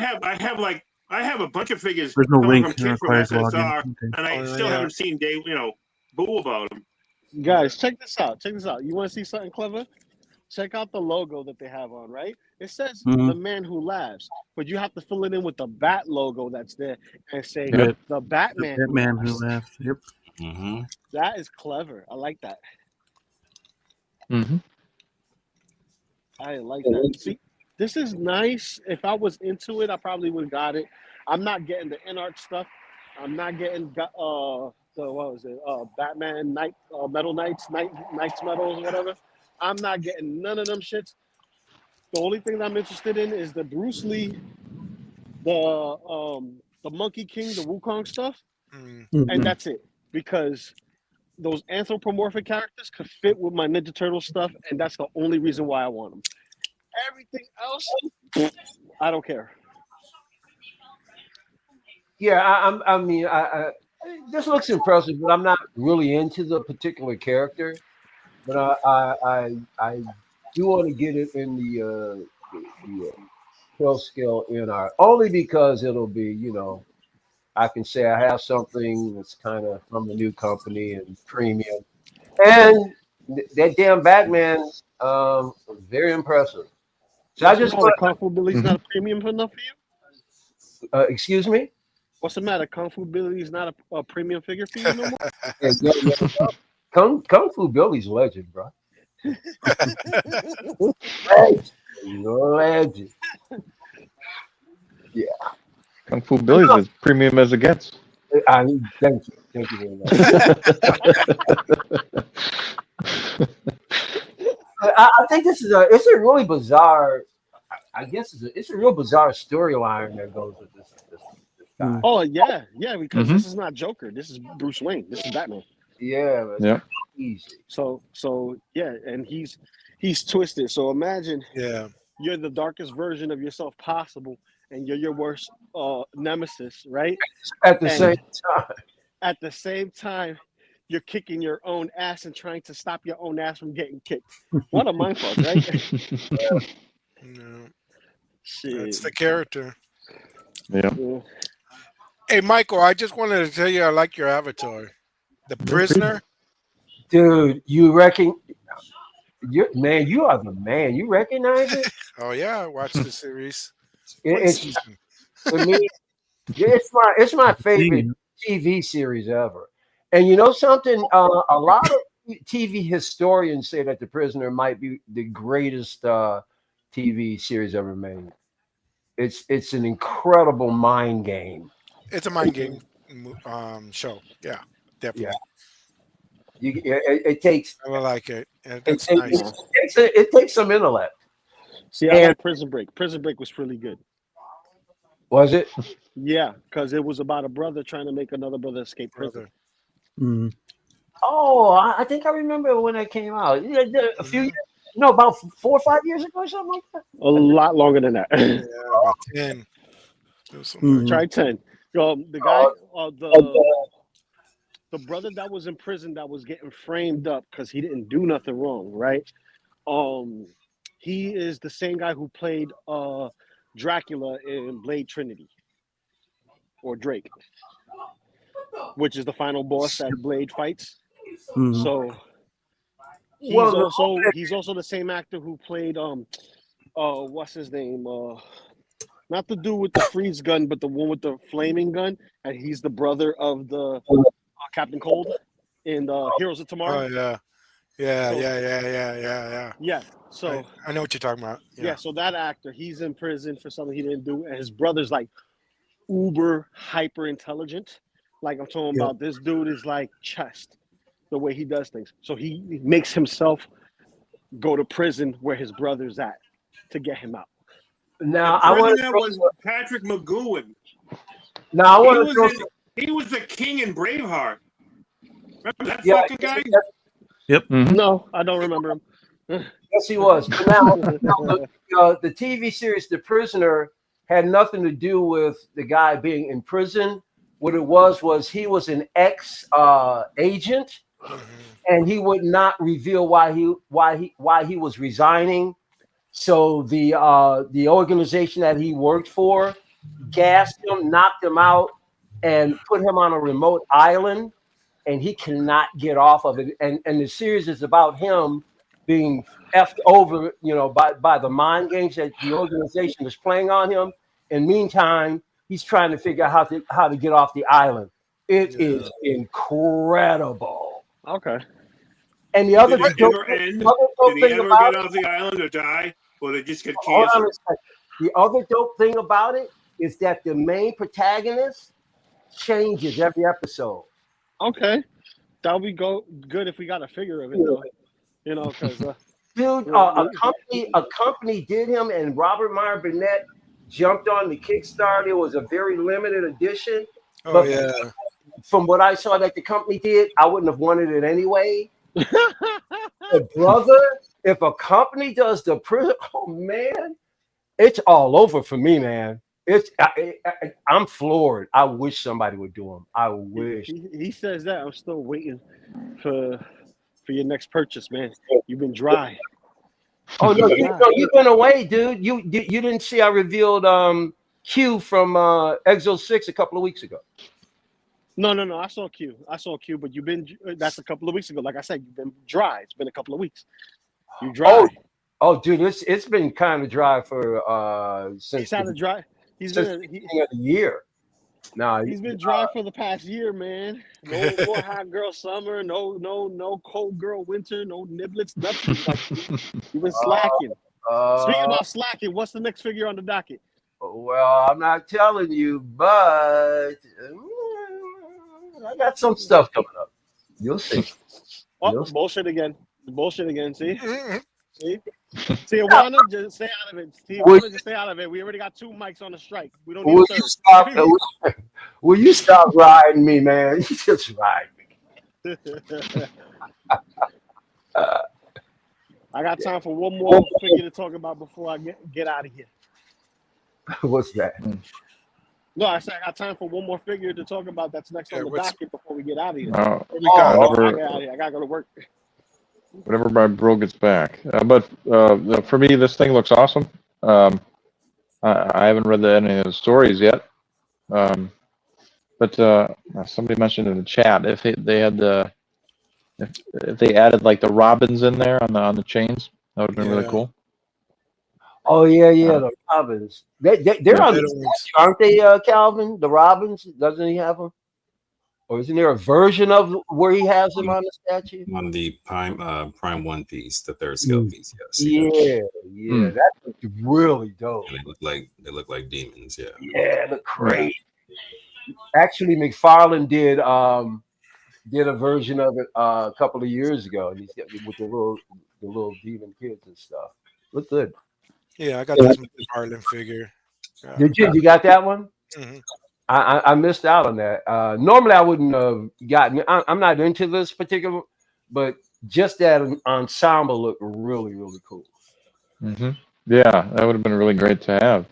have a bunch of figures. There's no link from SSR, and I still haven't seen boo about them. Guys, check this out. You want to see something clever? Check out the logo that they have on, right? It says the man who laughs, but you have to fill it in with the bat logo that's there and say the Batman. The Batman who laughs. Yep. Mm-hmm. That is clever. I like that. Mm-hmm. I like that. See, this is nice. If I was into it, I probably would have got it. I'm not getting the in-art stuff. I'm not getting Batman Metal Knights medals or whatever. I'm not getting none of them shits. The only thing that I'm interested in is the Bruce Lee, the Monkey King, the Wukong stuff, and that's it. Because those anthropomorphic characters could fit with my Ninja Turtle stuff, and that's the only reason why I want them. Everything else, I don't care. Yeah, I mean, this looks impressive, but I'm not really into the particular character. But I do want to get it in the 12 scale NR only because it'll be, I can say I have something that's kind of from the new company and premium, and that damn Batman, very impressive. So I just Kung Fu Billy's not a premium enough for you. Excuse me. What's the matter? Kung Fu Billy's not a premium figure for you no more. Kung Fu Billy's legend, bro. Legend. Yeah. Kung Fu Billy's as premium as it gets. Thank you very much. I think it's a really bizarre. I guess it's a real bizarre storyline that goes with this guy. Oh yeah, because this is not Joker. This is Bruce Wayne. This is Batman. Yeah. Easy. So yeah, and he's twisted. So imagine you're the darkest version of yourself possible, and you're your worst nemesis, right? At the And same time, at the same time, you're kicking your own ass and trying to stop your own ass from getting kicked. What a mindfuck, right? No, Shit. that's the character. Yeah. Yeah. Hey, Michael, I just wanted to tell you I like your avatar. The prisoner. dude, you reckon? You are the man. You recognize it? Oh yeah, I watched the series. It- One it's season. for me. It's my favorite TV series ever. And you know something? A lot of TV historians say that The Prisoner might be the greatest TV series ever made. It's an incredible mind game. It's a mind game show. Yeah, definitely. It takes I like it. Yeah, it, that's it, nice. it takes some intellect. See, I like Prison Break. Prison Break was really good. Was it? Yeah, because it was about a brother trying to make another brother escape prison. Mm. Oh, I think I remember when that came out. Yeah, a few years, about 4 or 5 years ago or something like that. A lot longer than that. Yeah, about 10. Try 10. The guy, the brother that was in prison that was getting framed up because he didn't do nothing wrong, right? He is the same guy who played Dracula in Blade Trinity, or Drake, which is the final boss that Blade fights. Mhm. So he's also the same actor who played what's his name? Not the dude with the freeze gun, but the one with the flaming gun, and he's the brother of the Captain Cold in Heroes of Tomorrow. Oh yeah. Yeah. So I know what you're talking about. yeah. So that actor, he's in prison for something he didn't do, and his brother's like uber hyper intelligent. Like I'm talking about, this dude is like chest the way he does things. So he makes himself go to prison where his brother's at to get him out. Now I want That was Patrick McGowan. Now I want to throw. He was the king in Braveheart. Remember that Yeah, fucking guy? Yep. No, I don't remember him. Yes, he was. But now the TV series The Prisoner had nothing to do with the guy being in prison. What it was he was an ex agent, and he would not reveal why he was resigning. So the organization that he worked for gassed him, knocked him out, and put him on a remote island, and he cannot get off of it. And the series is about him being effed over, by the mind games that the organization is playing on him. And meantime, he's trying to figure out how to get off the island. It is incredible. Okay. And the other Did it ever end? Did he ever get off the island or die? Or they just get cancer? The other dope thing about it is that the main protagonist changes every episode. Okay. That would be good if we got a figure of it, though. Because dude, a company did him, and Robert Meyer Burnett jumped on the Kickstarter. It was a very limited edition. Oh but yeah. From what I saw that the company did, I wouldn't have wanted it anyway. But brother, if a company does the prison, oh man, it's all over for me, man. I'm floored. I wish somebody would do them. I wish. He says that. I'm still waiting for your next purchase, man. You've been dry. Oh no, you've been away, dude. You didn't see I revealed Q from Exo 6 a couple of weeks ago. No. I saw Q, but that's a couple of weeks ago. Like I said, you've been dry. It's been a couple of weeks. You dry. Oh, dude, it's been kind of dry for since the dry. Since the beginning of the year. No, he's been dry for the past year, man. No more hot girl summer, no cold girl winter, no niblets, nothing. You've been slacking. Speaking about slacking, what's the next figure on the docket? Well, I'm not telling you, but I got some stuff coming up. You'll see. Bullshit again. See? See, Iwana, just stay out of it. Just stay out of it. We already got 2 mics on the strike. We don't need a third. Will you stop riding me, man? You just ride me. I got time for one more figure to talk about before I get out of here. What's that? No, I said I got time for one more figure to talk about that's next on the docket before we get out of here. Oh, What we got? I get out of here. I gotta go to work. whenever my bro gets back. But for me, this thing looks awesome. I haven't read any of the stories yet. But somebody mentioned in the chat if they had if they added like the robins in there on the chains, that would have been really cool. Oh yeah, the robins. They're on the statue, aren't they, Calvin? The robins, doesn't he have them? Or isn't there a version of where he has them on the statue? On the Prime One piece, the third scale piece. Yes. Yeah, that looks really dope. And they look like demons. Yeah. Yeah, look crazy. Actually, McFarlane did a version of it a couple of years ago, and he's with the little demon kids and stuff. Look good. Yeah, I got this McFarlane figure. Did you? You got that one? Mm-hmm. I missed out on that. Normally, I wouldn't have gotten. I'm not into this particular, but just that ensemble looked really, really cool. Mm-hmm. Yeah, that would have been really great to have.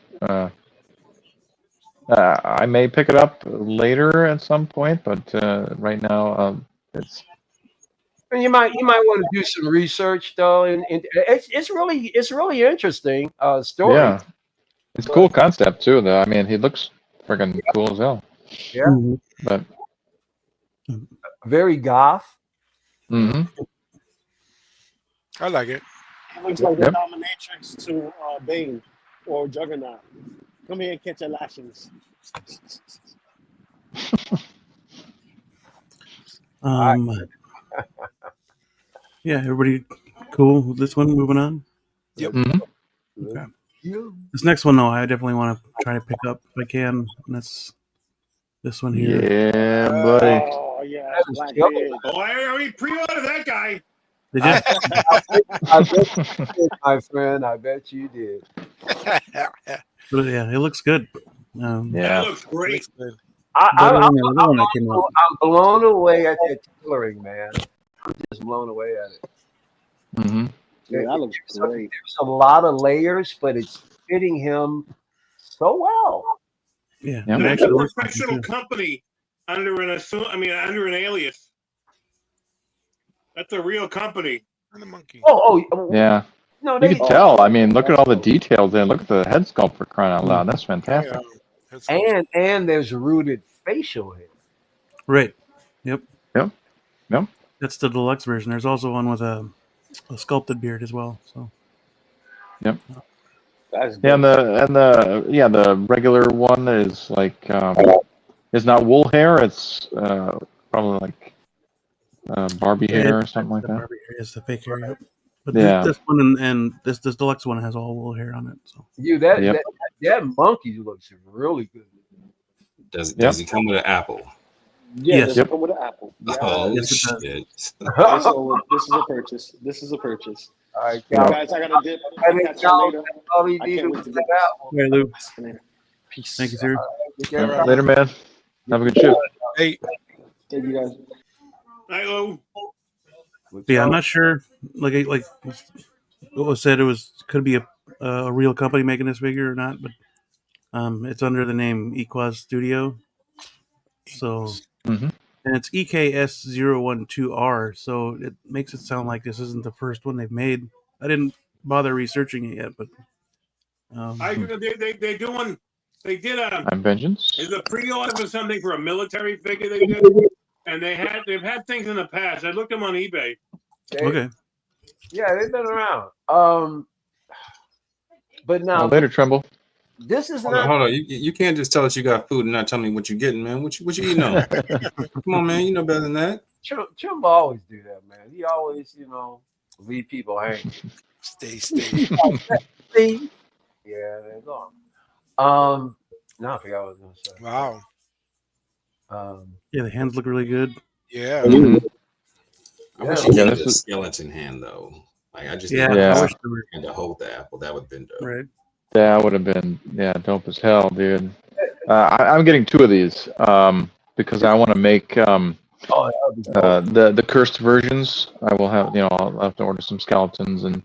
I may pick it up later at some point, but right now it's. And you might want to do some research though, and it's really interesting story. Yeah, it's a cool concept too. Though I mean, he looks freaking cool as hell. Yeah, but very goth. Mm-hmm. I like it. It looks like the dominatrix to Bane or Juggernaut. Come here and catch your lashings. Yeah, everybody cool with this one? Moving on? Yep. Mm-hmm. Okay. This next one, though, I definitely want to try to pick up if I can. And that's this one here. Yeah, buddy. Oh, yeah. I already pre-ordered that guy. Did you? I bet you did, my friend. I bet you did. But yeah, it looks good. That looks great. I'm blown away at that tailoring, man. I'm just blown away at it. Mm-hmm. Yeah, that looks great. There's a lot of layers, but it's fitting him so well. Yeah, That's a professional company under an alias. That's a real company. And the monkey. Yeah. No, you can tell. I mean, look at all the details there. Look at the head sculpt for crying out loud. That's fantastic. And there's rooted facial hair. Right. Yep. Yep. That's the deluxe version. There's also one with a sculpted beard as well. So. Yep. Yeah, and the regular one is like it's not wool hair. It's probably like Barbie hair or something like that. Barbie hair is the fake hair. Yep. But this one and this deluxe one has all wool hair on it. So that monkey looks really good. Does he come with an apple? Yeah, does it come with an apple? Yeah. Oh Yes, shit! This is a purchase. This is a purchase. All right, guys, I gotta dip. I'll catch you later. I can't wait to get Okay, Lou. Peace. Thank you, sir. Later, man. Have a good trip. Hey. Thank you, guys. Hi, Lou. Yeah, I'm not sure. Like what was said, could be a real company making this figure or not, but it's under the name Equaz Studio. So, and it's EKS012R. So it makes it sound like this isn't the first one they've made. I didn't bother researching it yet, but they did I'm Vengeance. Is a pre-order for something for a military figure they did, and they've had things in the past. I looked them on eBay. Okay. Yeah, they've been around. But now later, Tremble. This is hold on. You can't just tell us you got food and not tell me what you're getting, man. What you eating on? Come on, man. You know better than that. Chumba always do that, man. He always, leave people hanging. Stay. Yeah, they're gone. Now I forgot what I was gonna say. Wow. Yeah, the hands look really good. Yeah. I wish you had a skeleton hand though. Like I wish they were going to hold the apple. That would have been dope. Right. That would have been dope as hell, dude. I'm getting two of these because I want to make Oh, that would be The cursed versions. I will have, I'll have to order some skeletons and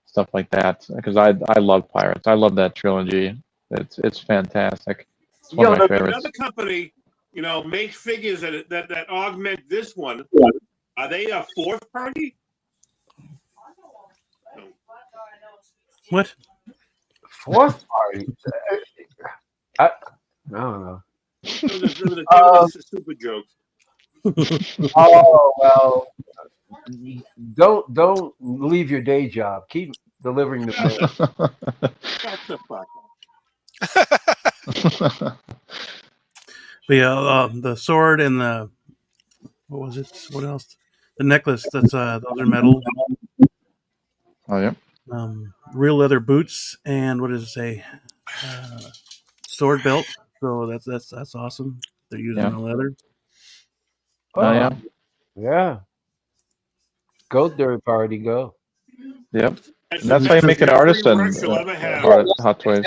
stuff like that because I love Pirates. I love that trilogy. It's fantastic. It's one of my favorites. Another company, makes figures that augment this one. Are they a fourth party? What? fourth party. I don't know. It was a stupid joke. Oh well, don't leave your day job. Keep delivering the mail. Shut the fuck up. The sword and the what was it? What else? The necklace. That's those are metal. Oh yeah. Real leather boots and what does it say? Sword belt. So that's awesome. They're using the leather. Oh yeah. Yeah. Go third party, go. Yep. That's how you make an artisan. Hot Toys.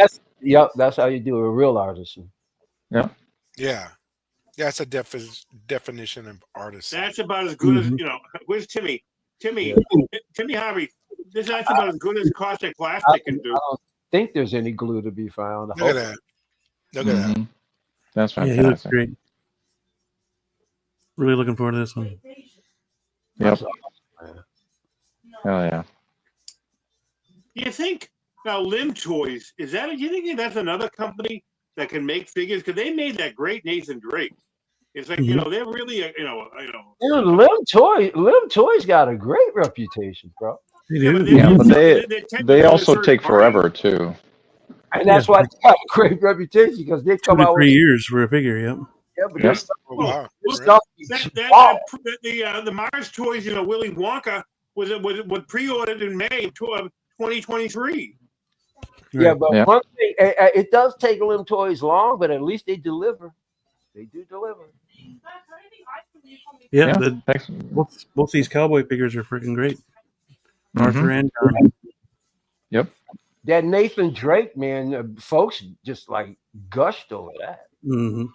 That's how you do a real artisan. Yeah. Yeah. That's a definition of artisan. That's about as good as Where's Timmy? Timmy Harvey. That's about as good as caustic plastic can do. I don't think there's any glue to be found. Look at that. Look at that. That's fantastic. Yeah, he looks great. Really looking forward to this one. Yep. Hell yeah. Do you think now Limb Toys do you think that's another company that can make figures? Because they made that great Nathan Drake. It's like they're really Dude, Limb Toys got a great reputation, bro. They do. Yeah, but they also take forever too. And that's why they got a great reputation because they come 2 to out 3 years for a figure. Yep. Yeah, but there's stuff. Wow. The Mars Toys, Willy Wonka was pre-ordered in May of 2023. Yeah, but one thing, it does take Limb Toys long, but at least they deliver. They do deliver. Yeah, both these cowboy figures are freaking great. Arthur and John. Yep. That Nathan Drake, man, folks just like gushed over that. Mm-hmm.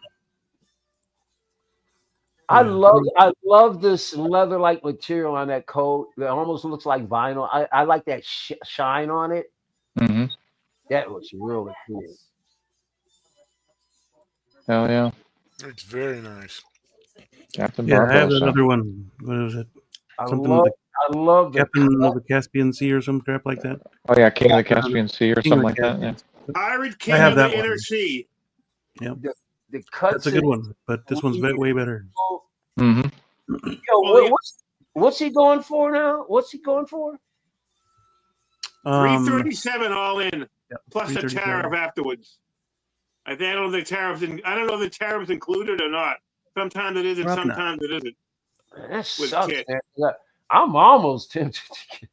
I love this leather-like material on that coat. It almost looks like vinyl. I like that shine on it. Mm-hmm. That looks really cool. Hell yeah. It's very nice. Captain Yeah, I have Barbarossa. another one. What is it? I love the Captain of the Caspian Sea or some crap like that. Oh yeah, King of the Caspian Sea or something like that. Yeah. Pirate King of the Inner Sea. Yep. The cuts. That's a good one, but this one's way better. Mm-hmm. Yo, what's he going for now? What's he going for? 337 all in, plus the tariff afterwards. I don't know if the tariff's included or not. Sometimes it is, and sometimes it isn't. That sucks, man. I'm almost tempted to get.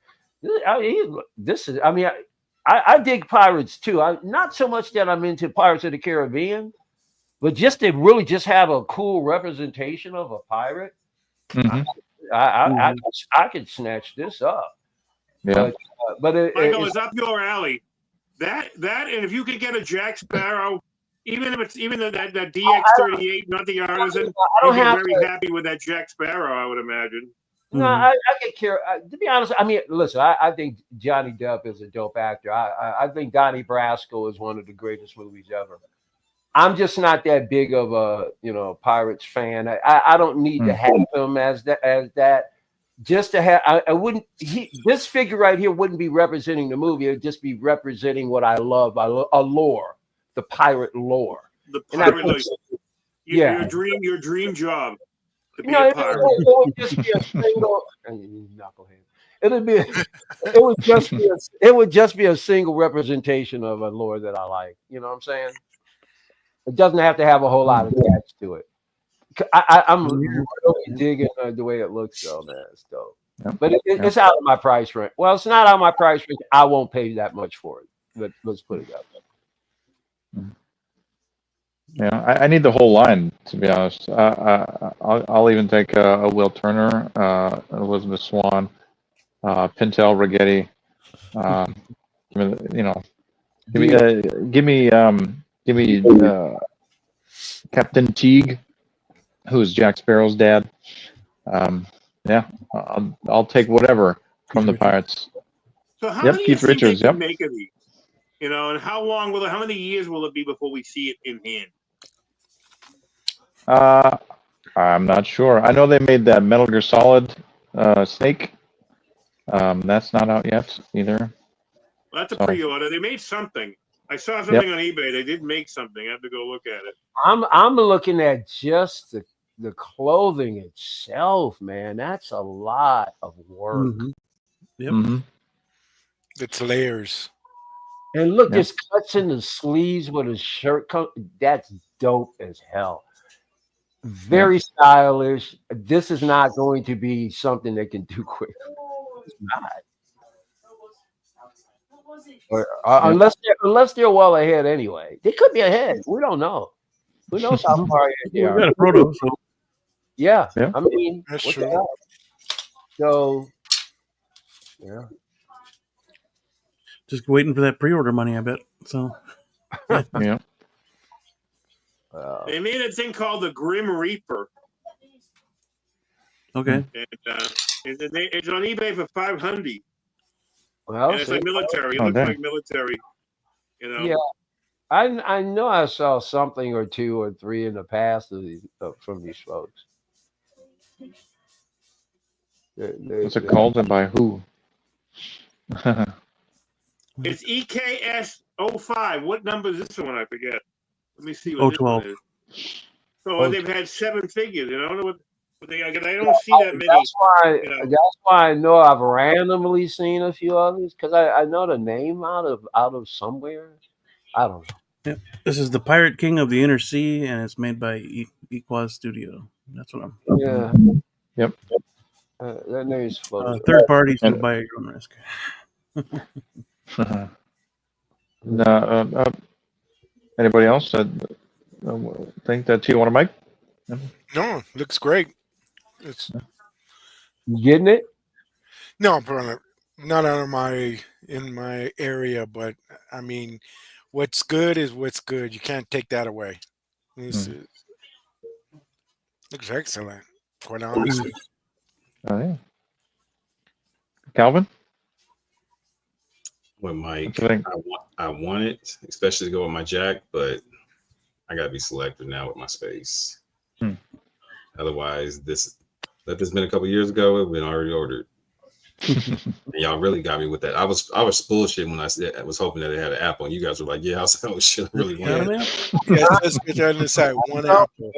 I dig pirates too. Not so much that I'm into Pirates of the Caribbean, but just to really just have a cool representation of a pirate. Mm-hmm. I could snatch this up. Yeah, but it's up your alley. That and if you could get a Jack Sparrow, even if it's that DX38, not the artisan, I'd be very happy with that Jack Sparrow. I would imagine. No, I get care. To be honest, listen, I think Johnny Depp is a dope actor. I think Donnie Brasco is one of the greatest movies ever. I'm just not that big of a Pirates fan. I don't need to have him as that. Just to have, I wouldn't. This figure right here wouldn't be representing the movie. It would just be representing what I love. A lore, the pirate lore. The pirate lore. Your dream job. It would just be a single. It would just be a single representation of a lore that I like. You know what I'm saying? It doesn't have to have a whole lot attached to it. I'm really digging the way it looks, though, man. It's dope. But it's out of my price range. Well, it's not out of my price range. I won't pay that much for it. But let's put it that way. Yeah, I need the whole line, to be honest. I'll even take a Will Turner, Elizabeth Swan, Pintel Rigetti. Give me Captain Teague. who's Jack Sparrow's dad. Yeah, I'll take whatever from the Pirates. So how Yep, many Keith do you think Richards, they can yep. make of these? You know, and how long will it? How many years will it be before we see it in hand? I'm not sure. I know they made that Metal Gear Solid Snake. That's not out yet either. Well, that's a So- pre-order. They made something. I saw something on eBay. They did make something. I have to go look at it. I'm looking at just the clothing itself, man. That's a lot of work. Mhm. Yep. Mhm. It's layers. And look, Yep. there's cuts in the sleeves with his shirt. That's dope as hell. Very stylish. This is not going to be something they can do quick. It's not. Or, unless they're well ahead anyway. They could be ahead. We don't know. Who knows how far ahead they We are? got a proto, so Yeah. Yeah. I mean, That's what the true. hell? So, yeah. just waiting for that pre-order money, I bet. So Yeah. They made a thing called the Grim Reaper, okay. and it's on eBay for $500. Well, And it's see, like military. It Oh, looks dang. like military. You know. yeah. I know I saw something or two or three in the past of these, from these folks. What's it called and by who? It's EKS 05. What number is this one? I forget. Let me see what this 012. one is. So they've had 7 figures. You know, I don't know what they. I don't see that many. That's why. you know. That's why I know I've randomly seen a few of these because I know the name out of somewhere. I don't know. Yep. This is the Pirate King of the Inner Sea, and it's made by Equaz Studio. That's what I'm. Yeah. Yep. That name's floating. Third party, so And- buy at your own risk. No, anybody else think that you want to make? No, looks great. It's You getting it? no, brother, not out of in my area, but I mean, what's good is what's good. You can't take that away. Looks excellent, quite honestly. Oh, yeah. Calvin? With Mike, What you think? I want it, especially to go with my Jack, but I gotta be selective now with my space. Otherwise, this been a couple years ago, it would have been already ordered. And y'all really got me with that. I was bullshitting when I said I was hoping that it had an apple, and you guys were like, "Yeah, I was like, oh shit, I really want it." Yeah, just get on the side, one apple.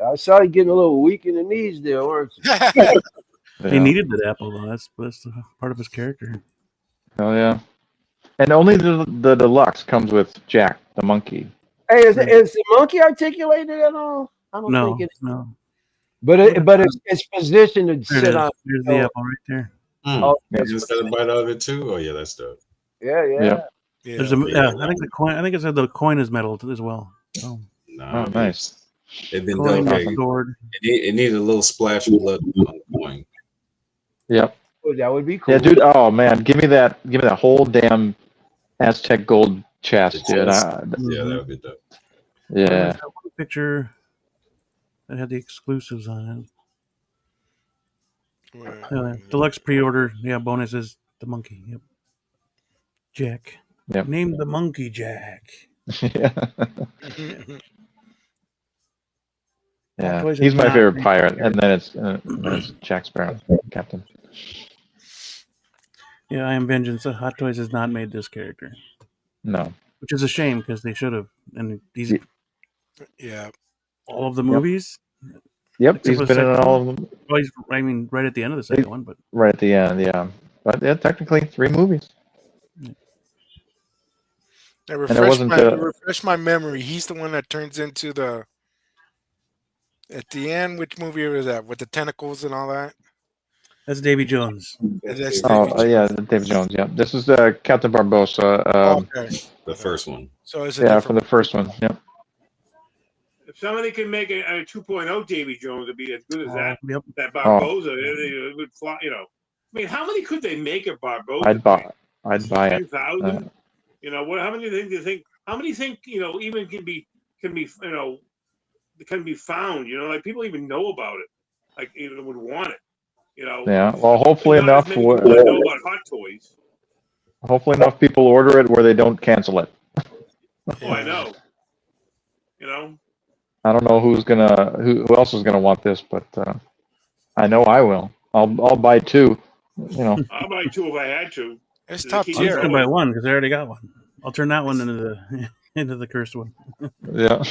I saw you getting a little weak in the knees there, weren't you? He needed that apple though. That's part of his character. Oh yeah. And only the deluxe comes with Jack the monkey. Hey, is the monkey articulated at all? I don't No, think it's. no. But it's positioned to There it sit is. on. There's the apple right there. Oh, You just got a bite out of it too. Oh yeah, that's dope. yeah. Yeah. Yeah. There's I think the coin. I think it said the coin is metal as well. Oh, Nah, Oh, nice. It's been coin, done. Okay. sword. It needed a little splash of blood on the coin. Yep. Oh, that would be cool. Yeah, dude. Oh man, give me that whole damn Aztec gold chest, dude. Yeah, that would be dope. There was Yeah. that one picture that had the exclusives on it. Deluxe pre-order. Yeah, bonus is the monkey. Yep. Jack. Yep. Name the monkey Jack. Yeah, Toys he's is my not favorite made pirate, this and then it's Jack Sparrow, Captain. Yeah, I Am Vengeance. Hot Toys has not made this character, No. which is a shame because they should have. And he's Yeah. all of the movies. Yep, Except he's for the been in second all of them Well, right at the end of the second one, but right at the end. Yeah, but yeah, technically 3 movies. Refresh my memory. He's the one that turns into at the end. Which movie was that with the tentacles and all that? that's Davy Jones. That's Yeah, David Jones. Yeah, this is Captain Barbosa. okay. The first one. So it's a Yeah, different. from the first one. Yep. If somebody can make a 2.0 Davy Jones to be as good as that Yep. Barbosa, it would fly. You know, I mean, how many could they make of Barbosa? I'd buy it. 10,000. You know, what? How many do you think? How many think even can be can be found. You know, like people even know about it, like even would want it. You know. Yeah. Well, hopefully Not as enough. many people that know about Hot Toys. Hopefully enough people order it where they don't cancel it. Oh, I know. You know. I don't know who else is gonna want this, but I know I will. I'll buy 2. You know. I'll buy 2 if I had to. It's Just top keep I'm just tier. gonna buy one because I already got one. I'll turn that one into the into the cursed one. Yeah.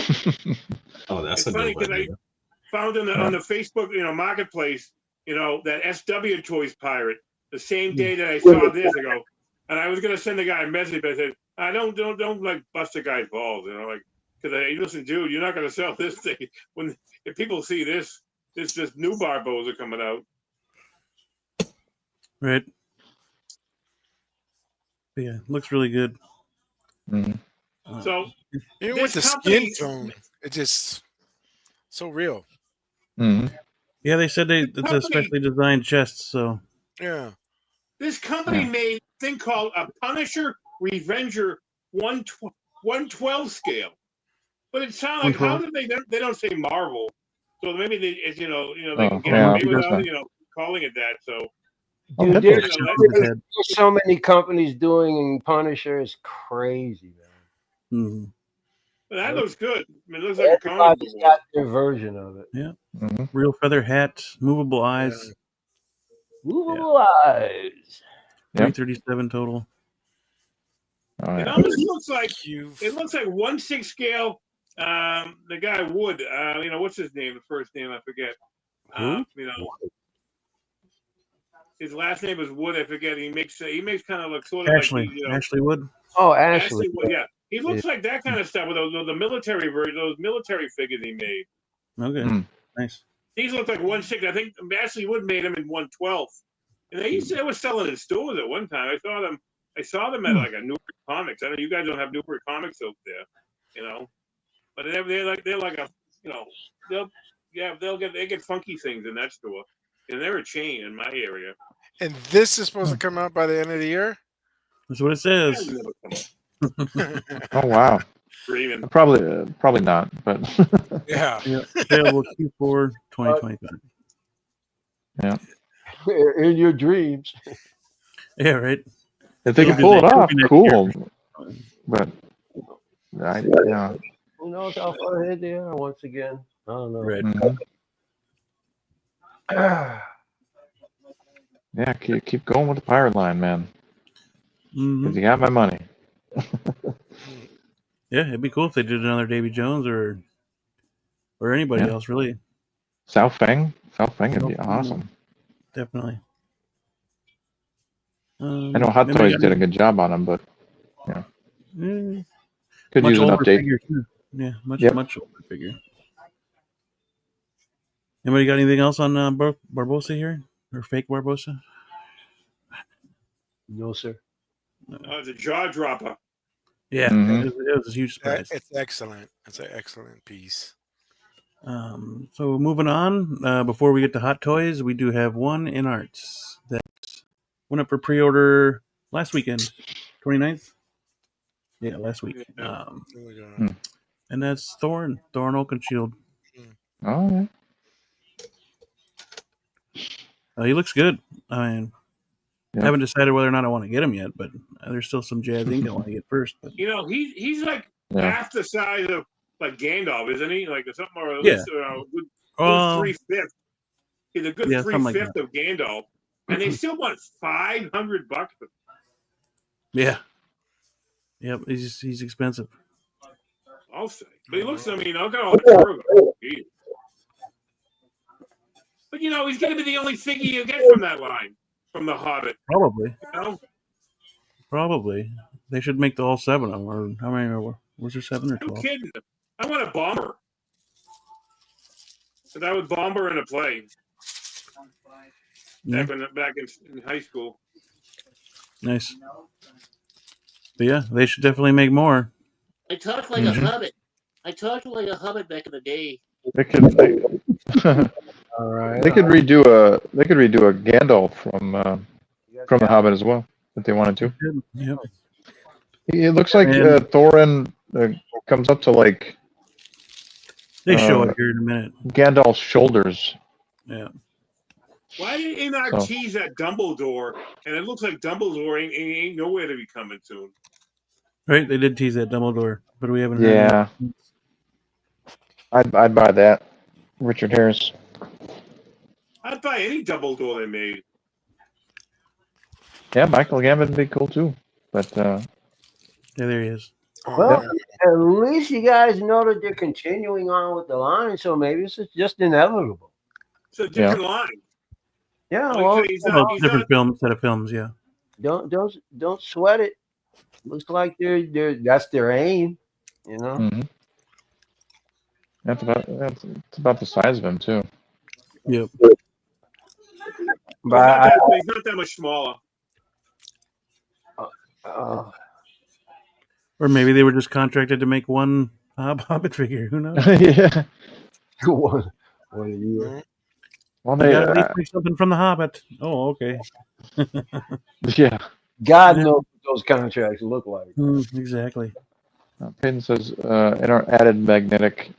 Oh, that's It's a funny dope because I idea. found on the Facebook, marketplace, that SW Toys pirate the same Hmm. day that I saw this. I go, and I was gonna send the guy a message, but I said, I don't like bust the guy's balls, like, because listen, dude, you're not gonna sell this thing if people see this new Barbosa coming out. Right. But yeah, looks really good. Mhm. So Even with the this skin company, tone, it's just so real. Mhm. Yeah, they said it's a company- specially designed chest, so Yeah. this company Yeah. made a thing called a Punisher Revenger 112 scale. But it sounds like, how did they don't say Marvel, so maybe they can get away without calling it that. So Dude, That's there's so many companies doing Punisher. It's crazy, man. Mm-hmm. But that looks good. I mean, it looks like a comic book. Everybody's got their version of it. Yeah. Mm-hmm. Real feather hat, movable eyes. Movable eyes. 337 total. Oh, It yeah. almost looks like 1/6 scale. The guy Wood. What's his name? The first name I forget. His last name is Wood. I forget. He makes kind of look sort of Ashley. like Ashley Wood. Oh, Ashley. Wood. Yeah, he looks like that kind of stuff with the military version, those military figures he made. Okay. Nice. These look like 1/6. I think Ashley Wood made them in 1/12. And they were selling in stores at one time. I saw them at like a Newport Comics. I know you guys don't have Newport Comics out there, but they're like a they get funky things in that store, and they're a chain in my area. And this is supposed to come out by the end of the year. That's what it says. Oh wow. Dreaming. Probably not, but Yeah. Available Q4 2025. Yeah. In your dreams. Yeah, right. If they can pull it off, cool. But yeah. Who knows how far ahead they are once again? I don't know. Right. Yeah, keep going with the pirate line, man. Because you got my money. Yeah, it'd be cool if they did another Davy Jones or anybody else, really. South Fang would be awesome. Definitely. I know Hot Toys did a good job on them, but could use an update. Figure too. Yeah, much older figure. Anybody got anything else on Barbosa here? Or fake Barbosa? No, sir. It's a jaw dropper. Yeah, it was a huge surprise. It's excellent. It's an excellent piece. So moving on, before we get to Hot Toys, we do have one in arts that went up for pre-order last weekend, 29th. Yeah, last week. And that's Thorn Oakenshield. Oh, yeah. He looks good. I mean, I haven't decided whether or not I want to get him yet, but there's still some jazz ink I want to get first. But he's like half the size of like Gandalf, isn't he? Like something or good 3/5. He's a good 3/5 of Gandalf, and they still want $500. Yeah. Yep, he's expensive. I'll say, but he looks. I mean, I'll get all the fur. But he's going to be the only figure you get from that line, from the Hobbit. Probably. Probably. They should make all 7 of them. Or how many was there 7 or 12? No kidding. I want a bomber. So that was bomber in a play. Back in high school. Nice. But yeah, they should definitely make more. I talked like a hobbit. I talked like a hobbit back in the day. They could All right. they could redo a Gandalf from the Hobbit as well if they wanted to. Yep. It looks like Thorin comes up to like They show it here in a minute. Gandalf's shoulders. Yeah. Why did they not tease that Dumbledore? And it looks like Dumbledore ain't nowhere to be coming soon. Right, they did tease that Dumbledore, but we haven't. Yeah. I'd buy that. Richard Harris. I'd buy any Dumbledore they made. Yeah, Michael Gambon would be cool too. But yeah, there he is. Well, at least you guys know that they're continuing on with the line, so maybe it's just inevitable. It's a different line. Yeah, Like, well, he's not, different set of films. Yeah. Don't sweat it. Looks like that's their aim. You know. Mm-hmm. It's about the size of him too. Yep. But he's not that much smaller. Or maybe they were just contracted to make one Hobbit figure. Who knows? Yeah. One a year. Well, they got at least make something from the Hobbit. Oh, okay. Yeah. God knows what those contracts look like. Exactly. Payton says, in our added magnetic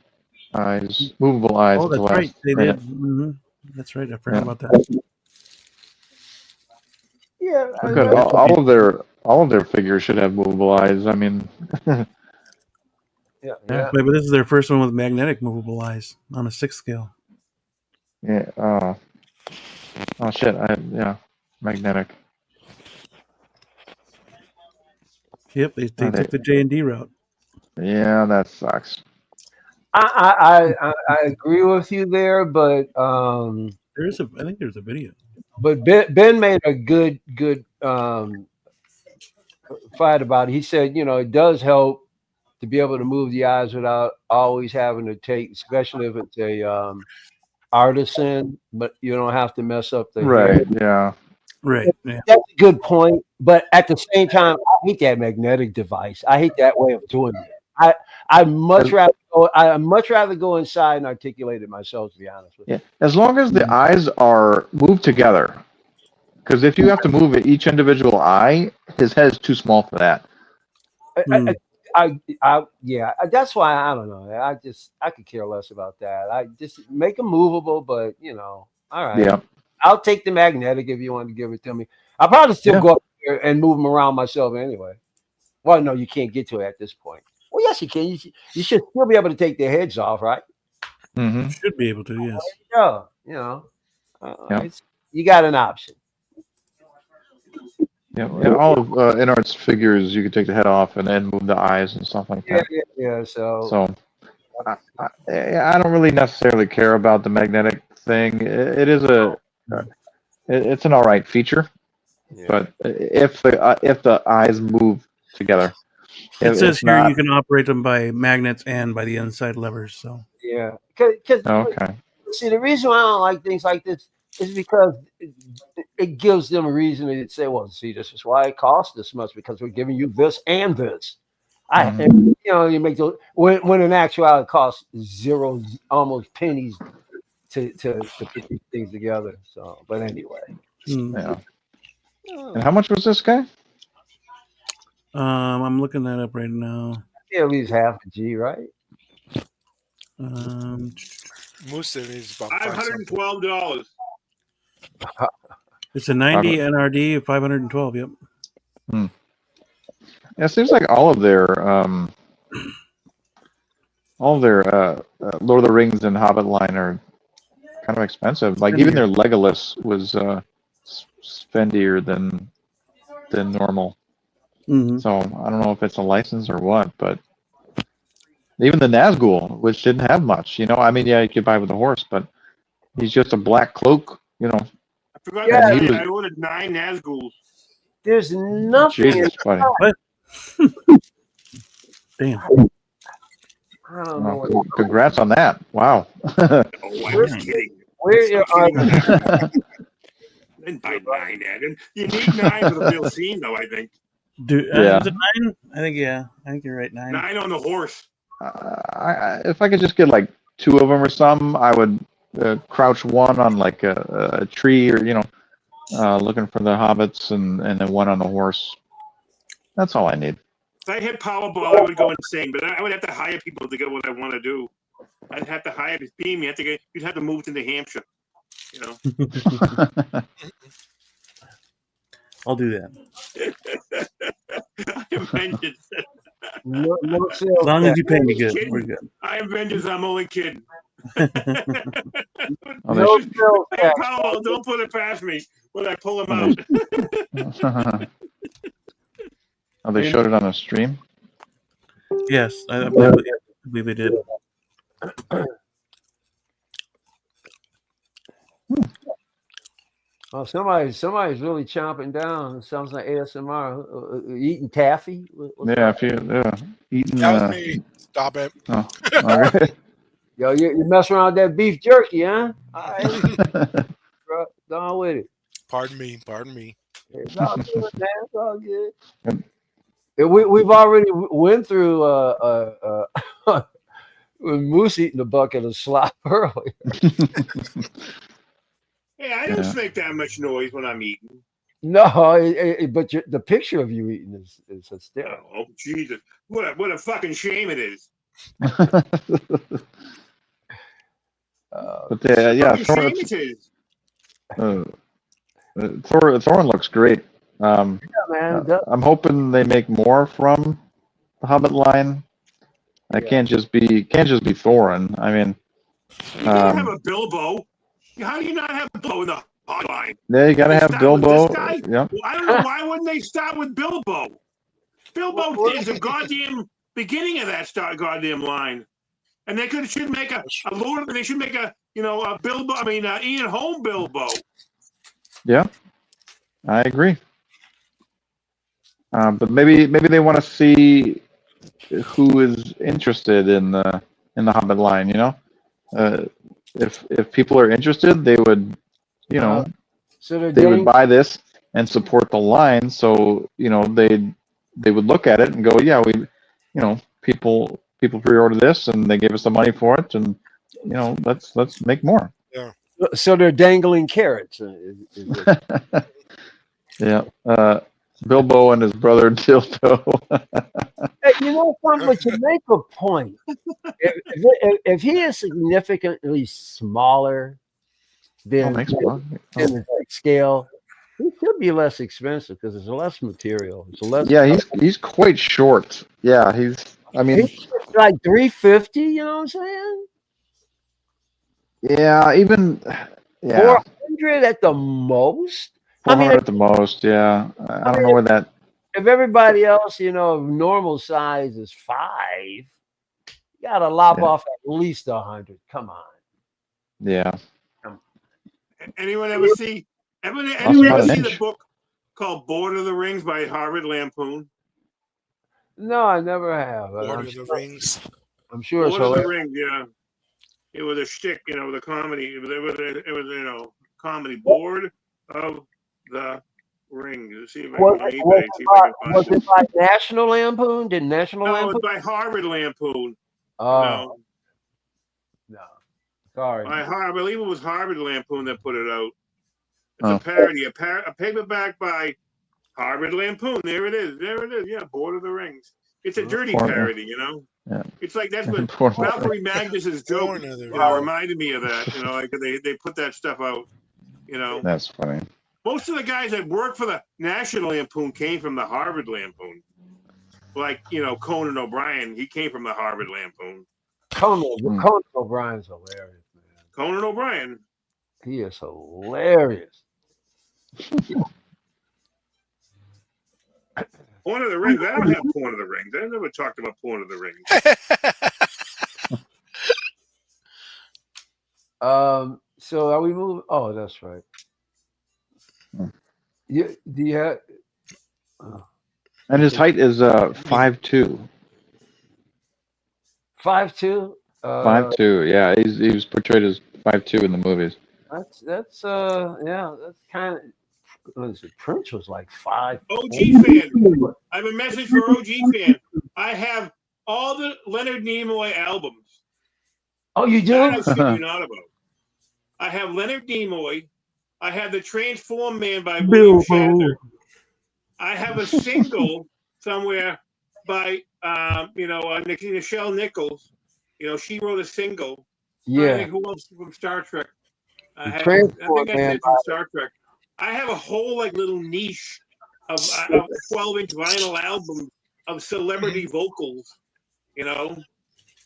eyes, movable eyes. Oh, that's right. They did. Mm-hmm. That's right. I forgot about that. Yeah. Good. All of their figures should have movable eyes. I mean. Yeah. But this is their first one with magnetic movable eyes on a 6 scale. Yeah. Oh shit. Magnetic. Yep. They took the J&D route. Yeah, that sucks. I agree with you there, but I think there's a video. But Ben made a good fight about it. He said, it does help to be able to move the eyes without always having to take, especially if it's a artisan, but you don't have to mess up the hair. Yeah. Right. Yeah. That's a good point. But at the same time, I hate that magnetic device. I hate that way of doing it. I'd much rather go inside and articulate it myself, to be honest with you. Yeah. As long as the eyes are moved together. Because if you have to move each individual eye, his head is too small for that. That's why I don't know. I could care less about that. I just make them movable, but all right. Yeah. I'll take the magnetic if you want to give it to me. I'll probably still go up there and move them around myself anyway. Well, no, you can't get to it at this point. Well, yes, you can. You should still be able to take their heads off, right? Mm-hmm. Should be able to, yes. Yeah, you got an option. Yeah, all of InArt's figures, you could take the head off and then move the eyes and stuff like that. Yeah. So I don't really necessarily care about the magnetic thing. It is it's an all right feature, but if the eyes move together, it says here you can operate them by magnets and by the inside levers. So yeah, okay. See, the reason why I don't like things like this is because it gives them a reason to say, well, see, this is why it costs this much, because we're giving you this and this. You make those when in actuality it costs zero, almost pennies to put these things together. So, but anyway. Yeah. And how much was this guy? I'm looking that up right now. Yeah, at least half a G, right? Most of it is about $512. It's a 90 NRD, 512. Yep. Yeah, it seems like all of their Lord of the Rings and Hobbit line are kind of expensive. Like even their Legolas was spendier than normal. Mm-hmm. So I don't know if it's a license or what, but even the Nazgul, which didn't have much, I mean, yeah, you could buy with a horse, but he's just a black cloak, I forgot I ordered 9 Nazguls. There's nothing. Jesus, buddy. What? Damn. I don't know. Well, congrats on that. Wow. Oh, I'm just kidding. Where are you? Then buy 9, Adam. You need 9 for the real scene, though, I think. Is it 9? I think you're right. 9. 9 on the horse. If I could just get like 2 of them or something, I would crouch one on like a tree or looking for the hobbits, and then one on the horse. That's all I need. If I hit Powerball, I would go insane, but I would have to hire people to get what I want to do. I'd have to hire this beam. You'd have to move to New Hampshire. You know. I'll do that. I am vengeance. No As long as you pay me good, Kidding. we're good. I am vengeance. I'm only kidding. no sales Hey, tax. Powell, don't put it past me when I pull him out. Oh, they showed it on a stream. Yes, I believe they did. Oh, somebody's really chomping down. It sounds like ASMR. Eating taffy. Yeah, eating. That was me. Stop it. Oh, okay. Yo, you mess around with that beef jerky, huh? All right. Go on with it. Pardon me. It's all good, man. It's all good. We've already went through Moose eating a bucket of slop earlier. Hey, I don't make that much noise when I'm eating. No, but the picture of you eating is hysterical. Oh, Jesus. What a fucking shame it is. But yeah, Thorin looks great. Yeah, man. I'm hoping they make more from the Hobbit line. It can't just be Thorin. I mean, you can't have a Bilbo. How do you not have Bilbo in the hotline? Yeah, you gotta have Bilbo. Yeah. Well, I don't know why wouldn't they start with Bilbo. Bilbo is the goddamn beginning of that goddamn line, and they should make a Lord. They should make a Bilbo. I mean Ian Holm Bilbo. Yeah, I agree. But maybe they want to see who is interested in the Hobbit line. You know, if people are interested, they would, so they would buy this and support the line. So they would look at it and go, yeah, people pre-order this and they gave us the money for it, and let's make more. Yeah. So they're dangling carrots. Yeah. Bilbo and his brother Dildo. Hey, but you make a point. If he is significantly smaller than the scale, he should be less expensive because it's less material. It's less. Yeah, he's quite short. Yeah, he's like 350. You know what I'm saying? Yeah, even 400 at the most. 400 at the most. Yeah, I don't know where that. If everybody else, normal size is 5, you gotta lop off at least 100. Come on. Yeah. Anyone ever see the book called Board of the Rings by Harvard Lampoon? No, I never have. Lord of the Rings. I'm sure Lord of the Rings, yeah. It was a shtick, the comedy. It was comedy. Board of the Rings. Let's see if I can was it by National Lampoon? Did National Lampoon? No, it's by Harvard Lampoon. Oh. No. Sorry. I believe it was Harvard Lampoon that put it out. It's a parody, a paperback by Harvard Lampoon. There it is. Yeah, Board of the Rings. It's a dirty parody, Yeah. It's like that's what Valkyrie Magnus's joke reminded me of that. Like they put that stuff out. That's funny. Most of the guys that worked for the National Lampoon came from the Harvard Lampoon. Like Conan O'Brien, he came from the Harvard Lampoon. Conan O'Brien's hilarious, man. Conan O'Brien. He is hilarious. Porn of the Rings. I don't have Porn of the Rings. I never talked about Porn of the Rings. So are we moving? Oh, that's right. Yeah. Do you have? And his height is 5'2". 5'2". 5'2". Yeah, he was portrayed as 5'2" in the movies. That's kind of. Prince was like 5. OG fan. I have a message for OG fan. I have all the Leonard Nimoy albums. Oh, you do? That I shit you not about. I have Leonard Nimoy. I have the Transform Man by William Shatner. I have a single somewhere by Nichelle Nichols. She wrote a single. I Yeah. think who else from Star Trek? I think Transport that's Man it from Star Trek. I have a whole little niche of 12-inch vinyl albums of celebrity vocals.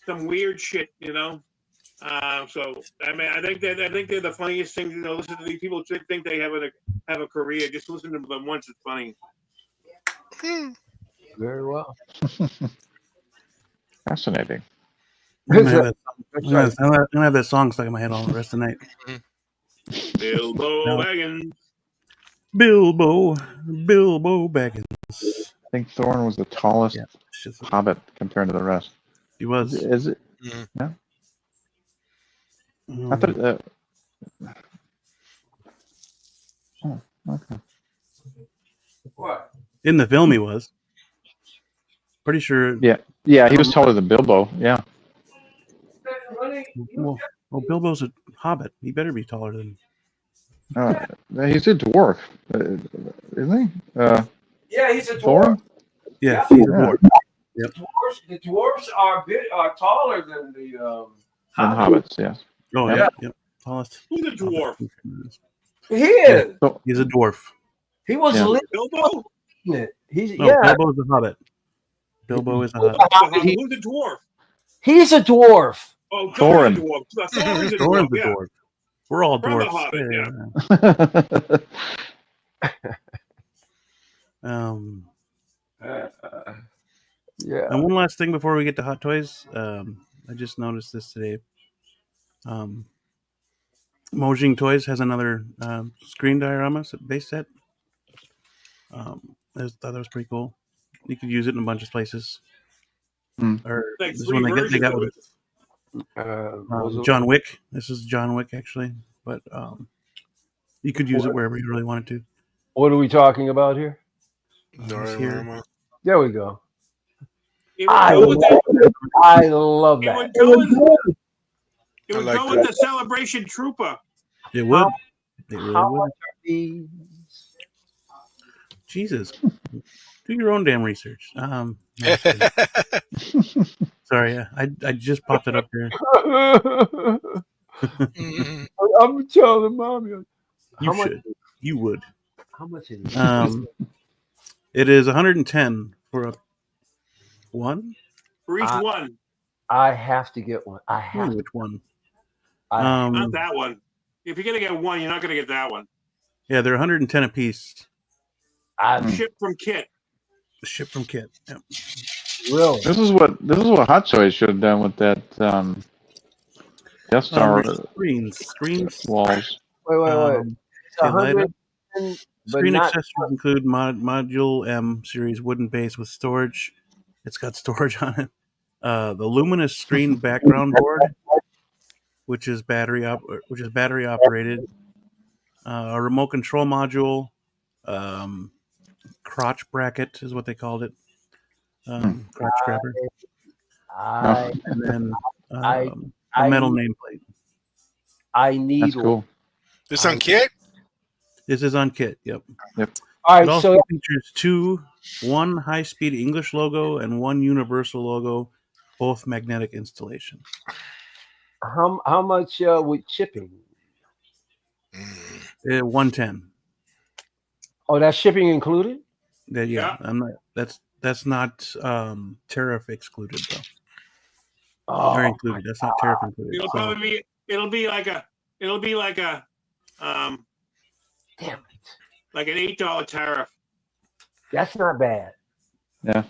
Some weird shit. So I think they're the funniest thing. Listen to these people think they have a career. Just listen to them once. It's funny. Very well. Fascinating. I'm gonna have that song stuck in my head all the rest of the night. Bilbo Baggins. Bilbo Baggins. I think Thorin was the tallest Hobbit compared to the rest. He was. Is it? Yeah. I thought. Oh, okay. What? In the film, he was. Pretty sure. Yeah, he was taller than Bilbo. Yeah. Well, Bilbo's a hobbit. He better be taller than. He's a dwarf, isn't he? Yeah, he's a dwarf. Thorin? Yeah, he's a dwarf. Yep. The dwarves are taller than the hobbits. Yes. Oh yeah. Yep. Tallest. Who's a dwarf? He is. Yeah. He's a dwarf. He was Bilbo. Bilbo's a hobbit. Bilbo is a hobbit. Who's a dwarf? He's a dwarf. Oh, Thorin. Thorin's a Thorin's dwarf. a dwarf. We're all From the dwarfs. Hobbit, Yeah. And one last thing before we get to Hot Toys, I just noticed this today. Mojing Toys has another screen diorama base set. I thought that was pretty cool. You could use it in a bunch of places. Or like this one they got with John Wick. This is John Wick actually, but you could use it wherever you really wanted to. What are we talking about here? Diorama. There we go. I love that. It would go with the Celebration Trooper. It would. It really How would. much are these? Jesus. Do your own damn research. No, sorry, I just popped it up here. I'm telling Mommy. You should. You would. How much is it? It is 110 for a one. For each one. I have to get one. I have Which one? Not that one. If you're gonna get one, you're not gonna get that one. Yeah, they're 110 a piece. Shipped from Kit. Shipped from Kit. Yep. Really? This is what Hot Toys should have done with that Death Star screens walls. Wait. It's 100. Screen accessories include Module M series wooden base with storage. It's got storage on it. The luminous screen background board, which is battery operated. A remote control module. Crotch bracket is what they called it. Crotch grabber. And then a metal nameplate. I need. That's cool. This on Kit? This is on Kit. Yep. All right. It also So features one high-speed English logo and one universal logo, both magnetic installation. how much with shipping? 110. Oh, that's shipping included? Yeah. I'm not. That's not tariff excluded though. Or included. That's not tariff included. It'll be like a damn it. Like an $8 tariff. That's not bad. Yeah.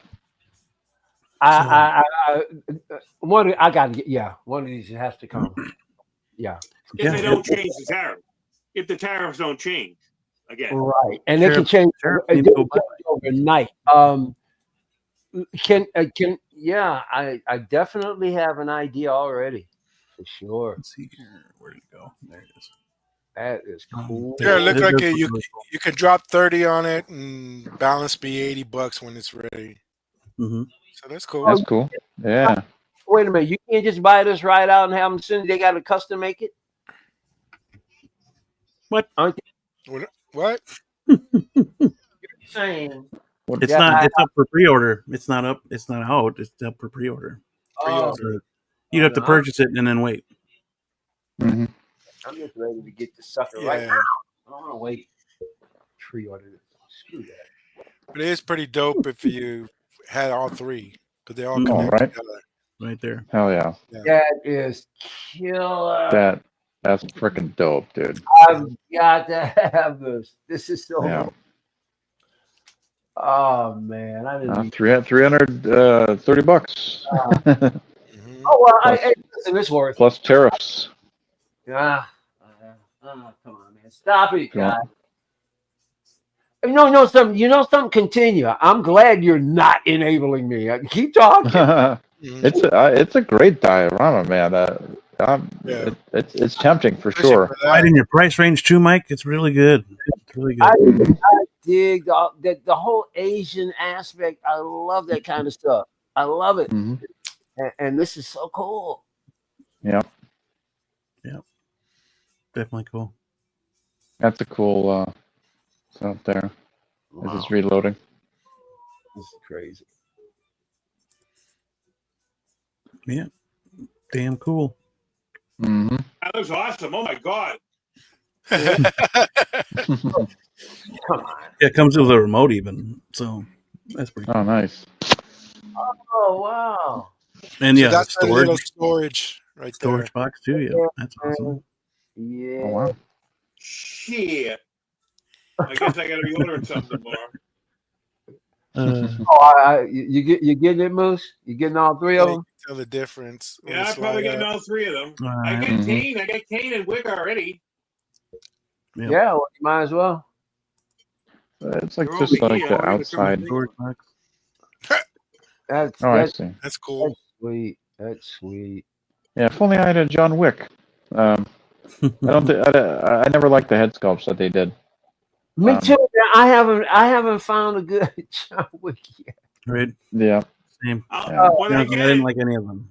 I got to get. Yeah, one of these has to come. Yeah. If they don't change the tariff. If the tariffs don't change again. Right, and it can change overnight. I definitely have an idea already, for sure. Let's see here. Where did it go? There it is. That is cool. Yeah, it looked like you can drop 30 on it and balance be $80 when it's ready. Mm-hmm. So that's cool. That's cool. Yeah. Wait a minute, you can't just buy this right out and have them send. They got to custom make it. What? What? Saying it's not. It's up for pre-order. It's not up. It's not out. It's up for pre-order. Oh. You'd have to purchase it and then wait. Mm-hmm. I'm just ready to get this sucker right now. I don't want to wait. Pre-order it. Screw that. But it is pretty dope if you had all three, because they all Oh, connect right. together. Right there. Hell yeah. That is killer. That's freaking dope, dude. I've got to have this. This is so dope. Oh man, I didn't. $330 bucks. Oh well, listen, it's worth plus tariffs. Come on, man, stop it, guys. No, something. You know something. Continue. I'm glad you're not enabling me. Keep talking. It's a great diorama, man. It's tempting for sure. Right in your price range too, Mike. It's really good. It's really good. I dig the whole Asian aspect. I love that kind of stuff. I love it. And this is so cool. Yeah. Definitely cool. That's a cool it's out there. Wow. This is reloading. This is crazy. Yeah. Damn cool. Mm-hmm. That looks awesome. Oh my god. Come on. Yeah, it comes with a remote even. So that's pretty cool. Oh, nice. Oh wow. And So yeah, that's a little storage right there. Storage box too, yeah. That's awesome. Yeah. Oh, wow. Shit. I guess I gotta be ordering something tomorrow. You getting it, Moose? You getting all three of them? Tell the difference. Yeah, I'm probably getting all three of them. I got Kane and Wick already. Yep. Yeah, well, you might as well. It's like just like the outside. I see. That's cool. That's sweet. Yeah, if only I had a John Wick. I never liked the head sculpts that they did. Me too. I haven't found a good John Wick yet. Right. Yeah. Same. Yeah. I didn't like any of them.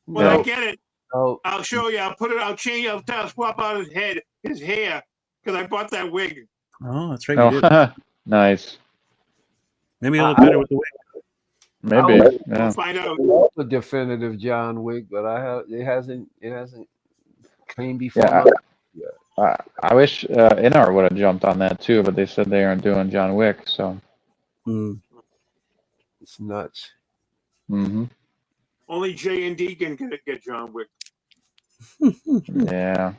When I get it, I'll show you. I'll put it. I'll change. I'll swap out his hair, because I bought that wig. Oh, that's right. You did. Nice. Maybe it'll look better with the wig. Maybe. Yeah. We'll find out. A definitive John Wick, but it hasn't came before. Yeah. I wish Inar would have jumped on that too, but they said they aren't doing John Wick, so. It's nuts. Mm-hmm. Only J&D can get John Wick. Yeah.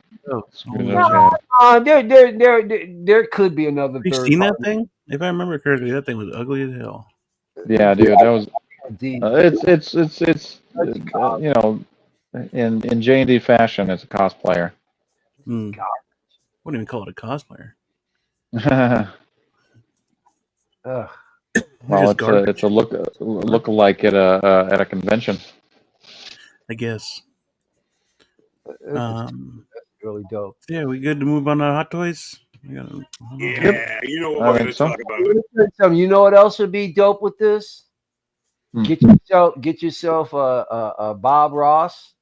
There could be another. Have you seen that thing? If I remember correctly, that thing was ugly as hell. Yeah, dude, that was. It's you know, in J&D fashion, it's a cosplayer. Wouldn't even call it a cosplayer. Well, it's a look-alike at a convention. I guess. That's really dope. Yeah, we good to move on to Hot Toys? Yeah, you know what we're going to talk about. You know what else would be dope with this? Get yourself a Bob Ross.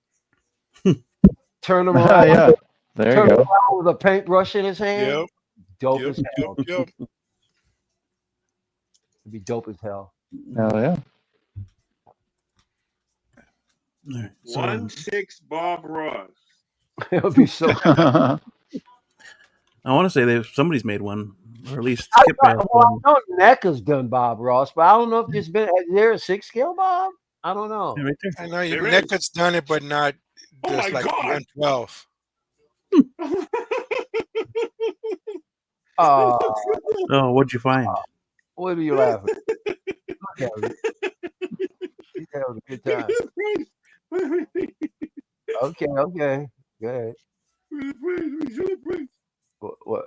Turn him around. Yeah, there you go. With a paintbrush in his hand. Yep. Dope as hell. Yep. It'd be dope as hell. Hell yeah. All right, so, 1-6 Bob Ross. It would be so. I want to say somebody's made one, or at least Skip I know NECA's done Bob Ross, but I don't know if there's been. Is there a 6 scale Bob? I don't know. Yeah, right there. I know NECA's done it, but not just like 112. Oh, what'd you find? What are you laughing? Look at it. He's having a good time. Okay. Go ahead. What?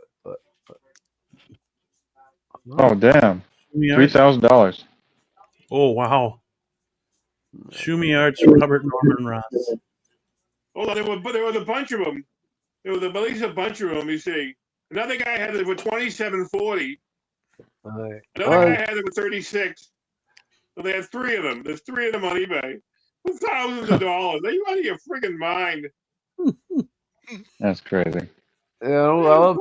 Oh, damn. $3,000. Oh, wow. Shumi Arts, Robert Norman Ross. Oh, there was a bunch of them. There was at least a bunch of them, you see. Another guy had it for $27.40. Another guy had it for $36. So they had 3 of them. There's 3 of them on eBay. For thousands of dollars. Are you out of your friggin' mind? That's crazy. It'll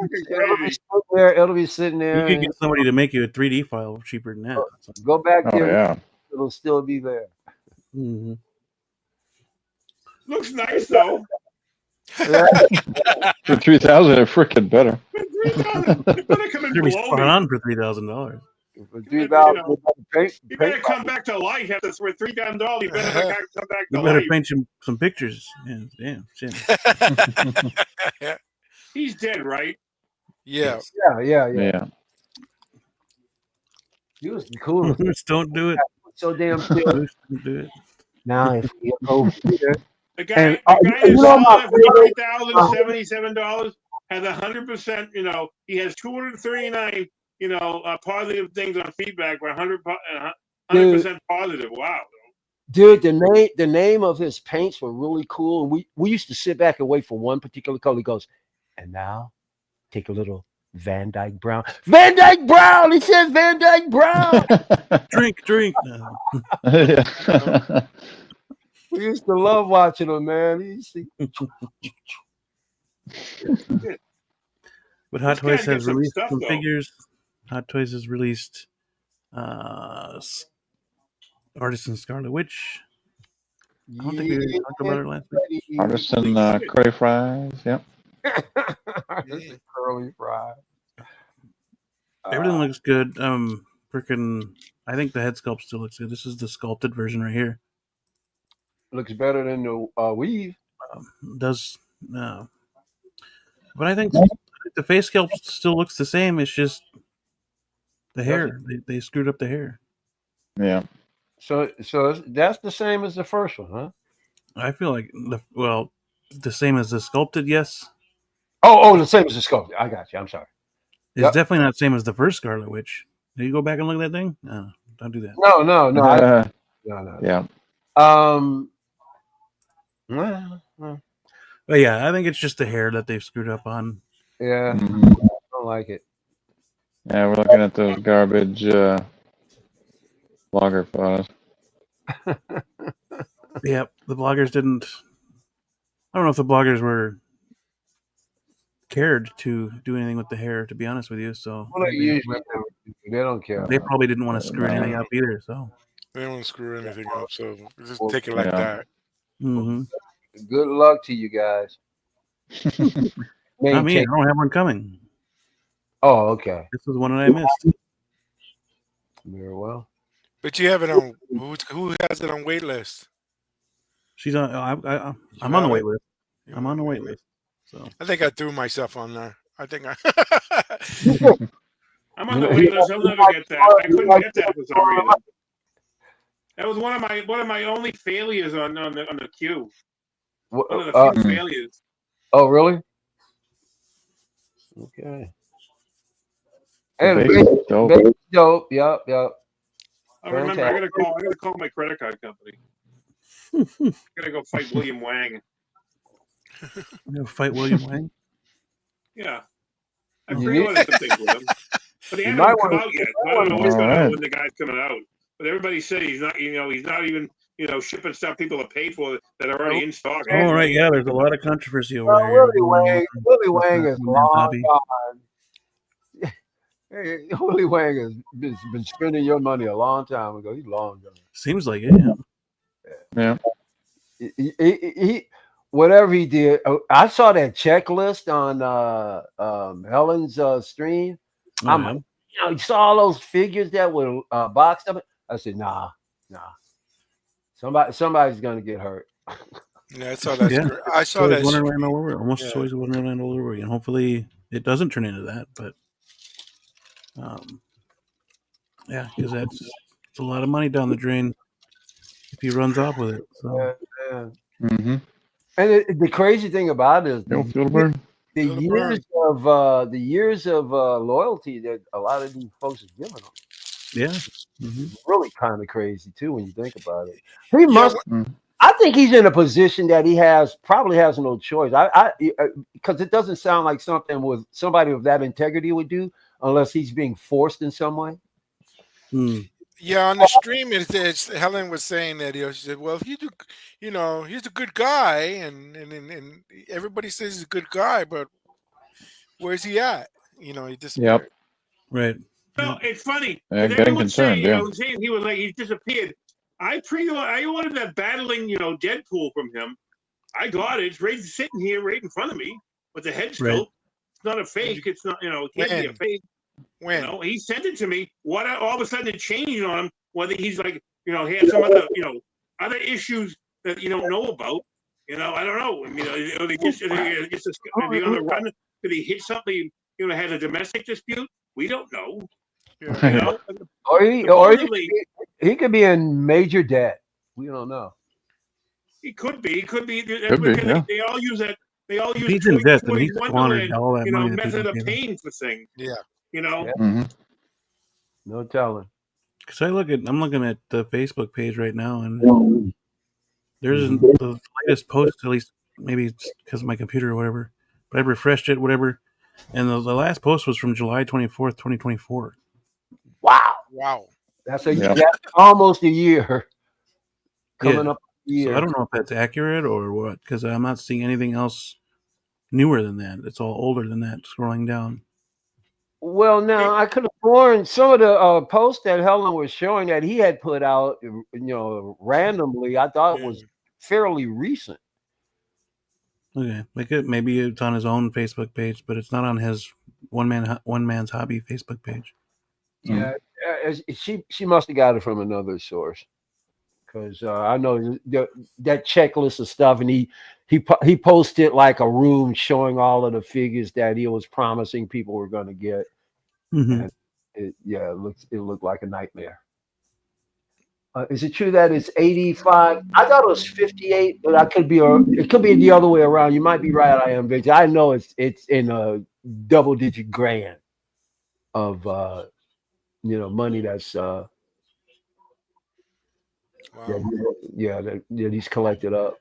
be sitting there. You could get somebody to make you a 3D file cheaper than that. So. Go back there. Yeah. It'll still be there. Mm-hmm. Looks nice though. For 3,000, they're freaking better. For 3,000, it better come in You're below spot me. on for $3,000. For You 3,000, know, you better come back to life after $3,000. You better come back You to better life. paint some pictures. Yeah, damn, shit. He's dead, right? Yeah. Yeah. He was the coolest. Just don't do it. So damn chill. Just don't do it. Now if we go here, The guy you who know sold my it for favorite- $3,077 has 100%. You know, he has 239. You know, positive things on feedback. But 100% positive. Wow. dude, the name of his paints were really cool, and we used to sit back and wait for one particular color. He goes, and now take a little Van Dyke Brown. Van Dyke Brown. He says Van Dyke Brown. Drink. Yeah. We used to love watching him, man. He used to... But Hot This Toys guy's got has some released stuff, some though. figures. Hot Toys has released Artisan Scarlet Witch. I don't think we talked about it last week. Artisan curly fries. Yep. Artisan curly fries. Everything looks good. Freaking, I think the head sculpt still looks good. This is the sculpted version right here. Looks better than the weave. Does but I think the face sculpt still looks the same. It's just the hair. They screwed up the hair. Yeah. So that's the same as the first one, huh? I feel like the same as the sculpted. Yes. Oh, the same as the sculpted. I got you. I'm sorry. It's definitely not the same as the first Scarlet Witch. Did you go back and look at that thing? No, don't do that. No. No. Yeah. But yeah, I think it's just the hair that they've screwed up on. Yeah. Mhm. I don't like it. Yeah, we're looking at those garbage blogger photos. Yep, the bloggers didn't. I don't know if the bloggers were cared to do anything with the hair, to be honest with you. So Well, they don't care. they probably didn't want to screw anything up either. So They don't screw anything up, so just take it like Yeah. that. Good luck to you guys. Not me. I don't have one coming. Oh, okay. This was one that I missed. Very well. But you have it on who has it on wait list? She's on. I'm on the wait list. I'm on the wait list. So I think I threw myself on there. I think I I'm on the wait list. I'll never get that. I couldn't get that for some reason. That was one of my only failures on the queue. One of the few failures. Oh, really? Okay. And Base dope. dope. Yep. I remember. I gotta call my credit card company. I gotta go fight William Wang. You gonna fight William Wang? Yeah, I pre-ordered some things with him, but they haven't come out yet. So I don't know what's going on when the guy's coming out. But everybody said he's not. He's not even shipping stuff people have paid for that are already in stock. Oh right, yeah. There's a lot of controversy over there. Willie Wang is long gone. Hey, Willie Wang has been spending your money a long time ago. He's long gone. Seems like it. Yeah. He whatever he did. I saw that checklist on Helen's stream. You saw all those figures that were boxed up. I said, nah. Somebody's gonna get hurt. Yeah, I saw that. Yeah. I saw that. Wonderland all over. Almost Toys Wonderland all over again. Hopefully, it doesn't turn into that. But yeah, because it's a lot of money down the drain if he runs off with it. So. Mm-hmm. And the crazy thing about it is the years of loyalty that a lot of these folks are giving them. Yeah, really kind of crazy too when you think about it. He must. I think he's in a position that he probably has no choice. Because it doesn't sound like something with somebody of that integrity would do unless he's being forced in some way. Yeah, on the stream, it's Helen was saying that she said, "Well, he's a good guy, and everybody says he's a good guy, but where's he at? He disappeared." Yep. Right. No, it's funny. Getting concerned. Saying he was like he disappeared. I ordered that battling, Deadpool from him, I got it. It's right sitting here, right in front of me, with the head sculpt. Right. It's not a fake. It's not, it can't be a fake. When? He sent it to me. What all of a sudden it changed on him? Whether he's like, he had some other, other issues that you don't know about. I don't know. I mean, they just maybe on the run. Did he hit something? Had a domestic dispute? We don't know. Or he could be in major debt. We don't know. He could be. Yeah. They all use that. They all use He's in debt, then he's Wonderland, squandered all that money. method of paying for things. Yeah. Mm-hmm. No telling. Because I'm looking at the Facebook page right now, and there's the latest post, at least maybe it's because of my computer or whatever, but I refreshed it, whatever, and the last post was from July 24th, 2024. Wow. That's that's almost a year. Coming up a year. So I don't know if that's accurate or what, because I'm not seeing anything else newer than that. It's all older than that, scrolling down. Well, now I could have sworn some of the posts that Helen was showing that he had put out, randomly. I thought it was fairly recent. Okay, maybe it's on his own Facebook page, but it's not on his one man's hobby Facebook page. Yeah, she must have got it from another source, because I know that checklist of stuff, and he posted like a room showing all of the figures that he was promising people were going to get. Mm-hmm. And it looked like a nightmare. Is it true that it's 85? I thought it was 58, but it could be the other way around. You might be right. I am, Victor. I know it's in a double-digit grand of money that's that he's collected up.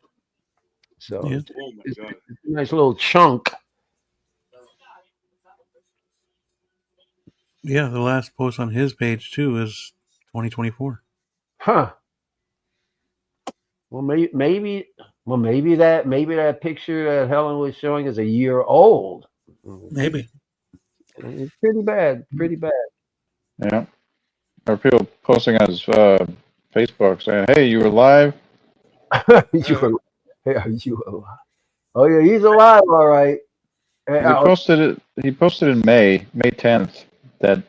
So it's a nice little chunk. Yeah, the last post on his page too is 2024. Huh. Well, maybe that picture that Helen was showing is a year old. Maybe. It's pretty bad. Yeah. There are people posting on his Facebook saying, "Hey, you were live." Are you alive? Oh yeah, he's alive, all right. He posted in May 10th that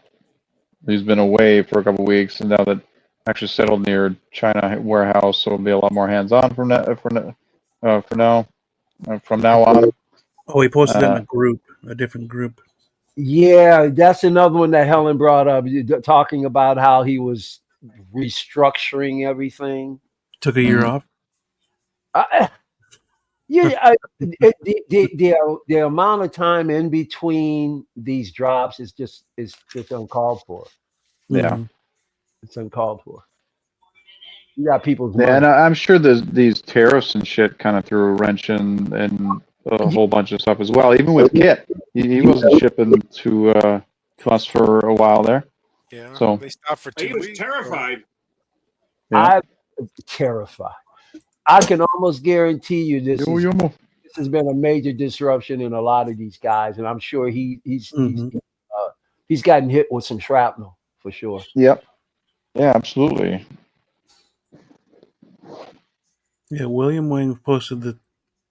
he's been away for a couple of weeks, and now that actually settled near China warehouse, so it'll be a lot more hands-on from now on. Oh, he posted in a different group. Yeah, that's another one that Helen brought up, talking about how he was restructuring everything. Took a year off. The amount of time in between these drops is just uncalled for. Yeah, it's uncalled for. You got people's money. And I'm sure these tariffs and shit kind of threw a wrench in and a whole bunch of stuff as well. Even with Kit, he wasn't shipping to us for a while there. Yeah, so they stopped for 2 weeks. He was terrified. I'm terrified. I can almost guarantee you this has been a major disruption in a lot of these guys, and I'm sure he's gotten hit with some shrapnel for sure. Yep. Yeah, absolutely. Yeah, William Wang posted the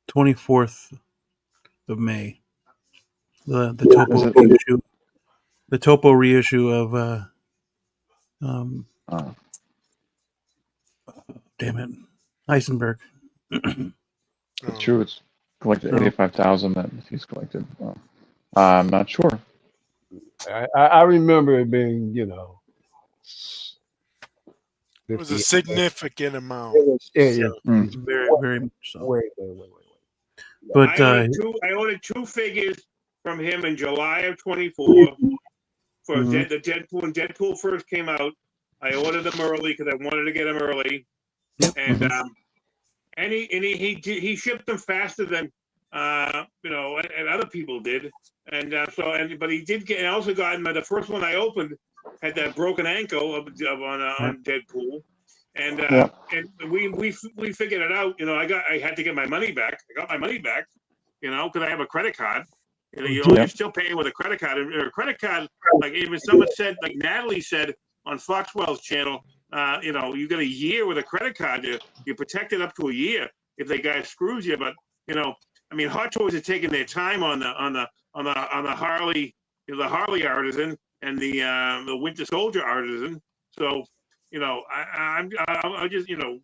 24th of May. The Topo reissue. The Topo reissue of damn it, Eisenberg. It's true. It's collected 85,000 that he's collected. I'm not sure. I remember it being, it was a significant amount. Very, very much so. Wait. But I ordered two figures from him in July of 24 for the Deadpool. When Deadpool first came out, I ordered them early because I wanted to get them early, and he shipped them faster than and other people did, but he did get. I also got him. The first one I opened had that broken ankle on Deadpool, and we figured it out. I had to get my money back. I got my money back, because I have a credit card. You're still paying with a credit card. And a credit card, like even someone said, like Natalie said on Foxwell's channel, you got a year with a credit card. You're protected up to a year. if the guy screws you. But you know, I mean, Hot Toys are taking their time on the Harley, the Harley artisan and the Winter Soldier artisan. So you know, I just, you know,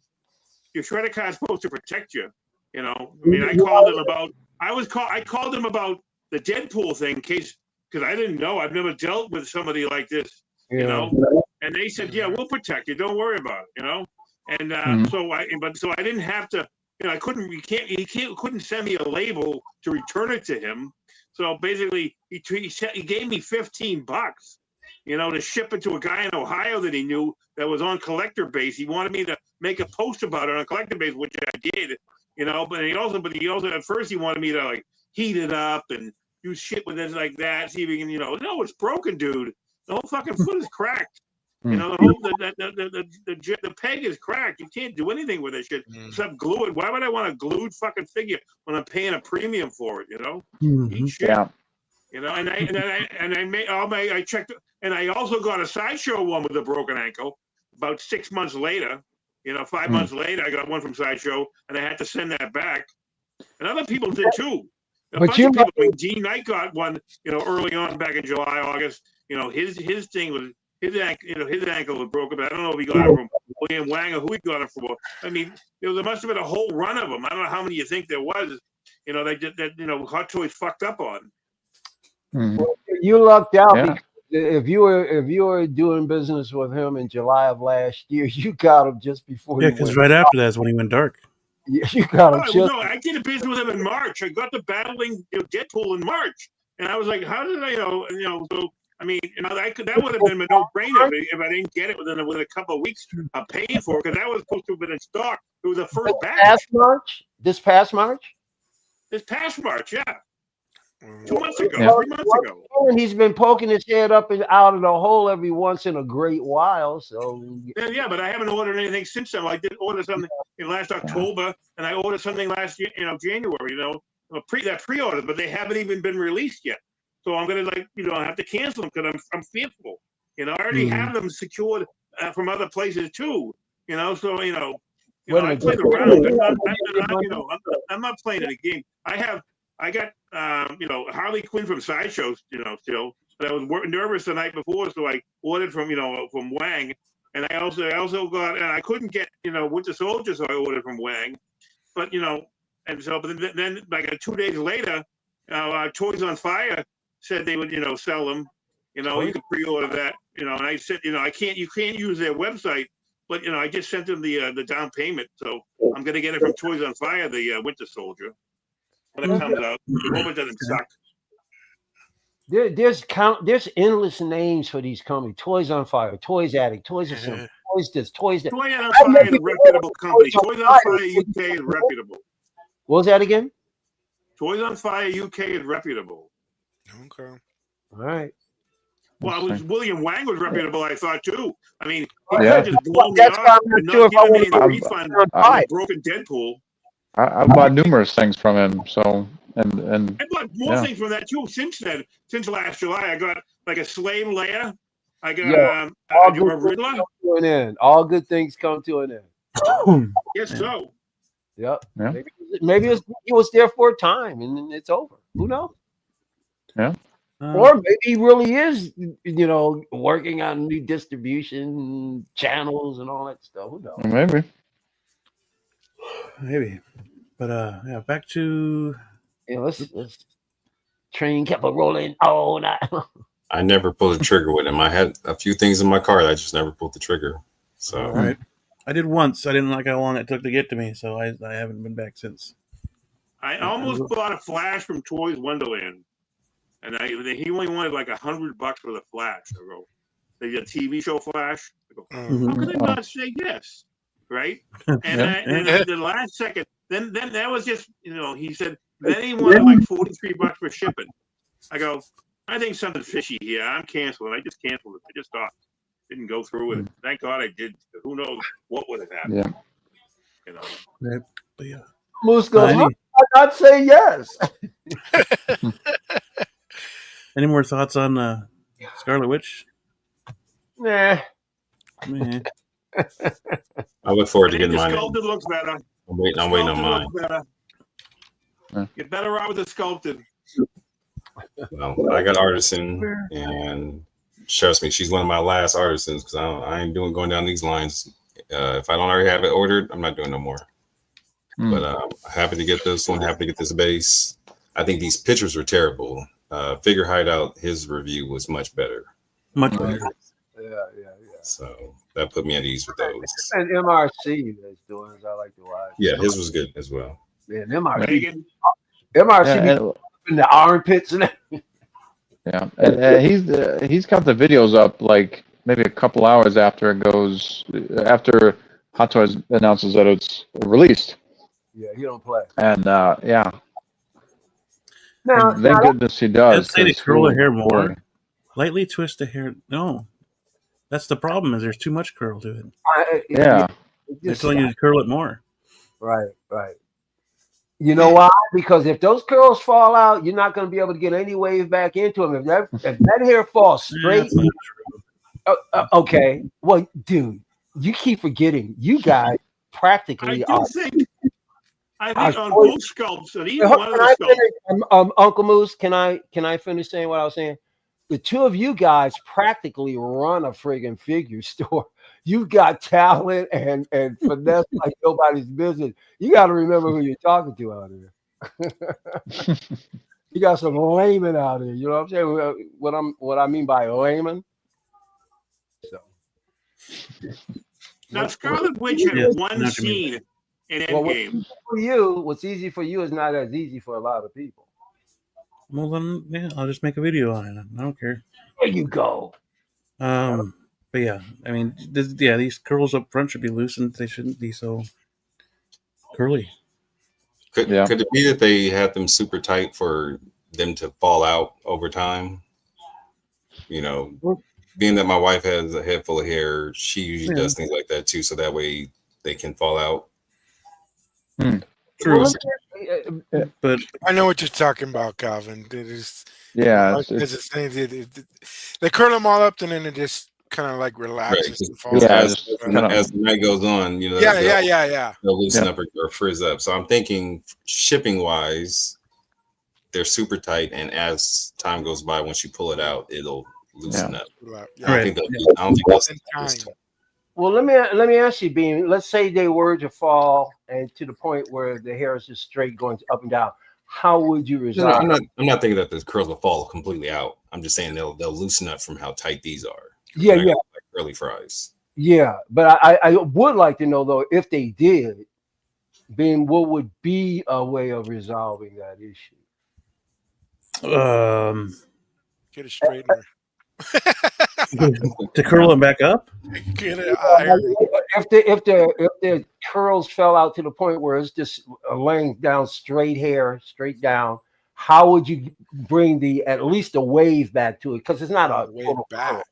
your credit card's supposed to protect you. You know, I mean, I called them about. I called them about the Deadpool thing, because I didn't know. I've never dealt with somebody like this. You know, and they said, yeah, we'll protect you. Don't worry about it. You know, and so I didn't have to. You know, I couldn't. He couldn't send me a label to return it to him. So basically, he gave me $15. You know, to ship it to a guy in Ohio that he knew that was on collector base. He wanted me to make a post about it on collector base, which I did. You know, but he also at first he wanted me to like heat it up and do shit with it like that. See if he can, you know, no, it's broken, dude. The whole fucking foot is cracked. You know, the peg is cracked. You can't do anything with that shit except glue it. Why would I want a glued fucking figure when I'm paying a premium for it? You know, eat shit. Yeah. You know, I checked, and I also got a Sideshow one with a broken ankle about 6 months later. You know, 5 months later, I got one from Sideshow, and I had to send that back. And other people did too. Bunch of people. I mean, Gene Knight got one, you know, early on back in July, August. You know, his thing was his ankle was broken, but I don't know if he got it from William Wang or who he got it from. I mean, there must have been a whole run of them. I don't know how many you think there was. You know, they did that. You know, Hot Toys fucked up on. Well, you lucked out. Yeah. If you were doing business with him in July of last year, you got him just before. Yeah, because right after that is when he went dark. Yeah, you got him. No, I did a business with him in March. I got the battling Deadpool in March, and I was like, "How did I know?" You know, so I mean, you know, that would have been a no-brainer if I didn't get it within a couple of weeks of paying for it, because that was supposed to have been in stock. It was the first batch. This past March, yeah. 2 months ago, 3 months ago. And he's been poking his head up and out of the hole every once in a great while. So yeah, but I haven't ordered anything since then. I did order something in last October, and I ordered something last year, you know, January. You know, pre-order, but they haven't even been released yet. So I'm gonna have to cancel them because I'm fearful. You know, I already have them secured from other places too. You know, so I played around. I'm not playing any game. I got Harley Quinn from Sideshow, still. But I was nervous the night before, so I ordered from Wang, and I also got, and I couldn't get Winter Soldier, so I ordered from Wang. But but then like 2 days later, Toys on Fire said they would sell them. You can pre-order that. And I said you can't use their website, but I just sent them the down payment, so I'm gonna get it from Toys on Fire, the Winter Soldier. When it comes out, hope it doesn't suck. There's endless names for these companies: Toys on Fire, Toys Addict, Toys of Some, Toys this, Toys that. Toys on Fire is a reputable company. Toys on Fire UK is reputable. What was that again? Toys on Fire UK is reputable. Okay. All right. Well, William Wang was reputable, I thought too. I mean, he just blown me off and not giving me the refund on the broken Deadpool. I bought numerous things from him, so and I bought more things from that too since then. Since last July, I got like a Slave Layer. I got a Riddler. All good things come to an end. Yes, so. Yep. Yeah. Maybe he was there for a time and it's over. Who knows? Yeah. Or maybe he really is, working on new distribution channels and all that stuff. Who knows? Maybe. But back to let's train kept rolling all night. I never pulled the trigger with him. I had a few things in my car. I just never pulled the trigger. So all right. I did once. I didn't like how long it took to get to me, so I haven't been back since. I almost bought a Flash from Toys Wonderland, and he only wanted like $100 for the Flash. I go, the TV show Flash. I go, how could I not say yes? Right? And then the last second, then that was just, he said, then he wanted like $43 for shipping. I go, I think something's fishy here. I'm canceling. I just canceled it. I just stopped. Didn't go through with it. Thank God I did. Who knows what would have happened? Yeah. But yeah. Moose goes, how did I not say yes? Any more thoughts on Scarlet Witch? Nah. Man. I look forward to getting mine. The sculpted looks better. I'm waiting on mine. You're better out with the sculpted. Well, I got artisan, and trust me, she's one of my last artisans because I ain't going down these lines. If I don't already have it ordered, I'm not doing no more. But happy to get this one. Happy to get this base. I think these pictures were terrible. Figure Hideout, his review was much better. Much better. Yeah. So that put me at ease with those. And MRC is doing, as I like to watch. Yeah, his was good as well. Man, MRC Yeah, in the armpits and yeah, and he's got the videos up like maybe a couple hours after it goes, after Hot Toys announces that it's released. yeah, he don't play. And yeah, Now, thank goodness he does. Let's say to 'cause curl the who- hair more. Lightly twist the hair. No, that's the problem. Is there's too much curl to it. Yeah, They're telling you to curl it more. Right. You know why? Because if those curls fall out, you're not going to be able to get any wave back into them. If that hair falls straight, That's not true. okay. Well, dude, you keep forgetting. You guys practically I are. think on both sculpts, and even one of Can the I sculpts. finish, Uncle Moose, can I finish saying what I was saying? The two of you guys practically run a friggin' figure store. You've got talent and finesse like nobody's business. You got to remember who you're talking to out here. You got some layman out here. You know what I'm saying? What I mean by layman. So. Now, Scarlet Witch had one scene in Endgame. For you, what's easy for you is not as easy for a lot of people. Well, then, yeah, I'll just make a video on it. I don't care. There you go. But yeah, I mean, these curls up front should be loosened. They shouldn't be so curly. Could it be that they had them super tight for them to fall out over time? You know, being that my wife has a head full of hair, she usually does things like that too, so that way they can fall out. True. But I know what you're talking about, Calvin. It is, yeah, they curl them all up and then it just kind of like relaxes. And falls as the night goes on, you know, they'll loosen up or frizz up. So I'm thinking shipping wise, they're super tight, and as time goes by, once you pull it out, it'll loosen up. I don't think that's well, let me ask you, Bean. Let's say they were to fall and to the point where the hair is just straight going up and down. How would you resolve? I'm not thinking that the curls will fall completely out. I'm just saying they'll loosen up from how tight these are. Yeah, like curly fries. Yeah, but I would like to know though, if they did, then what would be a way of resolving that issue? Get a straightener. To curl them back up? Get it if the curls fell out to the point where it's just laying down straight hair, straight down, how would you bring at least a wave back to it? Because it's not a wave back.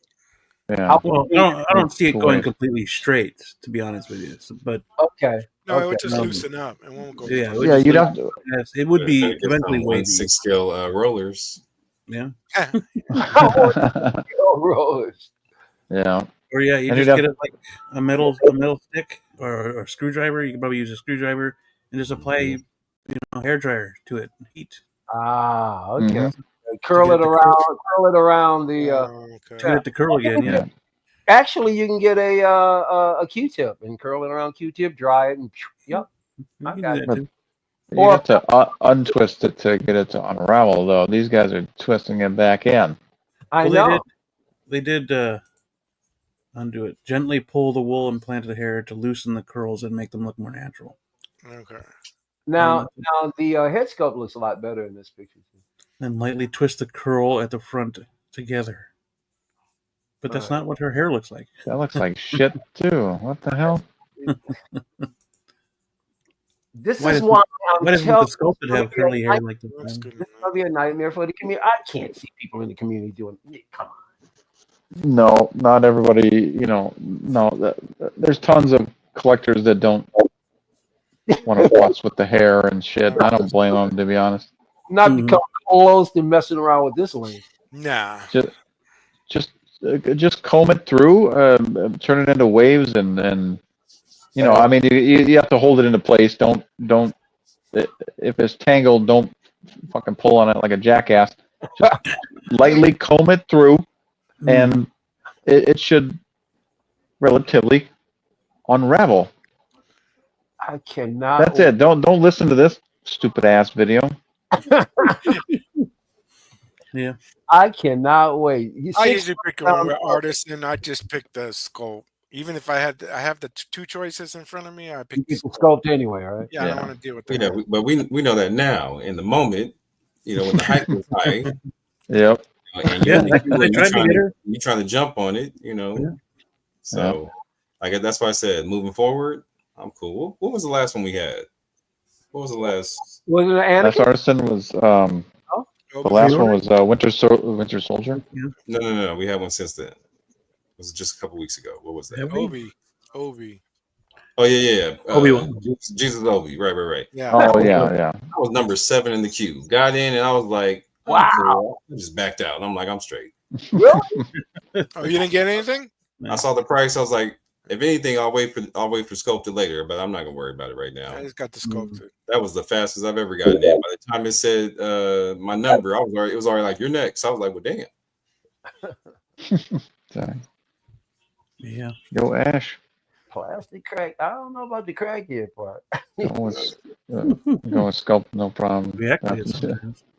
Yeah. Well, I don't see it going completely straight, to be honest with you. But okay. No, it would just loosen up. It won't go. Yeah, you'd have to. Yes, it would be eventually wavy. 6 scale rollers. Yeah. Rollers. Yeah. Or you just get it like a metal stick or a screwdriver. You can probably use a screwdriver and just apply, hair dryer to it and heat. Ah, okay. Curl it around the. Get it to curl again. Yeah. Actually, you can get a Q-tip and curl it around Q-tip, dry it, and yep. I got it. You have to untwist it to get it to unravel, though. These guys are twisting it back in. I know. They did undo it. Gently pull the wool and plant the hair to loosen the curls and make them look more natural. Okay. Now the head sculpt looks a lot better in this picture. Then lightly twist the curl at the front together. But that's not what her hair looks like. That looks like shit, too. What the hell? This is why why doesn't the sculpted have curly hair like this? This is gonna be a nightmare for the community. I can't see people in the community doing. Come on. No, not everybody. No. There's tons of collectors that don't want to fuss with the hair and shit. I don't blame them, to be honest. Not become close to messing around with this lane. Nah. Just comb it through, turn it into waves, and You know, I mean, you have to hold it into place. Don't if it's tangled, don't fucking pull on it like a jackass. Just lightly comb it through, and it should relatively unravel. I cannot. That's it. Don't listen to this stupid ass video. Yeah. I cannot wait. I usually pick an artist, and I just pick the sculpt. Even if I have the two choices in front of me, I pick the sculpt anyway, right? Yeah, I don't want to deal with that. Yeah, but we know that now. In the moment, you know, when the hype is high. Yep. And you're trying to jump on it, you know. Yeah. So, I guess that's why I said moving forward, I'm cool. What was the last one we had? What was the last? Was it Anakin? Last artisan was the last one was Winter Soldier. Yeah. No. We had one since then. It was just a couple weeks ago. What was that? Obi. Oh yeah. Obi-Wan. Jesus Obi. Right. Yeah. Oh yeah. I was number 7 in the queue. Got in and I was like, wow. Cool. I just backed out. I'm like, I'm straight. Really? Oh, you didn't get anything? I saw the price. I was like, if anything, I'll wait for sculpted later, but I'm not gonna worry about it right now. I just got the sculpted. That was the fastest I've ever gotten in. By the time it said my number, it was already like, you're next. I was like, well, damn. Sorry. Yeah. Go Ash. Plastic crack. I don't know about the crack here part. Go with sculpt, no problem.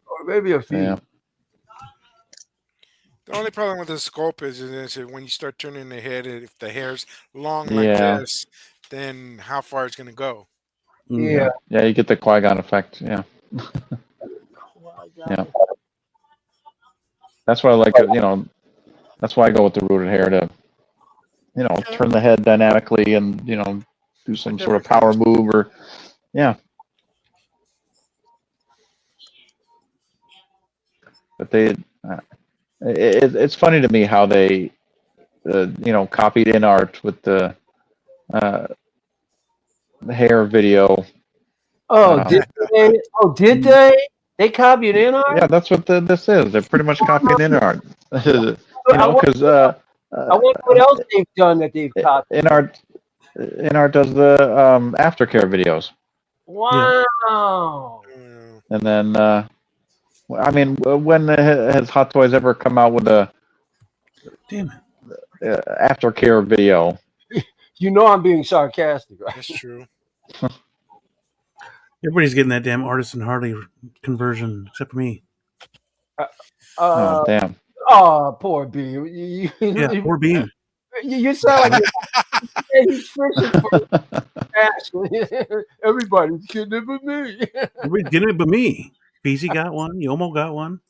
Or maybe a few. Yeah. The only problem with the sculpt is when you start turning the head, if the hair's long like this, then how far it's going to go. Yeah. Yeah, you get the Qui-Gon effect. Yeah. Yeah. That's why I like it. You know, that's why I go with the rooted hair to, you know, turn the head dynamically and, you know, do some sort of power move or, yeah. But it's funny to me how they, you know, copied in art with the hair video. Oh, did they? They copied in art? Yeah, that's what this is. They're pretty much copying in art. You know, because I wonder what else they've done that they've copied. In art does the aftercare videos. Wow. And then, I mean, when has Hot Toys ever come out with a aftercare video? You know I'm being sarcastic, right? That's true. Everybody's getting that damn Artisan Harley conversion, except for me. Oh, damn. Oh, poor B. Poor B. You sound like he's fishing for everybody's getting it but me. Everybody's getting it but me. Feezy got one. Yomo got one.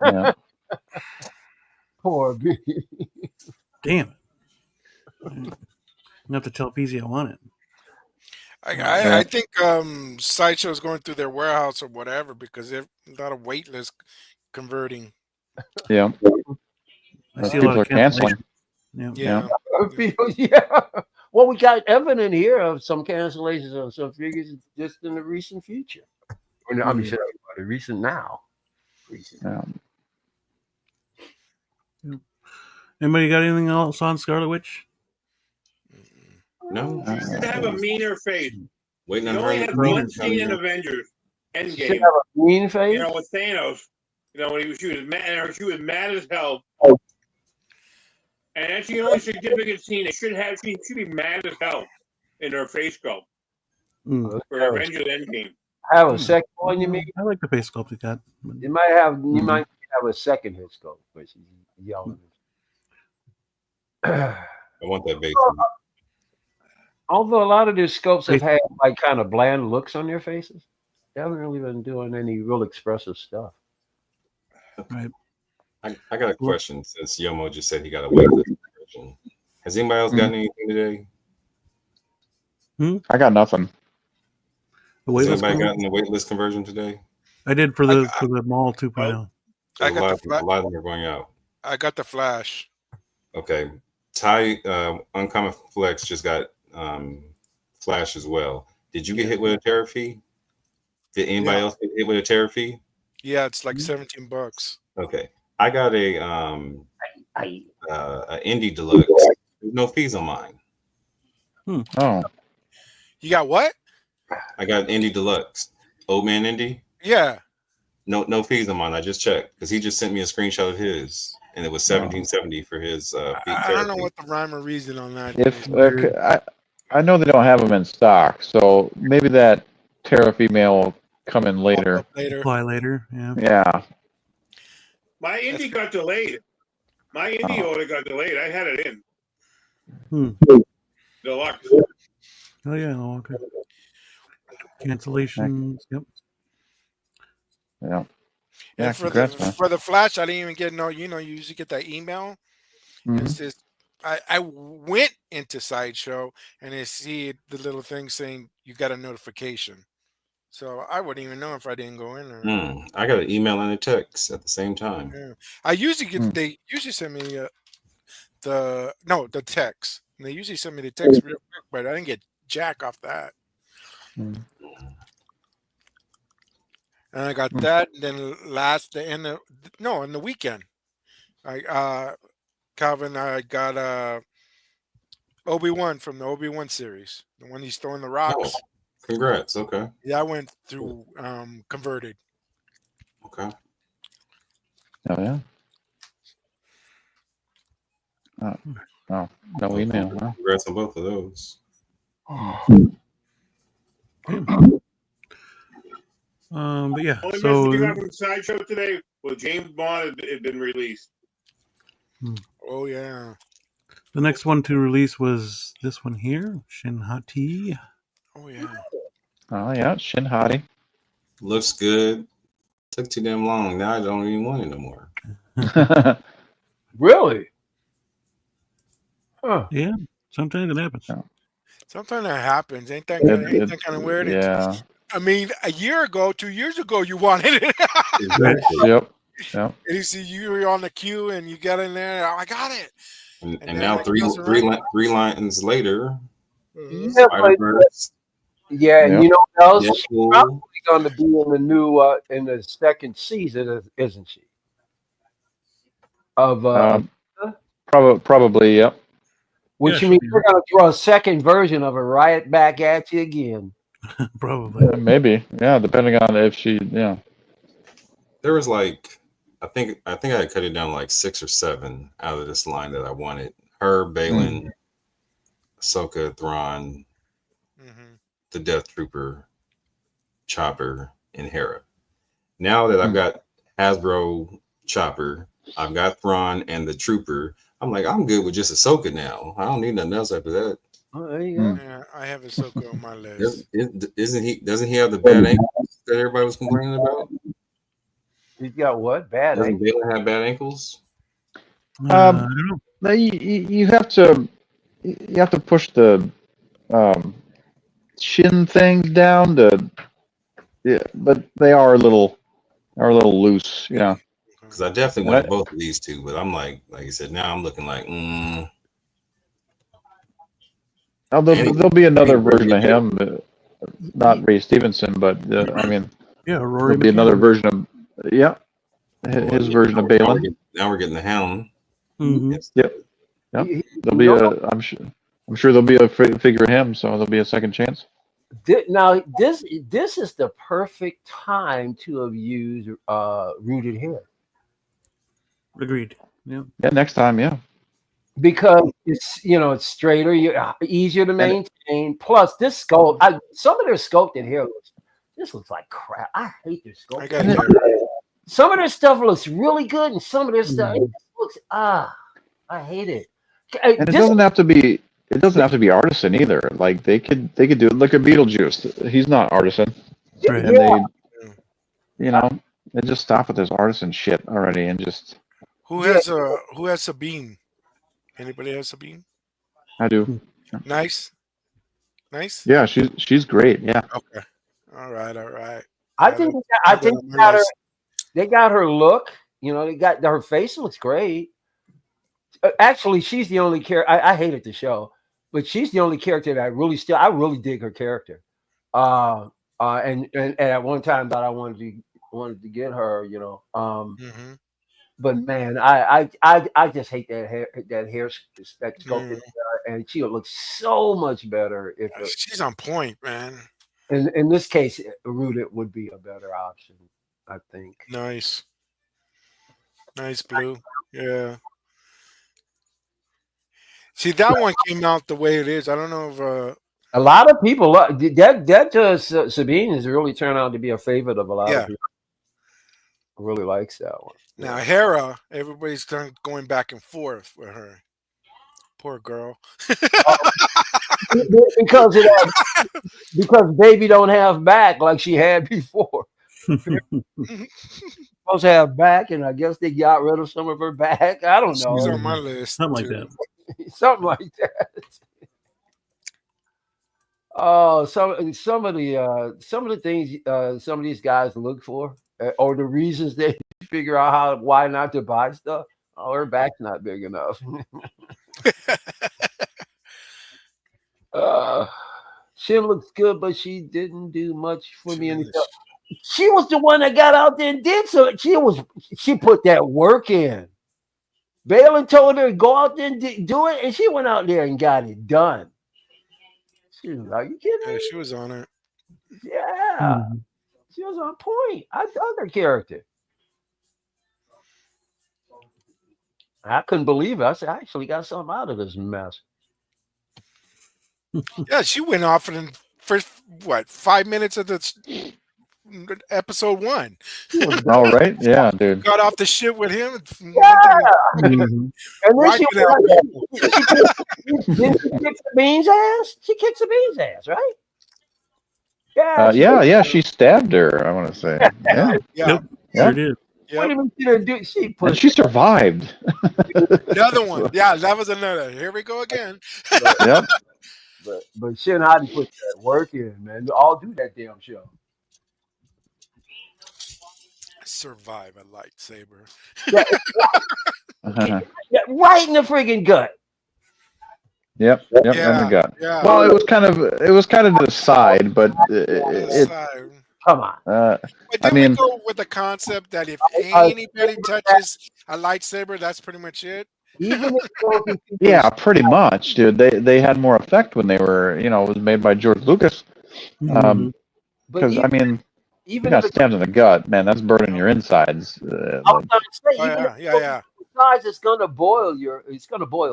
Yeah. Poor B. Damn. I'm have to tell Feezy I want it. I think Sideshow is going through their warehouse or whatever because there's a lot of waitlist converting. Yeah. I see a lot of canceling. Yeah. Well, we got evidence here of some cancellations of some figures just in the recent future. I mean, recent now. Anybody got anything else on Scarlet Witch? No. She should have a meaner face. Waiting You on only her. had one scene in Avengers Endgame. Should have a mean face. You know, with Thanos. You know, when she was mad as hell. And that's the only significant scene. She should be mad as hell in her face sculpt for Avengers Endgame. Have a second one, you mean? I like the face sculpt you got. You might have a second head sculpt, but she's yelling. I want that base. Although a lot of these sculpts have had like kind of bland looks on their faces, they haven't really been doing any real expressive stuff. Right. I got a question since Yomo just said he got a waitlist conversion. Has anybody else gotten anything today? I got nothing. Has anybody gotten the waitlist conversion today? I did for the Mall 2.0. I got a lot of them are going out. I got the Flash. Okay. Ty Uncommon Flex just got Flash as well. Did you get hit with a tariff fee? Did anybody else get hit with a tariff fee? Yeah, it's like $17. Okay. I got a indie deluxe. There's no fees on mine. Oh. You got what? I got Indie Deluxe. Old Man Indie. Yeah. No fees on mine. I just checked because he just sent me a screenshot of his, and it was $17.70 for his feet I don't know therapy. what the rhyme or reason on that If is. I know they don't have them in stock, so maybe that tariff email will come in later. Apply later. Yeah. Yeah. My indie got delayed. My indie order got delayed. I had it in. Deluxe. Oh yeah. Okay. Cancellations. Yep. Yeah. And for the Flash, I didn't even get you usually get that email. It says I went into Sideshow and I see the little thing saying you got a notification. So I wouldn't even know if I didn't go in there. I got an email and a text at the same time. Yeah. I usually get they usually send me the text. And they usually send me the text real quick, but I didn't get jack off that. And I got that, and then in the weekend, Calvin, I got Obi-Wan from the Obi-Wan series, the one he's throwing the rocks. Oh, congrats. Okay. Yeah, I went through converted. Okay. Oh yeah. Oh, no email. Huh? Congrats on both of those. But yeah. Only So message you got from Sideshow today was James Bond had been released. Oh yeah. the next one to release was this one here, Shin Hati. Oh yeah. Oh yeah, Shin Hati. Looks good. Took too damn long. Now I don't even want it no more. Really? Huh. Yeah. Sometimes it happens. Sometimes that happens. Ain't that kind of weird? Yeah. I mean, a year ago, 2 years ago, you wanted it. Exactly. Yep. And you see, you were on the queue and you got in there. I got it. And now three lines later. Yeah, and you know what else? Yeah, She's probably going to be in the new in the second season, isn't she? Of probably, yep. Which you mean we're going to throw a second version of it right back at you again? Probably. Maybe, yeah, depending on if she, yeah. There was like, I think I had cut it down like 6 or 7 out of this line that I wanted. Her, Balin, Ahsoka, Thrawn, the Death Trooper, Chopper, and Hera. Now that I've got Hasbro, Chopper, I've got Thrawn and the Trooper, I'm like, I'm good with just Ahsoka now. I don't need nothing else after that. Oh, there you go. Yeah, I have Ahsoka on my list. Doesn't he have the bad ankles that everybody was complaining about? He's got what? Bad Doesn't ankles? Balin have bad ankles? You have to push the shin things down but they are a little loose, yeah. Because I definitely wanted both of these two, but I'm like you said, now I'm looking like, There'll be another version of him, not Ray Stevenson, but I mean, Rory there'll be another version of his version of Balin. Now we're getting the Hound. Yep. There'll be I'm sure there'll be a figure of him, so there'll be a second chance. Now this is the perfect time to have used rooted hair. Agreed. Yeah. Yeah. Next time, yeah. Because it's straighter, easier to maintain. Plus, this sculpt, some of their sculpted hair looks like crap. I hate their sculpted hair. Some of their stuff looks really good, and some of their stuff looks I hate it. And it doesn't have to be artisan either. Like they could do it. Look at Beetlejuice. He's not artisan. Right. And they just stop with this artisan shit already and just. Who has Sabine? Anybody have Sabine? I do. Nice. Yeah, she's great. Yeah. Okay. All right. I think they got her look. They got her face looks great. Actually, she's the only character. I hated the show, but she's the only character that I really dig her character. And at one time that I wanted to get her. But man, I just hate that hair, that sculpted hair. and she would look so much better if She's on point, man. in this case, rooted would be a better option, I think. Nice. Nice blue. Yeah. See, that one came out the way it is. I don't know if a lot of people that Sabine has really turned out to be a favorite of a lot of people. Really likes that one. Now Hera, everybody's going back and forth with her. Poor girl. because baby don't have back like she had before. Supposed to have back, and I guess they got rid of some of her back. I don't know. She's on my list. Something like that. Something like that. Oh, some of the things some of these guys look for, or the reasons they figure out why not to buy stuff. Oh, her back's not big enough. She looks good, but she didn't do much for me. She was the one that got out there and did so. She put that work in. Balin told her to go out there and do it, and she went out there and got it done. She was like, "Are you kidding me?" Yeah, she was on it. Yeah, she was on point. I dug her character. I couldn't believe it. I said, I actually got something out of this mess. Yeah, she went off in first 5 minutes of the episode 1. All right, yeah, dude. Got off the shit with him. Yeah. Mhm. And then she kicked Sabine's ass. She kicked Sabine's ass, right? Yeah, she stabbed her. I want to say, yeah, Yeah. Sure did. What even did her do? She put and she survived. Another one. Yeah, that was another. Here we go again. Yep. But she and Heidi put that work in, man. All do that damn show. Survive a lightsaber. Yeah, right in the friggin' gut. Yep, in the gut. Yeah. Well, it was kind of to the side, but it Come on. But I then mean, we go with the concept that if anybody touches a lightsaber, that's pretty much it. Even if yeah, pretty much, dude. They had more effect when they were, it was made by George Lucas. Because I mean, you got stabbed in the gut, man. That's burning your insides. I was gonna say, Yeah. Besides, it's gonna boil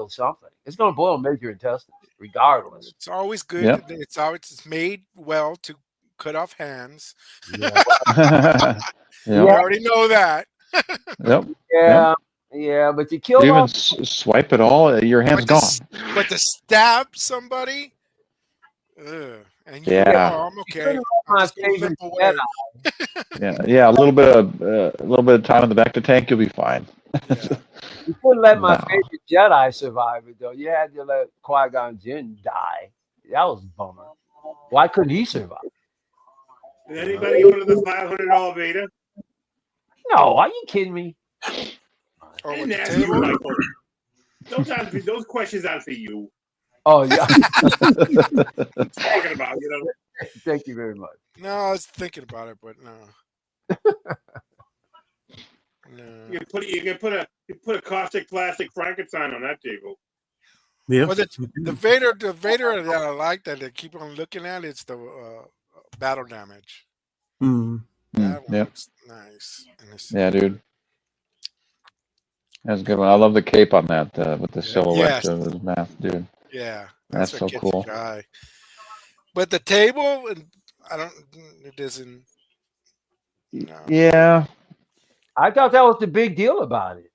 something. It's gonna boil major intestines, regardless. It's always good. Yep. It's made well to cut off hands. Yeah. You already know that. Yep. Yeah, but you kill you even swipe it all, your hand's gone. But to stab somebody, and I'm okay. My favorite Jedi. Yeah. A little bit of time in the back to tank, you'll be fine. You couldn't let my favorite Jedi survive it though. You had to let Qui-Gon Jinn die. That was a bummer. Why couldn't he survive? Did anybody go to the $500 beta? No, are you kidding me? I didn't ask you, Michael. Those questions aren't for you. Oh yeah. I'm talking about, Thank you very much. No, I was thinking about it, but no. You can put a caustic plastic Frankenstein on that table. Yeah. Well, the Vader that I like that they keep on looking at is the battle damage. That one looks nice. Yeah, dude. That's a good one. I love the cape on that with the silhouette of his mouth, dude. Yeah, that's so cool. But the table, it doesn't. No. Yeah. I thought that was the big deal about it.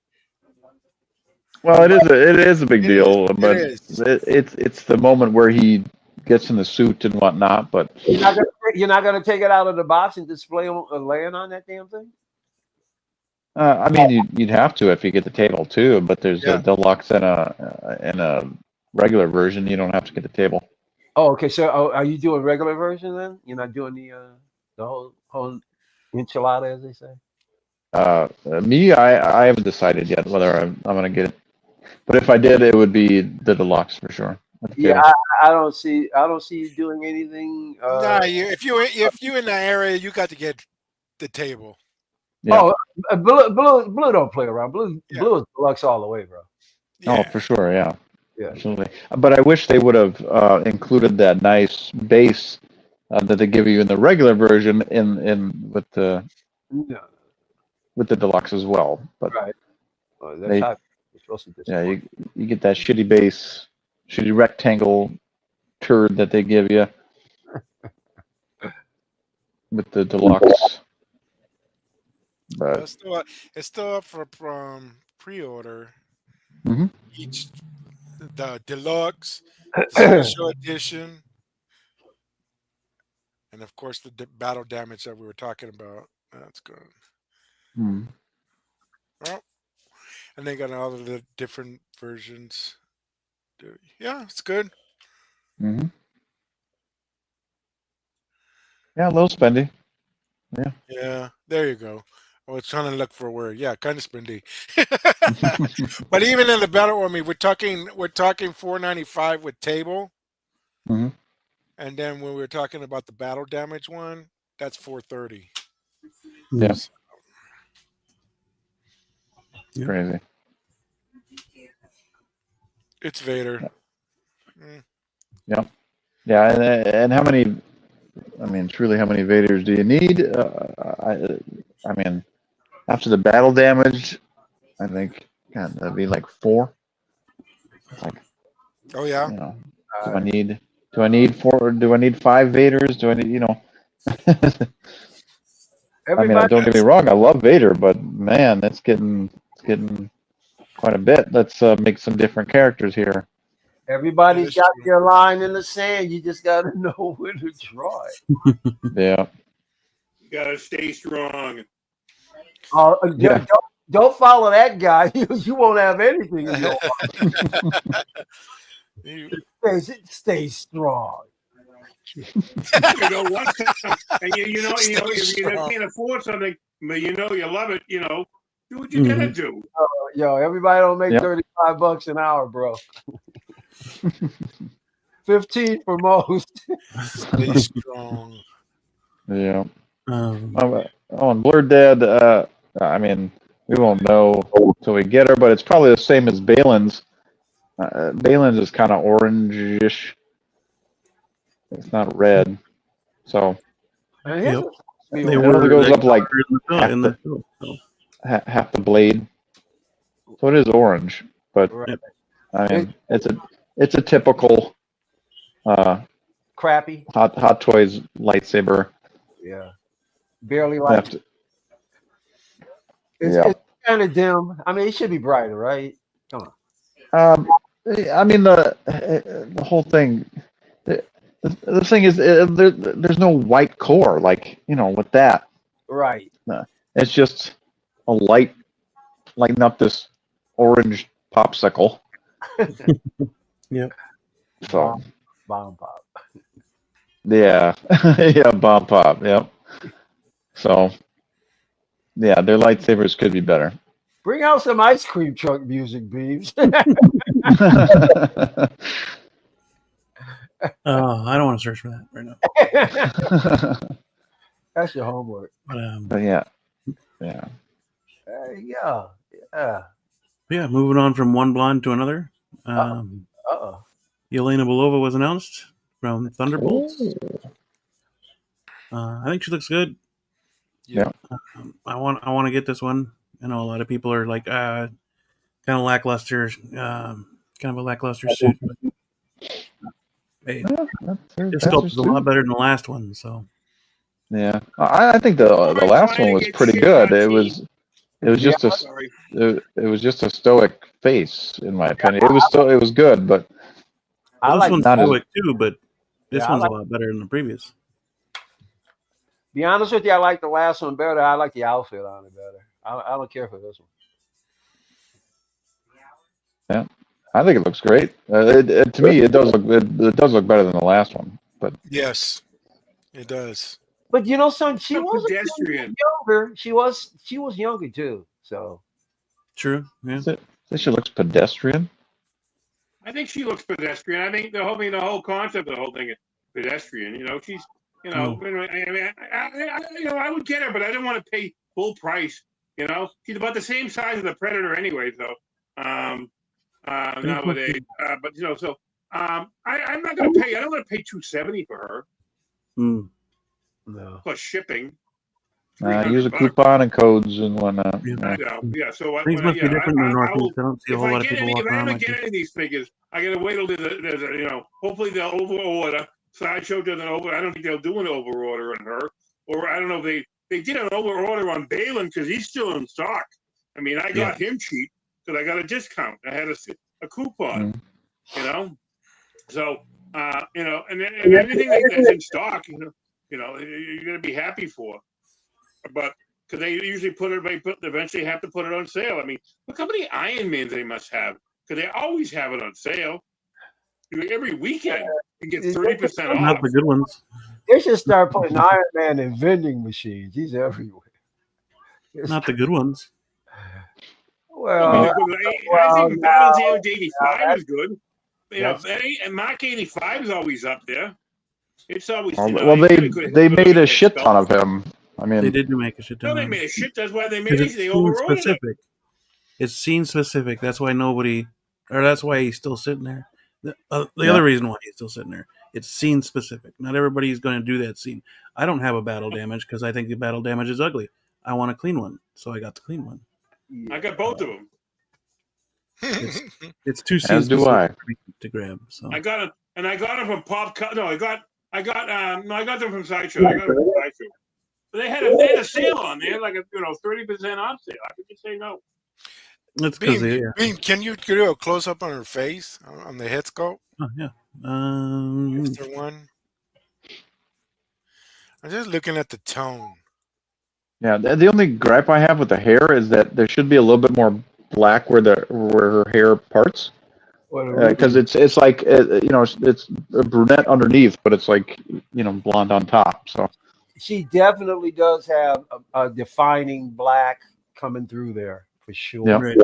Well, it is a big deal, but it's the moment where he gets in the suit and whatnot. But you're not gonna take it out of the box and display laying on that damn thing. I mean, you'd have to if you get the table too. But there's a deluxe and a regular version. You don't have to get the table. Oh, okay. So, are you doing regular version then? You're not doing the whole enchilada, as they say. Me, I haven't decided yet whether I'm going to get it. But if I did, it would be the deluxe for sure. Yeah, I don't see you doing anything. Nah, if you're in that area, you got to get the table. Yeah. Oh, blue don't play around. Blue is deluxe all the way, bro. Yeah. Oh, for sure, yeah. Yeah. Absolutely. But I wish they would have included that nice base that they give you in the regular version in with the No. deluxe as well. But Right. Oh, that's they, how it's supposed to yeah, disappoint. you get that shitty base, shitty rectangle turd that they give you with the deluxe. But It's still up for pre-order. Mhm. Each the deluxe, the special edition, and of course the battle damage that we were talking about. That's good. Hmm. Well, and they got all of the different versions. Yeah, it's good. Mhm. Yeah, low spendy. Yeah. Yeah, there you go. I was trying to look for a word. Yeah, kind of spendy. But even in the battle army, we're talking $4.95 with table, Mhm. and then when we were talking about the battle damage one, that's $4.30. Yeah. So, Crazy. it's Vader. Mm. Yeah. Yeah, and how many? I mean, truly, how many Vaders do you need? I mean, after the battle damage, I think, God, that'd be like 4. It's like, Oh yeah. you know, do I need 4? Do I need 5 Vaders? Do I need, I mean, Everybody, don't get me wrong, I love Vader, but man, it's getting quite a bit. Let's make some different characters here. everybody's That's got true. their line in the sand. You just got to know where to draw it. Yeah. You gotta stay strong. Yeah. Don't follow that guy. You won't have anything in your You- stay strong. You know, one time, and you can't afford something, but you love it. Do what you gotta do. Yo, everybody don't make Yep. $35 an hour, bro. 15 for most. Stay strong. Yeah. Um, And Blurred Dad, I mean, we won't know till we get her, but it's probably the same as Balin's. Balin's is kind of orangish. It's not red. So And Yep. his They it were only goes up like in the show. So. half the blade. So it is orange, but right. I mean, it's a typical Crappy. Hot Toys lightsaber. Yeah. Barely like Yeah. it's kind of dim. I mean, it should be brighter, right? Come on. I mean the whole thing. The thing is, there's no white core like with that. Right. It's just a lighten up this orange popsicle. Yep. So Bomb pop. yeah, yeah, bomb pop. Yep. So yeah, their lightsabers could be better. Bring out some ice cream truck music, Beeves. I don't want to search for that right now. That's your homework. But yeah. There you go. Yeah. Yeah, moving on from one blonde to another. Uh-oh. Yelena Belova was announced from Thunderbolts. I think she looks good. Yeah. I want to get this one. I know a lot of people are like kind of lackluster, kind of a lackluster suit. But, hey, this sculpt is a lot better than the last one. So yeah, I think the last one was pretty good. It was just it was just a stoic face, in my opinion. It was good, but this one's not stoic too. But this Yeah, one's a lot better than the previous. Be honest with you, I like the last one better. I like the outfit on it better. I don't care for this one. Yeah, I think it looks great. To me, it does look better than the last one. But Yes, it does. But she was pedestrian. younger. She was younger too. So True. Yeah. She looks pedestrian. I think she looks pedestrian. I think the whole concept of the whole thing is pedestrian. She's, I mean, I would get her, but I didn't want to pay full price. She's about the same size as the Predator anyway. So, nowadays. But so I'm not going to pay. I don't want to pay $270 for her. Mm. No. Plus shipping. Use a coupon and codes and whatnot. Yeah. So things must be different in the Northeast. I don't see a whole lot of people walking If I around ever like get this. any of these figures, I got to wait till there's a, hopefully they'll over order. Sideshow doesn't over. I don't think they'll do an over order on her, or I don't know if they did an over order on Bane because he's still in stock. I mean, I got him cheap because I got a discount. I had a coupon. So and anything that's in stock, you're gonna be happy for. But because they usually eventually have to put it on sale. I mean, look how many Iron Mans they must have because they always have it on sale. Every weekend you get 30% off. Not the good ones. They should start putting Iron Man in vending machines. He's everywhere. Not the good ones. Well, I think Battle Damage 85 is good. And Mark 85 is always up there. It's always. They made a shit ton of him. I mean, they did make a shit ton. No, they made a shit. That's why they made it. They overrode it. It's scene specific. That's why that's why he's still sitting there. The other reason why he's still sitting there, it's scene specific. Not everybody's going to do that scene. I don't have a battle damage because I think the battle damage is ugly. I want a clean one, so I got the clean one. I got both of them. It's two scenes to grab. So I got them from Pop. No, I got them from Sideshow. I got them from Sideshow. But they had a sale on there, like a 30% off sale. I could just say no. That's because Bean, can you do a close up on her face on the head sculpt? Oh yeah. Is there one? I'm just looking at the tone. Yeah, the only gripe I have with the hair is that there should be a little bit more black where her hair parts. Because it's like it's a brunette underneath, but it's like blonde on top. So she definitely does have a defining black coming through there for sure. Yeah. Right.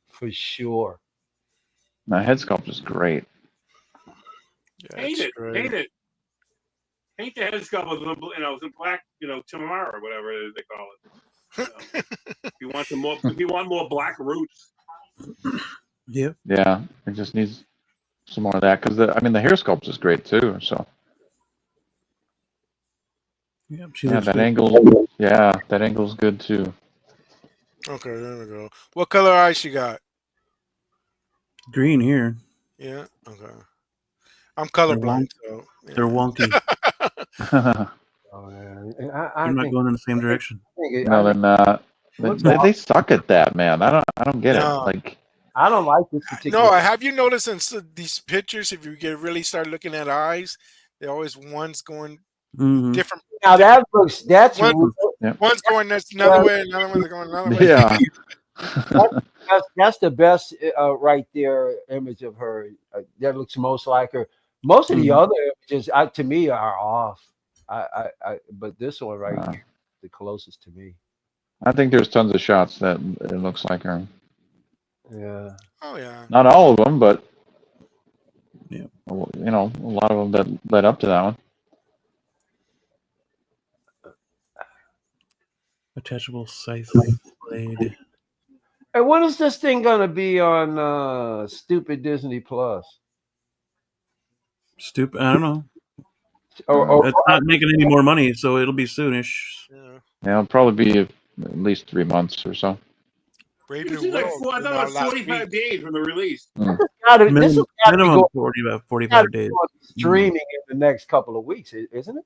For sure. My head sculpt is great. Yeah, hate it. Paint the head sculpt with the black, tomorrow or whatever it is they call it. If you want more black roots. Yeah. Yeah, it just needs some more of that because the hair sculpt is great too. So. Yeah, that angle. Yeah, that angle's good too. Okay, there we go. What color eyes you got? Green here. Yeah. Okay. I'm colorblind, so yeah. They're wonky. I'm not going in the same direction. No, they're not. They suck at that, man. I don't get it. Like, I don't like this particular. No, have you noticed in these pictures, if you really start looking at eyes, they always one's going different. Now that's one's going that's another way, another one's going another way. Yeah. That's the best right there image of her. That looks most like her. Most of the other images, to me, are off. But this one right here, the closest to me. I think there's tons of shots that it looks like her. Yeah. Oh yeah. Not all of them, but yeah, a lot of them that led up to that one. Attachable scythe blade. And when is this thing gonna be on stupid Disney Plus? Stupid. I don't know. It's not making any more money, so it'll be soonish. Yeah, it'll probably be at least 3 months or so. I thought it was 45 days from the release. Minimum 45 days. Streaming in the next couple of weeks, isn't it?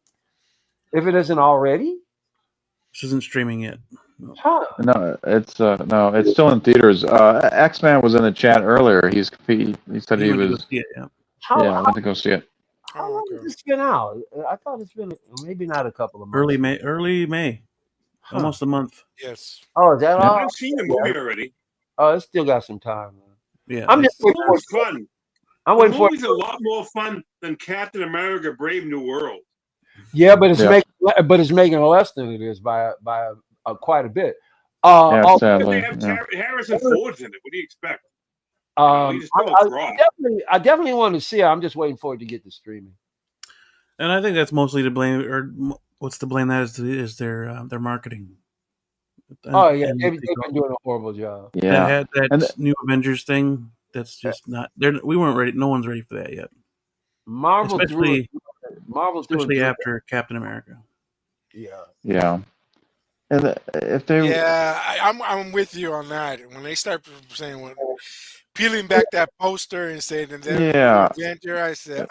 If it isn't already. This isn't streaming yet. No, it's still in theaters. X-Man was in the chat earlier. He said he was. I went to go see it. How long has this been out? I thought it's been maybe not a couple of months. Early May. Almost a month. Yes. Oh, is that all? I've seen the movie already. Oh, it's still got some time. Yeah. I'm just waiting for fun. I'm waiting for. The movie's a lot more fun than Captain America: Brave New World. Yeah, but it's making less than it is by quite a bit. They have Harrison Ford's in it. What do you expect? I definitely want to see it. I'm just waiting for it to get to streaming. And I think that's mostly to blame, or what's to blame that is their marketing. Oh yeah, and they've been doing a horrible job. that Yeah. had that And new Avengers thing. That's just not there. We weren't ready. No one's ready for that yet. Marvel threw it. Especially Marvel threw especially it. after Captain America. Yeah. yeah. And if they Yeah, I'm with you on that. When they start saying peeling back that poster and saying that they're Yeah. the Avenger, I said,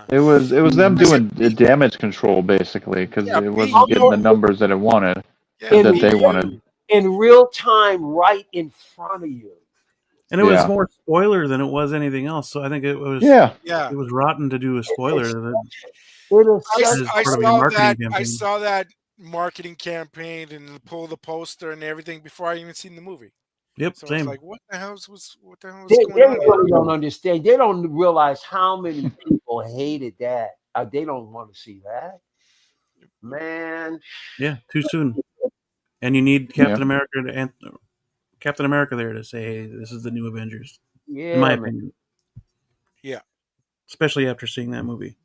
It was them I said, doing the damage control basically because yeah, it wasn't getting the numbers that it wanted yeah, that they wanted. In real time, right in front of you. And it was Yeah. more spoiler than it was anything else. So I think it was Yeah. yeah. it was rotten to do a spoiler that I as part of your marketing campaign. I saw that marketing campaign and pull the poster and everything before I even seen the movie. Yep, So same. it's like, what the hell was They going on? really don't understand. They don't realize how many people hated that. They don't want to see that. Man. Yeah, too soon. And you need Captain America there to say, "Hey, this is the new Avengers." Yeah, in my man. opinion. Yeah. Especially after seeing that movie,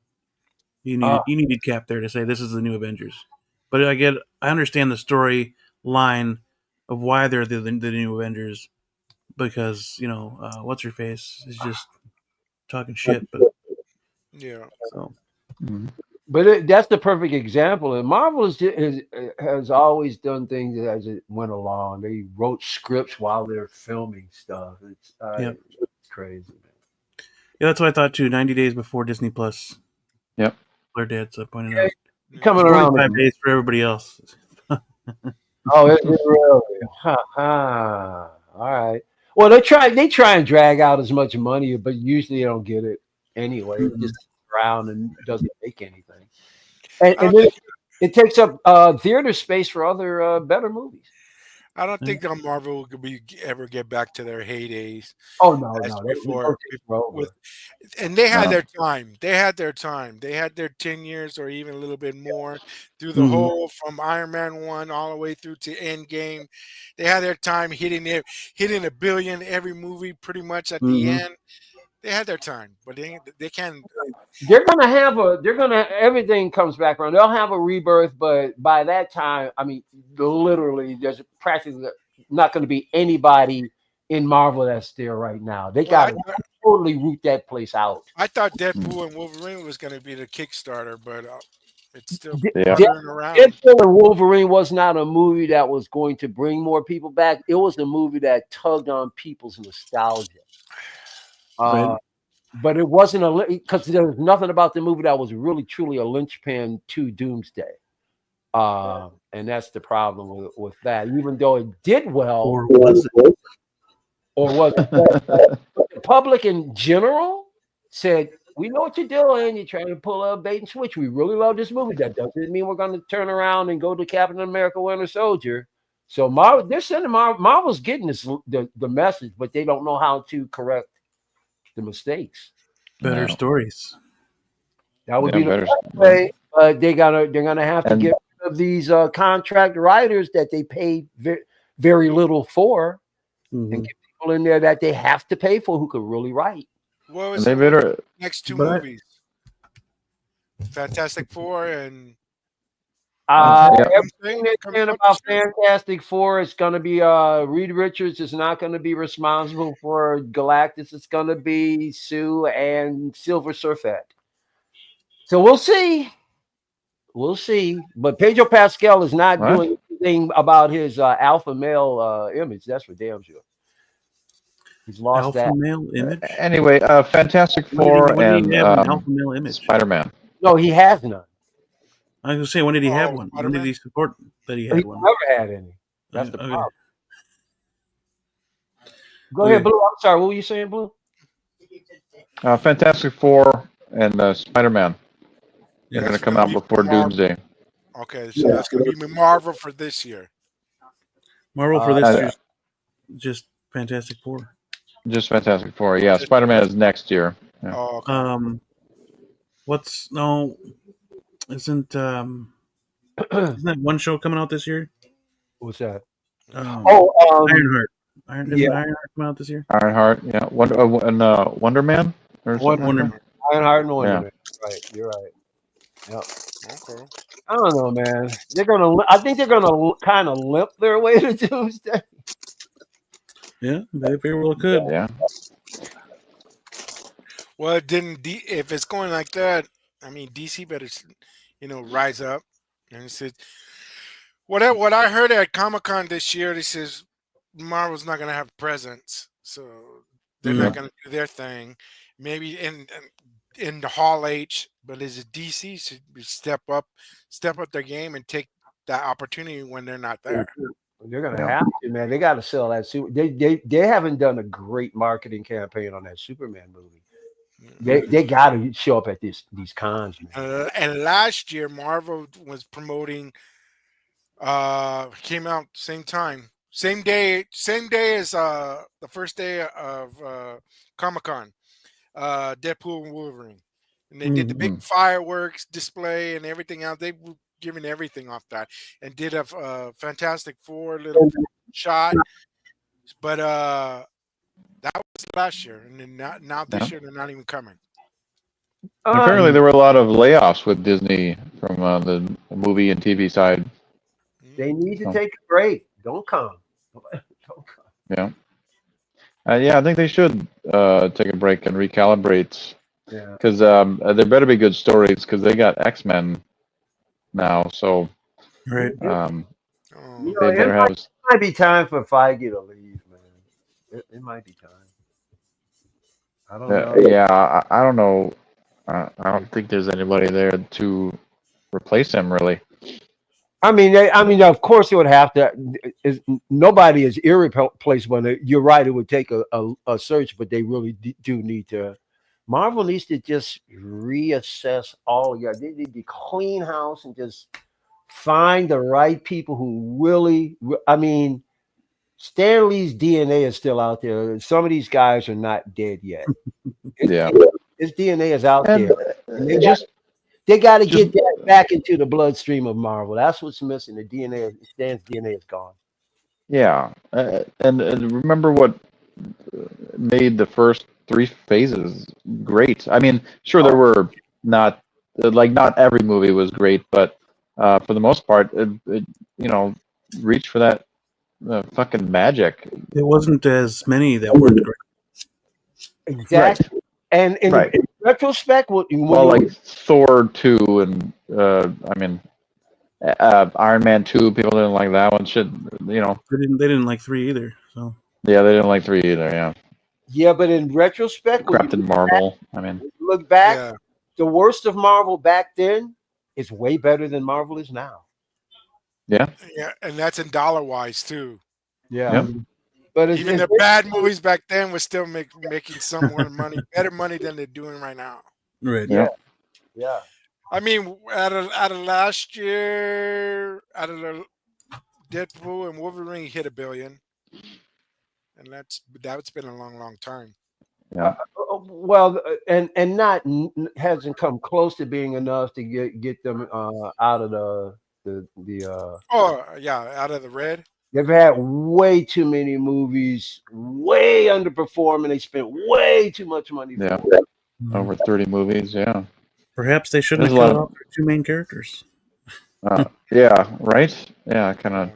you needed Cap there to say, "This is the new Avengers." But I understand the story line of why they're the new Avengers, because what's her face is just talking shit. But yeah, so. But that's the perfect example. And Marvel has always done things as it went along. They wrote scripts while they're filming stuff. It's crazy, man. Yeah, that's what I thought too. 90 days before Disney Plus. Yep. Blair Dad pointed out. Coming around 45 days for everybody else. Oh, is it really? All right. Well, they try and drag out as much money, but usually they don't get it anyway. It just sits around and doesn't make anything. And then it takes up theater space for other better movies. I don't think that Marvel could ever get back to their heydays. Oh no, before and they had their time. They had their time. They had their 10 years or even a little bit more through the whole from Iron Man 1 all the way through to Endgame. They had their time hitting $1 billion every movie pretty much at the end. They had their time, but they can't. They're gonna everything comes back around. They'll have a rebirth, but by that time, I mean, literally, there's practically not going to be anybody in Marvel that's there right now. They got to totally root that place out. I thought Deadpool and Wolverine was going to be the Kickstarter, but it's still around. Deadpool and Wolverine was not a movie that was going to bring more people back. It was a movie that tugged on people's nostalgia. But it wasn't because there was nothing about the movie that was really truly a linchpin to Doomsday. And that's the problem with that. Even though it did well, or was it? The public in general said, "We know what you're doing. You're trying to pull a bait and switch. We really love this movie. That doesn't mean we're going to turn around and go to Captain America: Winter Soldier." So they're sending Marvel's getting the message, but they don't know how to correct the mistakes. Better stories. That would be the best way. But they're gonna have to get rid of these contract writers that they pay very little for, and get people in there that they have to pay for who could really write. What was the next two movies? Fantastic Four and everything they're saying about Fantastic Four is going to be Reed Richards is not going to be responsible for Galactus. It's going to be Sue and Silver Surfer. So we'll see. But Pedro Pascal is not doing anything about his alpha male image. That's for damn sure. He's lost alpha male image. Anyway, Fantastic Four and alpha male image? Spider-Man. No, he has none. I was going to say, when did he have one? When did he support that he had one? Never had any. That's the problem. Go ahead, Blue. I'm sorry. What were you saying, Blue? Fantastic Four and Spider-Man. They're going to come out before Doomsday. Okay, so that's going to be Marvel for this year. Marvel for this year, just Fantastic Four. Just Fantastic Four. Yeah, Spider-Man is next year. Yeah. Oh, okay. Isn't that one show coming out this year? What's that? Ironheart. Ironheart coming out this year? Ironheart, yeah. Wonder Man? Wonder Man. Ironheart and Wonder Man. Right, you're right. Yep. Okay. I don't know, man. I think they're gonna kind of limp their way to Doomsday. Yeah, they very well could. Yeah. Well, if it's going like that, I mean, DC better, rise up. And it said, what I heard at Comic-Con this year, they says Marvel's not gonna have presence, so they're not gonna do their thing. Maybe in the Hall H, but as a DC should step up their game and take that opportunity when they're not there. They're gonna have to, man. They got to sell that super. They haven't done a great marketing campaign on that Superman movie. They got to show up at these cons, man. And last year, Marvel was promoting. Came out same time, same day as the first day of Comic-Con. Deadpool and Wolverine, and they did the big fireworks display and everything else. They were giving everything off that, and did a Fantastic Four little shot. But that was last year, and then now this year they're not even coming. Apparently, there were a lot of layoffs with Disney from the movie and TV side. They need to take a break. Don't come. Yeah. Yeah, I think they should take a break and recalibrate. Yeah. Because there better be good stories because they got X-Men now. So, Right. they better have. It might be time for Feige to leave, man. It might be time. I don't know. Yeah, I don't know. I don't think there's anybody there to replace him, really. I mean, of course, it would have to. Nobody is irreplaceable. You're right; it would take a search, but they really do need to. Marvel needs to just reassess all. Yeah, they need to clean house and just find the right people who really. I mean, Stan Lee's DNA is still out there. Some of these guys are not dead yet. His DNA is out there. They got to get that back into the bloodstream of Marvel. That's what's missing. The DNA, Stan's DNA is gone. Yeah, and remember what made the first 3 phases great. I mean, sure, there were not every movie was great, but for the most part, it reached for that fucking magic. It wasn't as many that weren't great. Exactly. Right. And in retrospect, like Thor 2 and I mean Iron Man 2, people didn't like that one. They didn't like 3 either. So yeah, they didn't like 3 either. Yeah. Yeah, but in retrospect, Captain Marvel. Look back, the worst of Marvel back then is way better than Marvel is now. Yeah. Yeah, and that's in dollar wise too. Yeah. Yep. But even the bad movies back then were still making some more money, better money than they're doing right now. Right. Yeah. I mean, out of last year, out of the Deadpool and Wolverine hit $1 billion, and that's been a long time. Yeah. Well, and not hasn't come close to being enough to get them out of the out of the red. They've had way too many movies, way underperforming. They spent way too much money. Yeah, over 30 movies. Yeah. Perhaps they shouldn't have killed off their 2 main characters. Yeah. Right. Yeah. Kind of.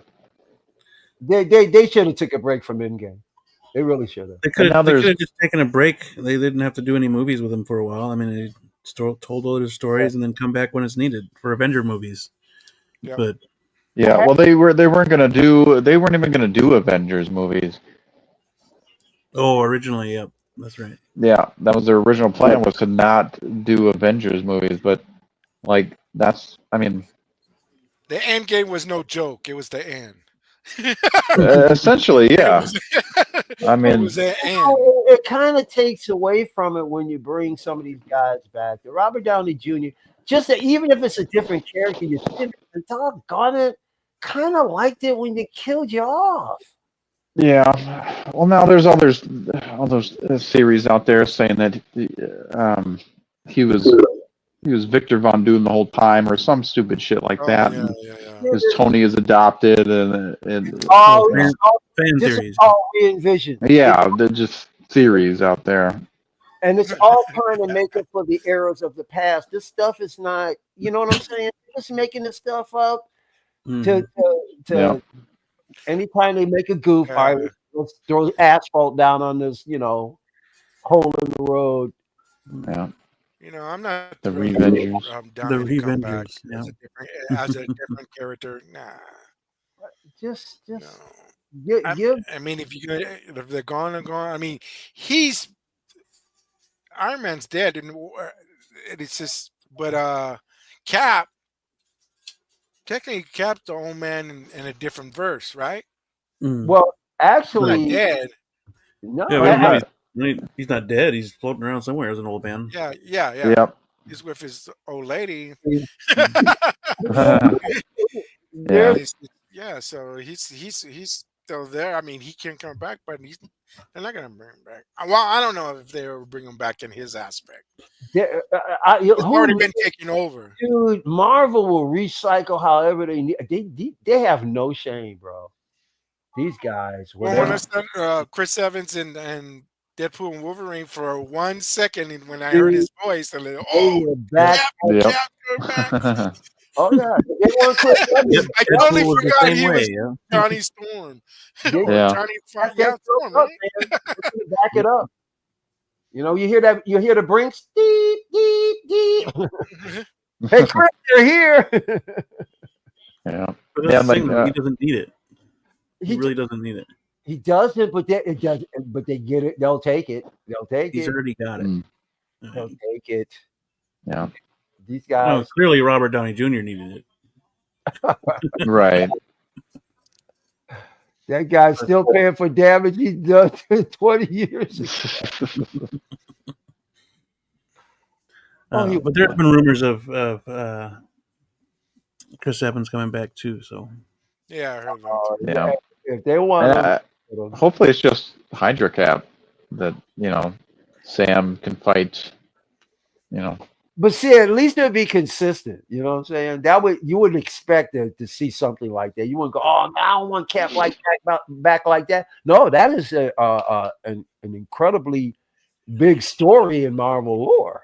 They should have took a break from Endgame. They really should have. They could have just taken a break. They didn't have to do any movies with them for a while. I mean, they told all their stories and then come back when it's needed for Avenger movies. Yeah. But yeah, well, they weren't even gonna do Avengers movies. Oh, originally, yep, that's right. Yeah, that was their original plan, was to not do Avengers movies, but the end game was no joke. It was the end. Essentially, yeah. I mean, it was the end. It kind of takes away from it when you bring some of these guys back. The Robert Downey Jr., even if it's a different character, you sit and doggone it, kind of liked it when they killed you off. Yeah. Well, now there's all those theories out there saying that he was Victor Von Doom the whole time, or some stupid shit like that. Because Tony is adopted, and fan this theories. is all we envision. Yeah, they're just theories out there. And it's all trying to make up for the errors of the past. This stuff is not, you know what I'm saying? Just making this stuff up to anytime they make a goof, all right, let's throw asphalt down on this, hole in the road. Yeah. I'm not The thrilled Revengers. Downey to come back Revengers, yeah. as a different character. Nah. Just No. give. I mean, if they're gone, I mean, Iron Man's dead, and it's just. But Cap, technically, Cap's the old man in a different verse, right? Well, actually, He's not dead. No, Yeah, he's not dead. He's floating around somewhere as an old man. Yeah. Yep. He's with his old lady. Yeah. So he's still there. I mean, he can come back, but they're not gonna bring him back. Well, I don't know if they will bring him back in his aspect. He's already been taken over. Dude, Marvel will recycle however they need. They have no shame, bro. These guys. Well, when I Chris Evans and Deadpool and Wolverine for 1 second, and when I heard his voice, I like, back. Back. Oh yeah, they want Chris Evans. I totally forgot he was Johnny Storm. Johnny Storm, right? Back it up. You hear that? You hear the brinks? Deep, deep, deep. Hey, Chris, you're here. Yeah. But that's the thing, he doesn't need it. He really doesn't need it. He doesn't, but they get it. They'll take it. He's already got it. They'll take it. Yeah. These guys. No, clearly Robert Downey Jr. needed it. Right. That guy's still paying for damage he's done 20 years ago. But there's been rumors of Chris Evans coming back too. So yeah, I heard that. Yeah. If they want, hopefully it's just Hydra Cap that Sam can fight. But see, at least it'd be consistent. You know what I'm saying? You wouldn't expect to see something like that. You wouldn't go, oh, now I don't want Cap back like that. No, that is an incredibly big story in Marvel lore.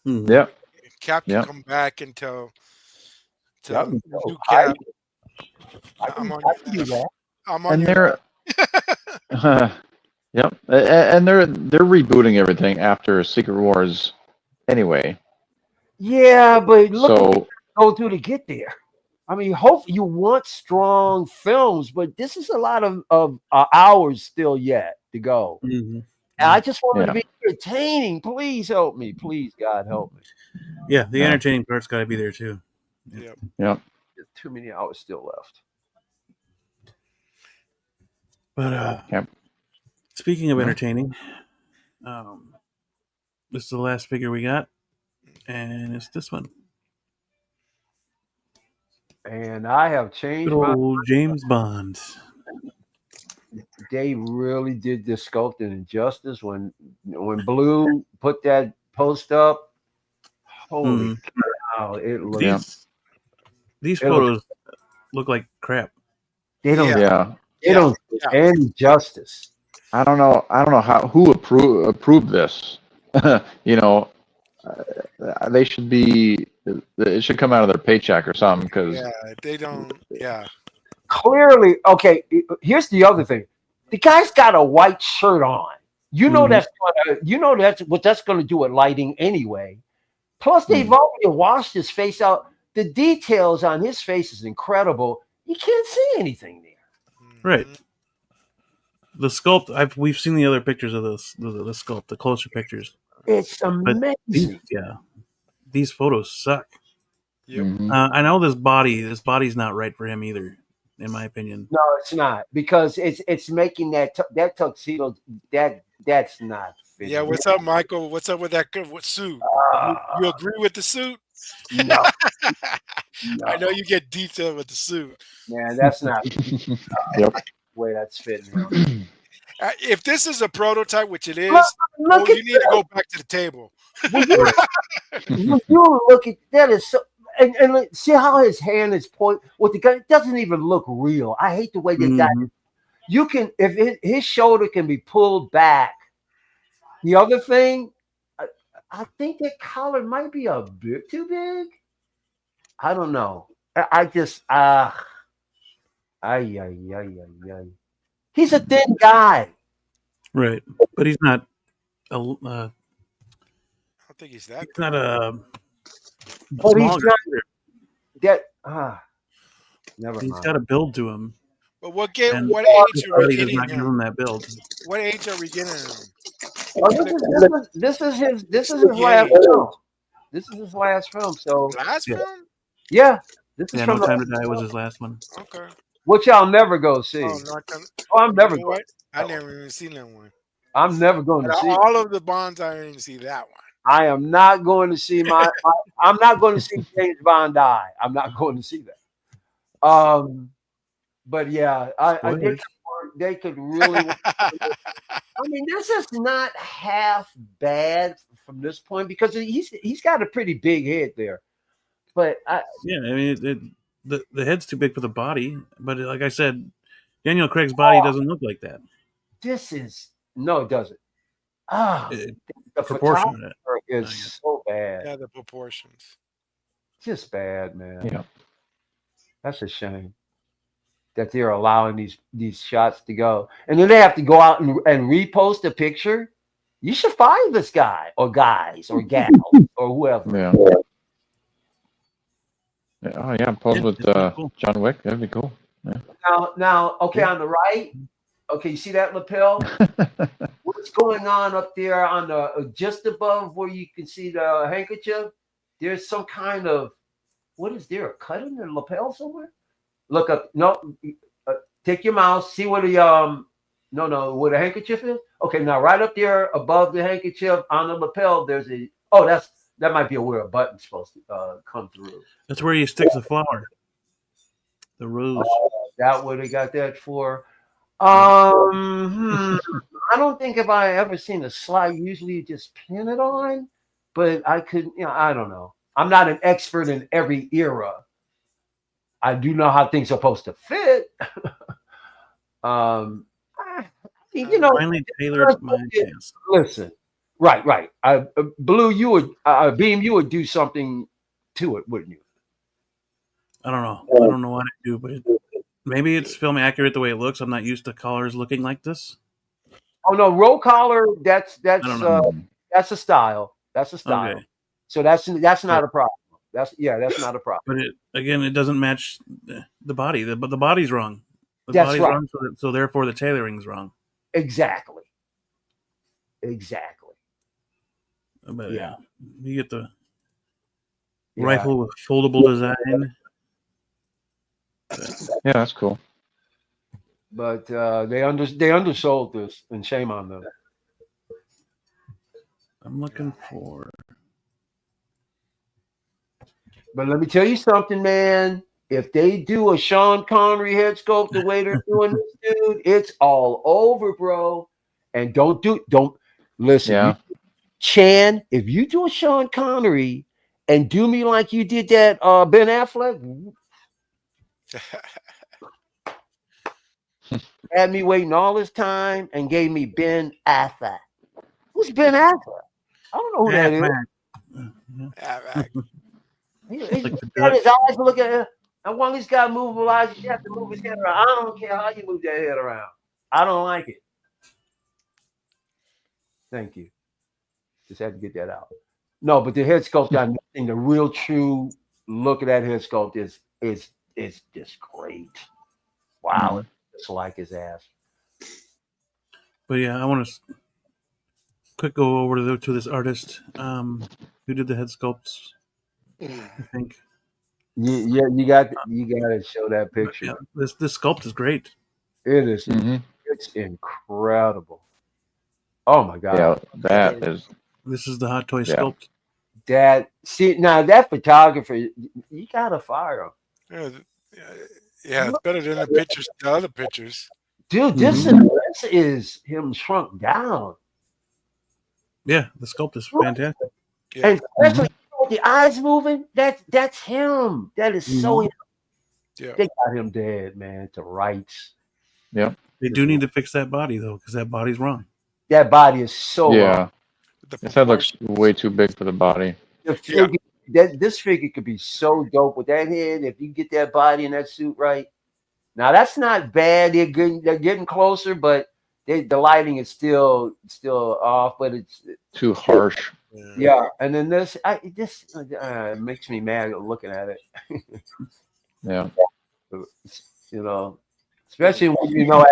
Mm-hmm. Yeah, Cap can come back and tell new Cap. I'm on your yep, and they're rebooting everything after Secret Wars anyway. Yeah, but look what you go through to get there. I mean, you want strong films, but this is a lot of hours still yet to go. Mm-hmm. And I just want it to be entertaining. Please help me. Please, God, help me. Yeah, the entertaining part's got to be there too. Yep. There's too many hours still left. But speaking of entertaining, this is the last figure we got, and it's this one. And I have changed Good old James Bond. They really did the sculpting injustice when Blue put that post up. Holy cow! It looks. These photos look like crap. They don't. Yeah. They don't do any justice. I don't know who approved this. They should be. It should come out of their paycheck or something because they don't. Yeah. Clearly, okay. Here's the other thing: the guy's got a white shirt on. That's what that's going to do at lighting anyway. Plus, they've already washed his face out. The details on his face is incredible. You can't see anything there. Right. The sculpt. We've seen the other pictures of the sculpt, the closer pictures. It's amazing. These photos suck. Yep. I know this body's not right for him either, in my opinion. No, it's not, because it's making that tuxedo that's not fitting. Yeah, what's up, Michael? What's up with that suit? You agree with the suit? No. I know you get detailed with the suit. Man, that's not the way that's fitting. If this is a prototype, which it is, you need to go back to the table. You look at that is so, and see how his hand is pointed with the gun. It doesn't even look real. I hate the way they got it. You can, if his shoulder can be pulled back. The other thing, I think that collar might be a bit too big. I don't know. I just he's a thin guy. Right, but he's not. I don't think he's that. He's not a. But he's not that. Never He's mind. got a build to him. But what And age are his we body does getting not give him? him that build. What age are we getting him? This is his last film. This is his last film. So Last film? yeah, this is Yeah, from No Time to Die was his last one. Okay. which I'll never go see. Oh, not gonna, I'm never you know going. what? I never even seen that one. I'm never going to Out of see. all of the Bonds, I didn't see that one. I am not going to see I'm not going to see James Bond die. I'm not going to see that. But yeah, I think they could really. I mean, this is not half bad from this point because he's got a pretty big head there. But yeah, I mean, the head's too big for the body. But like I said, Daniel Craig's body doesn't look like that. This is no, it doesn't. The Proportionate is so bad. Yeah, the proportions. Just bad, man. Yeah. That's a shame that they're allowing these shots to go, and then they have to go out and repost a picture. You should fire this guy or guys or gals or whoever. Yeah. Oh yeah, pose with cool. John Wick. That'd be cool. Yeah. Now, okay, on the right, okay, you see that lapel? What's going on up there on the just above where you can see the handkerchief? There's some kind of what is there? A cut in the lapel somewhere? Look up. No, take your mouse. See where the where the handkerchief is. Okay, now right up there above the handkerchief on the lapel, there's a that might be where a button's supposed to come through. That's where he sticks the flower, the rose. That what they got that for. I don't think if I ever seen a slide. Usually you just pin it on, but I could, I don't know. I'm not an expert in every era. I do know how things are supposed to fit. Finally tailored my pants. Listen, right. Blue, you would Beam, you would do something to it, wouldn't you? I don't know. I don't know what I do, but maybe it's film accurate the way it looks. I'm not used to collars looking like this. Oh no, roll collar. That's a style. That's a style. Okay. So that's not a problem. That's not a problem. But it doesn't match the body. The body's wrong. The That's body's right. wrong, so therefore the tailoring's wrong. Exactly. But yeah, you get the Yeah. rifle with foldable design. Yeah, that's cool. But they undersold this, and shame on them. I'm looking for. But let me tell you something, man. If they do a Sean Connery head sculpt the way they're doing this dude, it's all over, bro. And don't listen. Yeah. Chan, if you do a Sean Connery and do me like you did that Ben Affleck, had me waiting all this time and gave me Ben Affleck. Who's Ben Affleck? I don't know who that is. He's got his eyes look at it. And while he's got movable eyes, you have to move his head around. I don't care how you move that head around. I don't like it. Thank you. Just had to get that out. No, but the head sculpt got nothing. The real true look at that head sculpt is just great. Wow, it's like his ass. But yeah, I want to quick go over to this artist who did the head sculpts. I think. Yeah, you got to show that picture. Yeah, this sculpt is great. It is. Mm-hmm. It's incredible. Oh my god. Yeah, that is. This is the Hot Toy sculpt. That photographer, you gotta fire him. Yeah, it's better than the other pictures. Dude, this is him shrunk down. Yeah, the sculpt is fantastic. Yeah. And especially with the eyes moving, that's him. That is so him. Yeah. They got him dead, man, to rights. Yeah. They do need to fix that body though, because that body's wrong. That body is so wrong. His head looks way too big for the body. The figure, this figure could be so dope with that head if you get that body and that suit right. Now that's not bad. They're getting closer, but the lighting is still off. But it's too harsh. Yeah, and then this makes me mad looking at it. Yeah, you know, especially when you know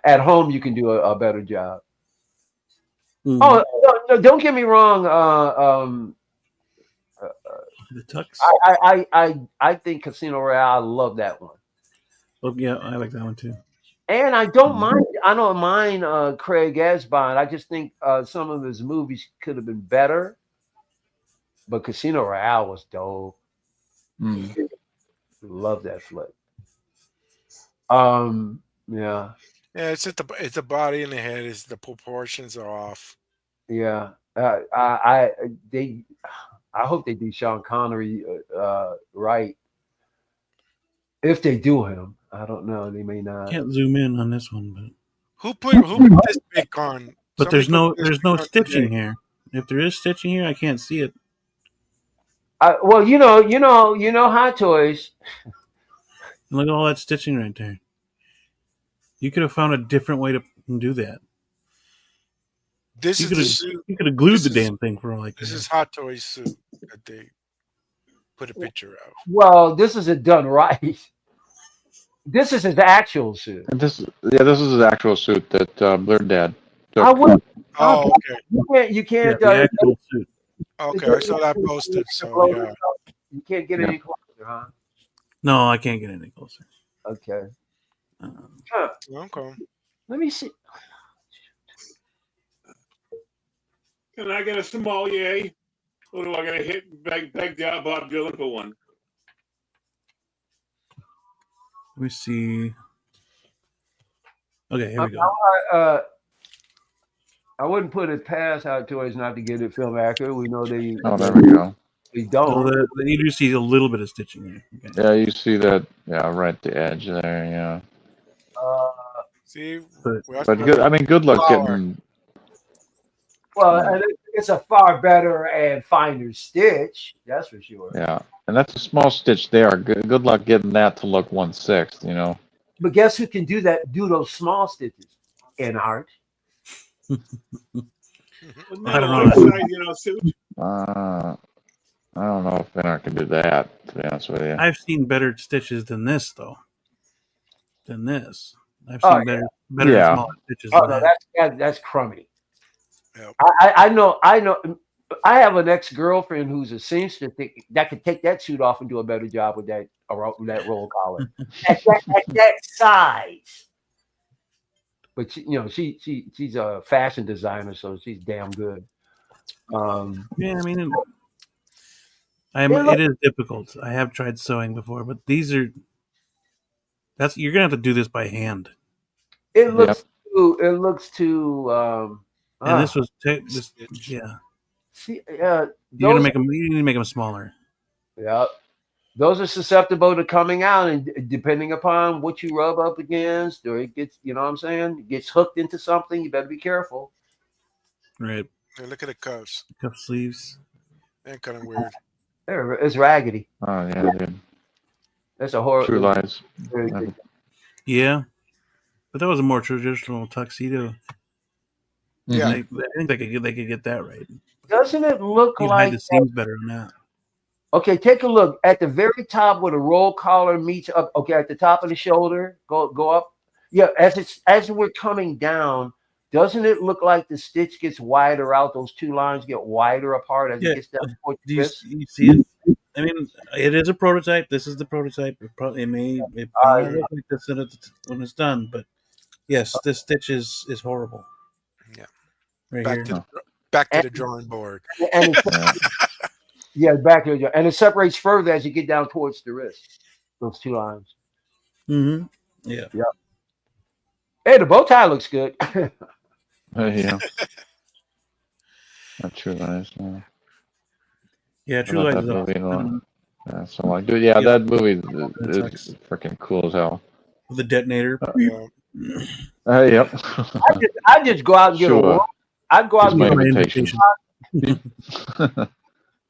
at home you can do a better job. Mm-hmm. Oh no, don't get me wrong. The tux. I think Casino Royale. I love that one. Oh yeah, I like that one too. And I don't mind. I don't mind Craig as Bond. I just think some of his movies could have been better. But Casino Royale was dope. Love that flick. Yeah. Yeah, it's just the body and the head is the proportions are off. Yeah. I hope they do Sean Connery right. If they do him, I don't know. They may not. Can't zoom in on this one, but who put this pic on? But there's no stitching here. If there is stitching here, I can't see it. Well, you know, Hot Toys. Look at all that stitching right there. You could have found a different way to do that. This is the suit. You could have glued the damn thing for like this. Is Hot Toys suit that they put a picture of. Well, this isn't done right. This is his actual suit. And this is his actual suit that Blurred Dad took. I wouldn't. Oh, okay. You can't. The actual suit. Okay, I saw that posted. So yeah. You can't get any closer, huh? No, I can't get any closer. Okay. Okay. Let me see. Can I get a small yay? Or do I gotta beg Bob Dylan for one? Let me see. Okay, here we go. I wouldn't put it past Hot Toys not to get it film accurate. We know they. Oh, there we go. We don't. So you do see a little bit of stitching here. Okay. Yeah, you see that. Yeah, right at the edge there. Yeah. See, but good. I mean, good luck getting. Well, and it's a far better and finer stitch. That's for sure. Yeah, and that's a small stitch there. Good luck getting that to look 1/6. You know. But guess who can do that? Do those small stitches in art. I don't know. I don't know if Finart can do that, to be honest with you. I've seen better stitches than this, though. Than this. I've seen better smaller stitches than that. That's crummy. Yep. I know. I have an ex-girlfriend who's a seamstress that could take that suit off and do a better job with that roll collar at that size. But she's a fashion designer, so she's damn good. Yeah, I mean, it is difficult. I have tried sewing before, but you're gonna have to do this by hand. It looks too. And this was yeah. See, you need to make them smaller. Yeah, those are susceptible to coming out, and depending upon what you rub up against, or it gets, you know what I'm saying, it gets hooked into something. You better be careful. Right. Hey, look at the cuffs. Cuff sleeves. They're kind of weird. It's raggedy. Oh yeah, dude. That's a horror. True Lies. Yeah, but that was a more traditional tuxedo. Yeah, I think they could get that right. Doesn't it look You'd like hide the seams better than that? Okay, take a look at the very top where the roll collar meets up. Okay, at the top of the shoulder, go up. Yeah, as we're coming down, doesn't it look like the stitch gets wider out? Those two lines get wider apart as it gets down towards the wrist? You see it? I mean, it is a prototype. This is the prototype. It may look like this when it's done, but yes, this stitch is horrible. Yeah, right back to the drawing board. And yeah, back to the, and it separates further as you get down towards the wrist. Those two lines. Mm-hmm. Yeah. Yeah. Hey, the bow tie looks good. Yeah. Not True Lies. Yeah, True Lies is awesome. Yeah, so like, dude, yeah, that movie is freaking cool as hell. With the detonator. Yep. I just go out and get a. I'd go out and get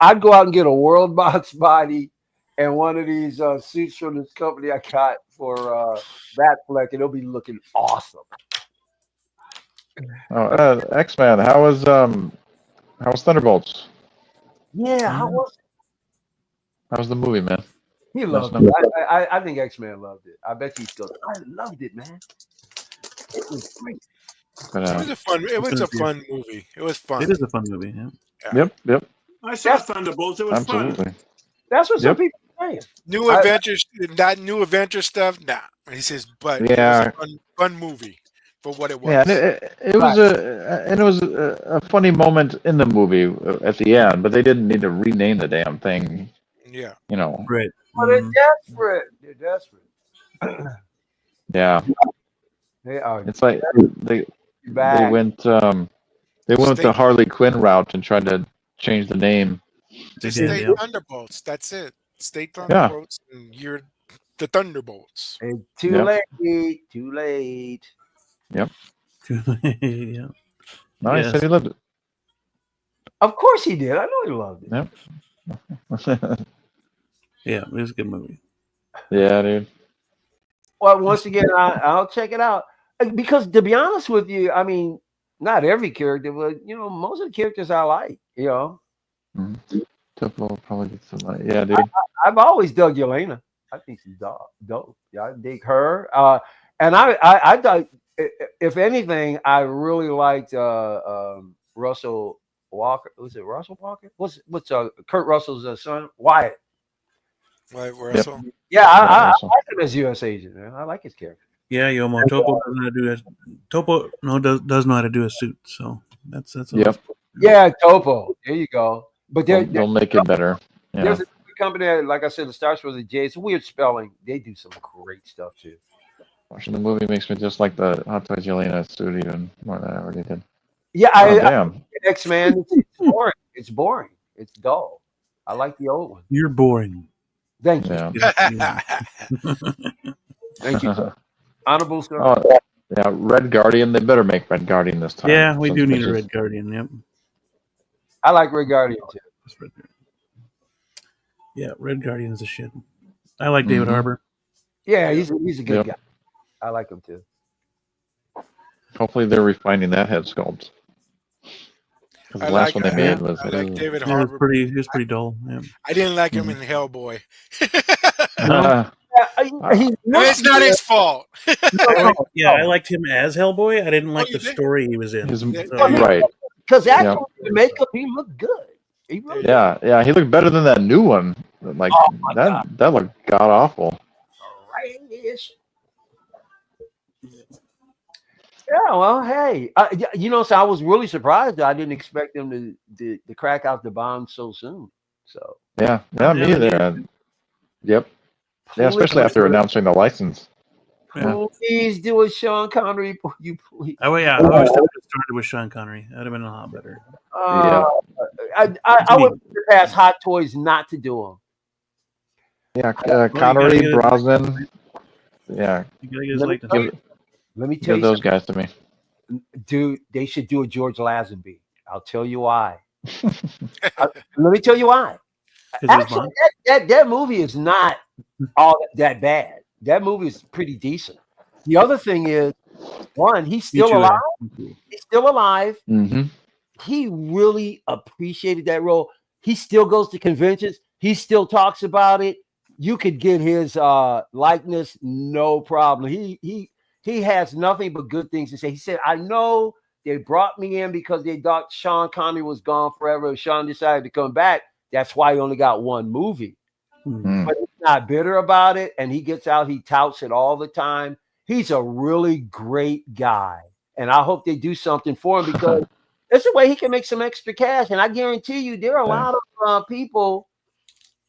I'd go out and get a World Box body and one of these suits from this company I got for Batfleck, and it'll be looking awesome. X-Men. How was Thunderbolts? Yeah, how was it? How was the movie, man? He loved it. I think X-Men loved it. I bet he still. I loved it, man. It was great. But, It was a fun. It was a fun movie. It was fun. It is a fun movie. Yeah. Yep. I saw Thunderbolts. It was Absolutely. fun. That's what some people say. New Adventures, not new Adventure stuff. Nah, he says, but it was a fun movie for what it was. Yeah, and it was a funny moment in the movie at the end, but they didn't need to rename the damn thing. Yeah, you know. Right. Well, they're desperate. They're desperate. Yeah. They are. It's like they went the Harley Quinn route and tried to change the name. State Thunderbolts. That's it. State Thunderbolts. Yeah. And you're the Thunderbolts. And too late. Too late. Yep. Too late. Yeah. No, he said he loved it. Of course he did. I know he loved it. Yep. Yeah, it was a good movie. Yeah, dude. Well, once again, I'll check it out because to be honest with you, I mean, not every character, but most of the characters I like. Mm-hmm. Topo probably gets some money. Yeah, dude. I've always dug Yelena. I think she's dope. Yeah, I dig her. And I dug. If anything, I really liked Russell Walker. Was it Russell Walker? What's Kurt Russell's son? Wyatt. Wyatt Russell. Yep. Yeah, I like him as U.S. agent. Man. I like his character. Yeah, Yomo. Topo does know how to do does know how to do a suit. So that's yep. Yeah, Topo. There you go. But they'll make it better. Yeah. There's a company that, like I said, it starts with a J. It's weird spelling. They do some great stuff too. Watching the movie makes me just like the Hot Toys Yelena suit even more than I already did. Yeah, damn. X-Men. It's boring. It's boring. It's dull. I like the old one. You're boring. Thank you. Yeah. Thank you. Honorable sir. Oh, yeah, Red Guardian. They better make Red Guardian this time. Yeah, we do need a Red Guardian. Yep. I like Red Guardian too. Yeah, Red Guardian is a shit. I like David Harbour. Yeah, he's a good guy. I like him too. Hopefully they're refining that head sculpt. The last one they made was David Harbour. He was pretty dull. Yeah. I didn't like him in Hellboy. It's not his fault. I liked him as Hellboy. I didn't like the story he was in. Right. Because actually, the makeup, he looked good. He he looked better than that new one. Like that looked god awful. Yeah, well, hey, so I was really surprised that I didn't expect them to crack out the bomb so soon. So me either. Yep. Yeah, especially after announcing the license. Please do a Sean Connery, you please. Oh yeah, I always started with Sean Connery. That'd have been a lot better. I would pass Hot Toys not to do them. Yeah, Connery, Brosnan. Yeah. Let me tell you those guys to me. Dude, they should do a George Lazenby. I'll tell you why. Let me tell you why. Actually, that movie is not all that bad. That movie is pretty decent. The other thing is, one, he's still alive. He's still alive. Mm-hmm. He really appreciated that role. He still goes to conventions. He still talks about it. You could get his likeness, no problem. He has nothing but good things to say. He said, I know they brought me in because they thought Sean Connery was gone forever. Sean decided to come back. That's why he only got one movie. Mm-hmm. But he's not bitter about it. And he gets out, he touts it all the time. He's a really great guy. And I hope they do something for him because it's a way he can make some extra cash. And I guarantee you there are a lot of people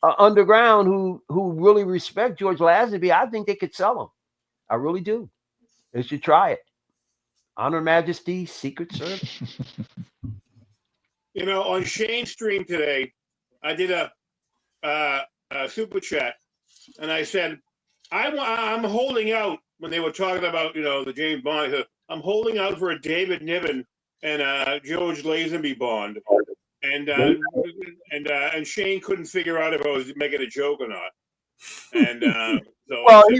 underground who really respect George Lazenby. I think they could sell him. I really do. They should try it. Honor, Majesty, Secret Service. On Shane's stream today, I did a super chat, and I said, I'm holding out when they were talking about the James Bond. I'm holding out for a David Niven and a George Lazenby Bond, and Shane couldn't figure out if I was making a joke or not. And so Well, I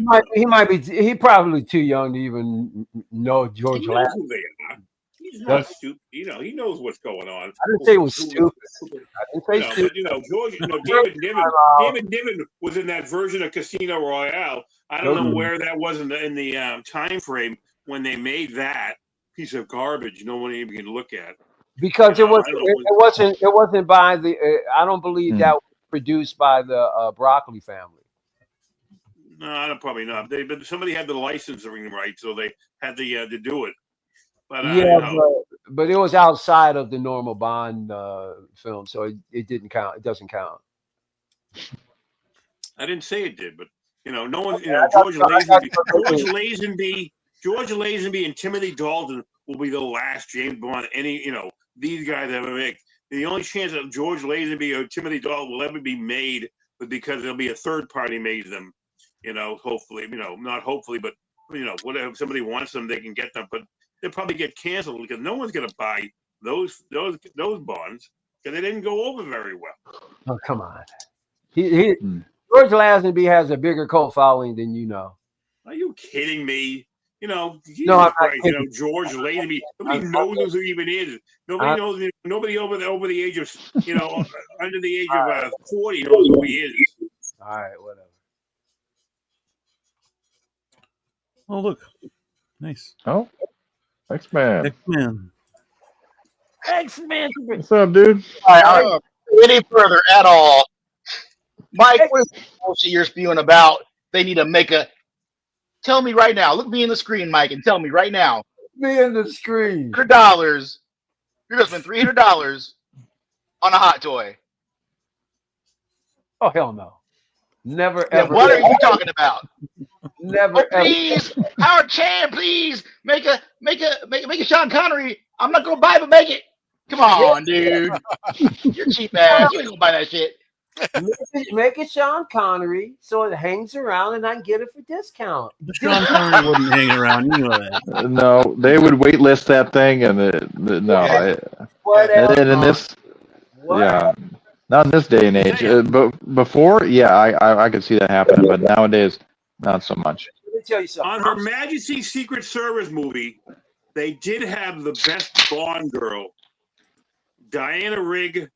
said, he probably too young to even know George he knows Lazenby. who they are. He's not stupid. You know, he knows what's going on. I didn't say it was stupid. I didn't say stupid. But George, David Niven was in that version of Casino Royale. I don't know where that was in the time frame when they made that piece of garbage. No one even can look at. Because it wasn't by the. I don't believe that was produced by the Broccoli family. No, I don't, probably not. But somebody had the licensing right, so they had to do it. But but it was outside of the normal Bond film, so it didn't count. It doesn't count. I didn't say it did, but no one. George Lazenby, and Timothy Dalton will be the last James Bond. These guys ever make. The only chance that George Lazenby or Timothy Dalton will ever be made was because there'll be a third party made them. Hopefully, not hopefully, but whatever. If somebody wants them, they can get them, but they'll probably get canceled because no one's going to buy those bonds because they didn't go over very well. Oh, come on. George Lazenby has a bigger cult following than you know. Are you kidding me? Jesus I'm Christ, George Lazenby. Nobody knows who he even is. Nobody knows. Nobody over the age of under the age of 40 knows who he is. All right, whatever. Oh, look. Nice. Oh, X-Man. X-Man. What's up, dude? All right, I'm not any further at all. Mike, what is the bullshit you're spewing about? They need to make a. Tell me right now. Look me in the screen, Mike, and tell me right now. Me in the screen. $100. You're gonna spend $300 on a hot toy. Oh hell no. Never Then ever. what are you talking about? Never ever. Please, Howard Chan, please make a Sean Connery. I'm not gonna buy it, but make it. Come on, dude. You're cheap ass. You ain't gonna buy that shit. Make it Sean Connery so it hangs around and I can get it for discount. Sean Connery wouldn't hang around. You know that. No, they would waitlist that thing, and and in this, not in this day and age. But before, I could see that happening, but nowadays, not so much. Let me tell you something. On Her Majesty's Secret Service movie, they did have the best Bond girl, Diana Rigg.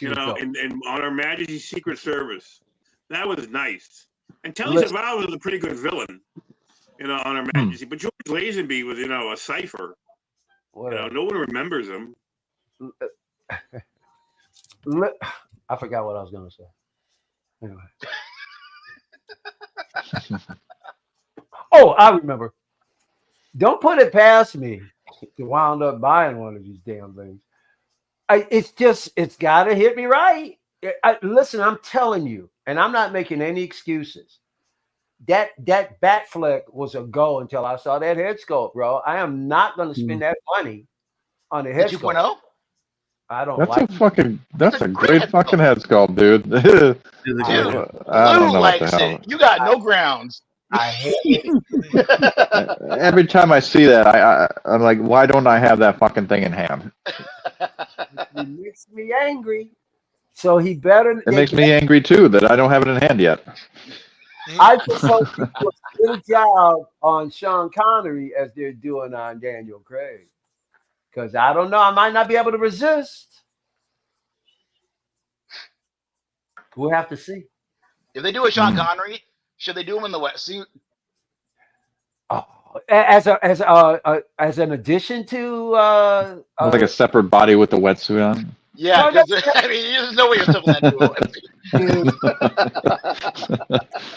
And on Her Majesty's Secret Service, that was nice. And Telly Savalas was a pretty good villain, on Her Majesty. But George Lazenby was, a cipher. No one remembers him. I forgot what I was going to say. Anyway. Oh, I remember. Don't put it past me to wound up buying one of these damn things. It's got to hit me right. Listen, I'm telling you, and I'm not making any excuses. That bat flick was a go until I saw that head sculpt, bro. I am not going to spend that money on a head sculpt. 2.0? I don't That's like that's a great fucking head sculpt, dude. Dude, I don't know what likes the hell. it. You got no grounds. I hate it. Every time I see that, I'm like, why don't I have that fucking thing in hand? It makes me angry. So he better. It makes me angry too that I don't have it in hand yet. I just hope he does a good job on Sean Connery as they're doing on Daniel Craig. Because I don't know, I might not be able to resist. We'll have to see. If they do a Sean Connery, should they do him in the wetsuit? Oh, as an addition to like a separate body with the wetsuit on. Yeah, I mean, there's no way you're stuffing that into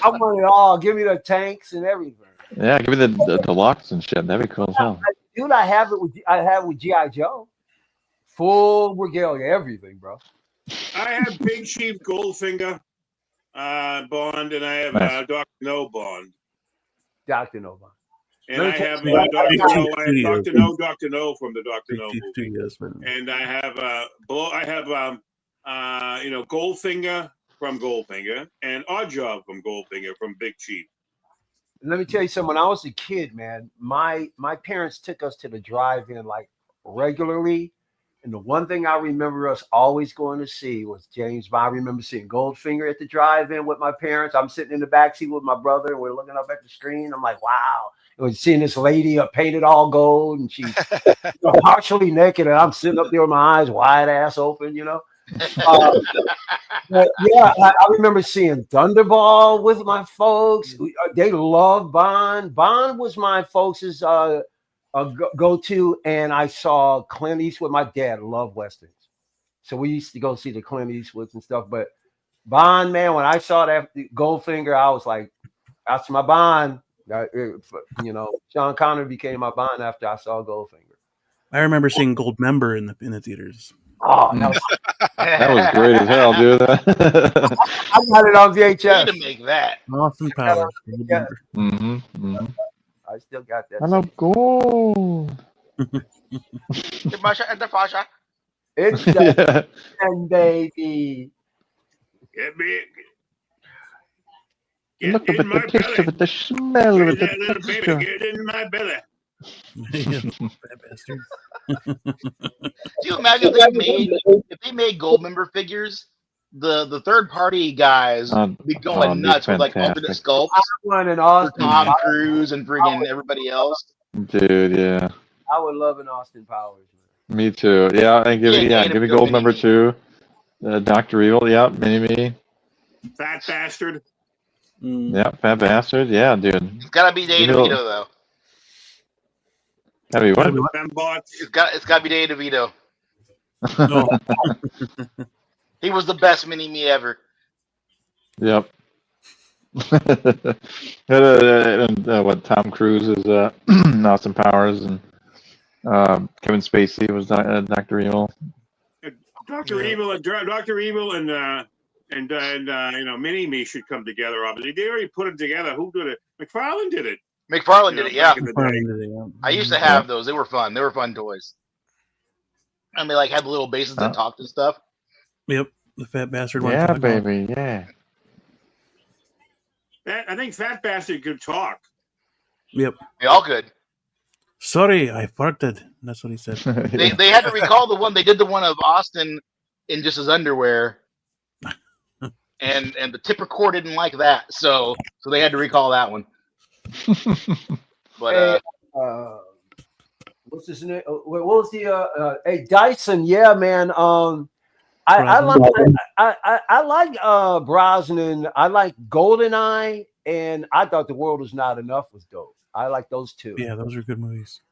I want it all. Give me the tanks and everything. Yeah, give me the deluxe and shit. That'd be cool as hell. Dude, I have it with G.I. Joe. Full regalia, everything, bro. I have Big Chief Goldfinger Bond, and I have Dr. No Bond. Dr. No Bond. And I have Dr. No from the Dr. No movie. And I have Goldfinger from Goldfinger and Oddjob from Goldfinger from Big Chief. Let me tell you something. When I was a kid, man, my parents took us to the drive-in like regularly, And the one thing I remember us always going to see was James Bond. I remember seeing Goldfinger at the drive-in with my parents. I'm sitting in the backseat with my brother, and we're looking up at the screen. I'm like, wow. And we're seeing this lady painted all gold, and she's partially naked, and I'm sitting up there with my eyes wide ass open, you know. But yeah, I remember seeing Thunderball with my folks. They loved Bond. Bond was my folks' go-to, and I saw Clint Eastwood. My dad loved westerns, so we used to go see the Clint Eastwoods and stuff. But Bond, man, when I saw that Goldfinger, I was like, "That's my Bond." You know, Sean Connery became my Bond after I saw Goldfinger. I remember seeing Goldmember in the theaters. Oh, that was great as hell, dude. I got it on VHS. Way to make that. Austin Powers. Yeah. I still got that. I love gold. It's and baby. Look at the taste of it, the smell of it, the texture. Get in my belly. Bad bastard. Do you imagine if they made Goldmember figures, the third party guys would be going nuts with like alternate sculpts for Tom Cruise and friggin' everybody else. Dude, yeah. I would love an Austin Powers. Me too. Yeah, and give me Goldmember too. Dr. Evil, yeah, mini-me. Fat bastard. Yeah, fat bastard. Yeah, dude. It's gotta be Danny DeVito though. Gotta be what? It's gotta be Danny DeVito. No. He was the best mini-me ever. Yep. and what Tom Cruise is Austin Powers, and Kevin Spacey was Dr. Evil. Dr. Evil and you know, Mini-Me should come together. Obviously, they already put it together. Who did it? McFarlane did it. McFarlane did it, yeah. Yeah. I used to have those. They were fun. They were fun toys. And they like had the little bases that talked and stuff. Yep, the fat bastard one. Yeah, baby, yeah. I think Fat Bastard could talk. Yep. They all could. Sorry, I farted. That's what he said. They had to recall the one. They did the one of Austin in just his underwear. And the tipper core didn't like that, so they had to recall that one. But what's his name? What was the hey Dyson? Yeah, man. I like Brosnan. I like GoldenEye, and I thought The World Is Not Enough was dope. I like those two. Yeah, those are good movies.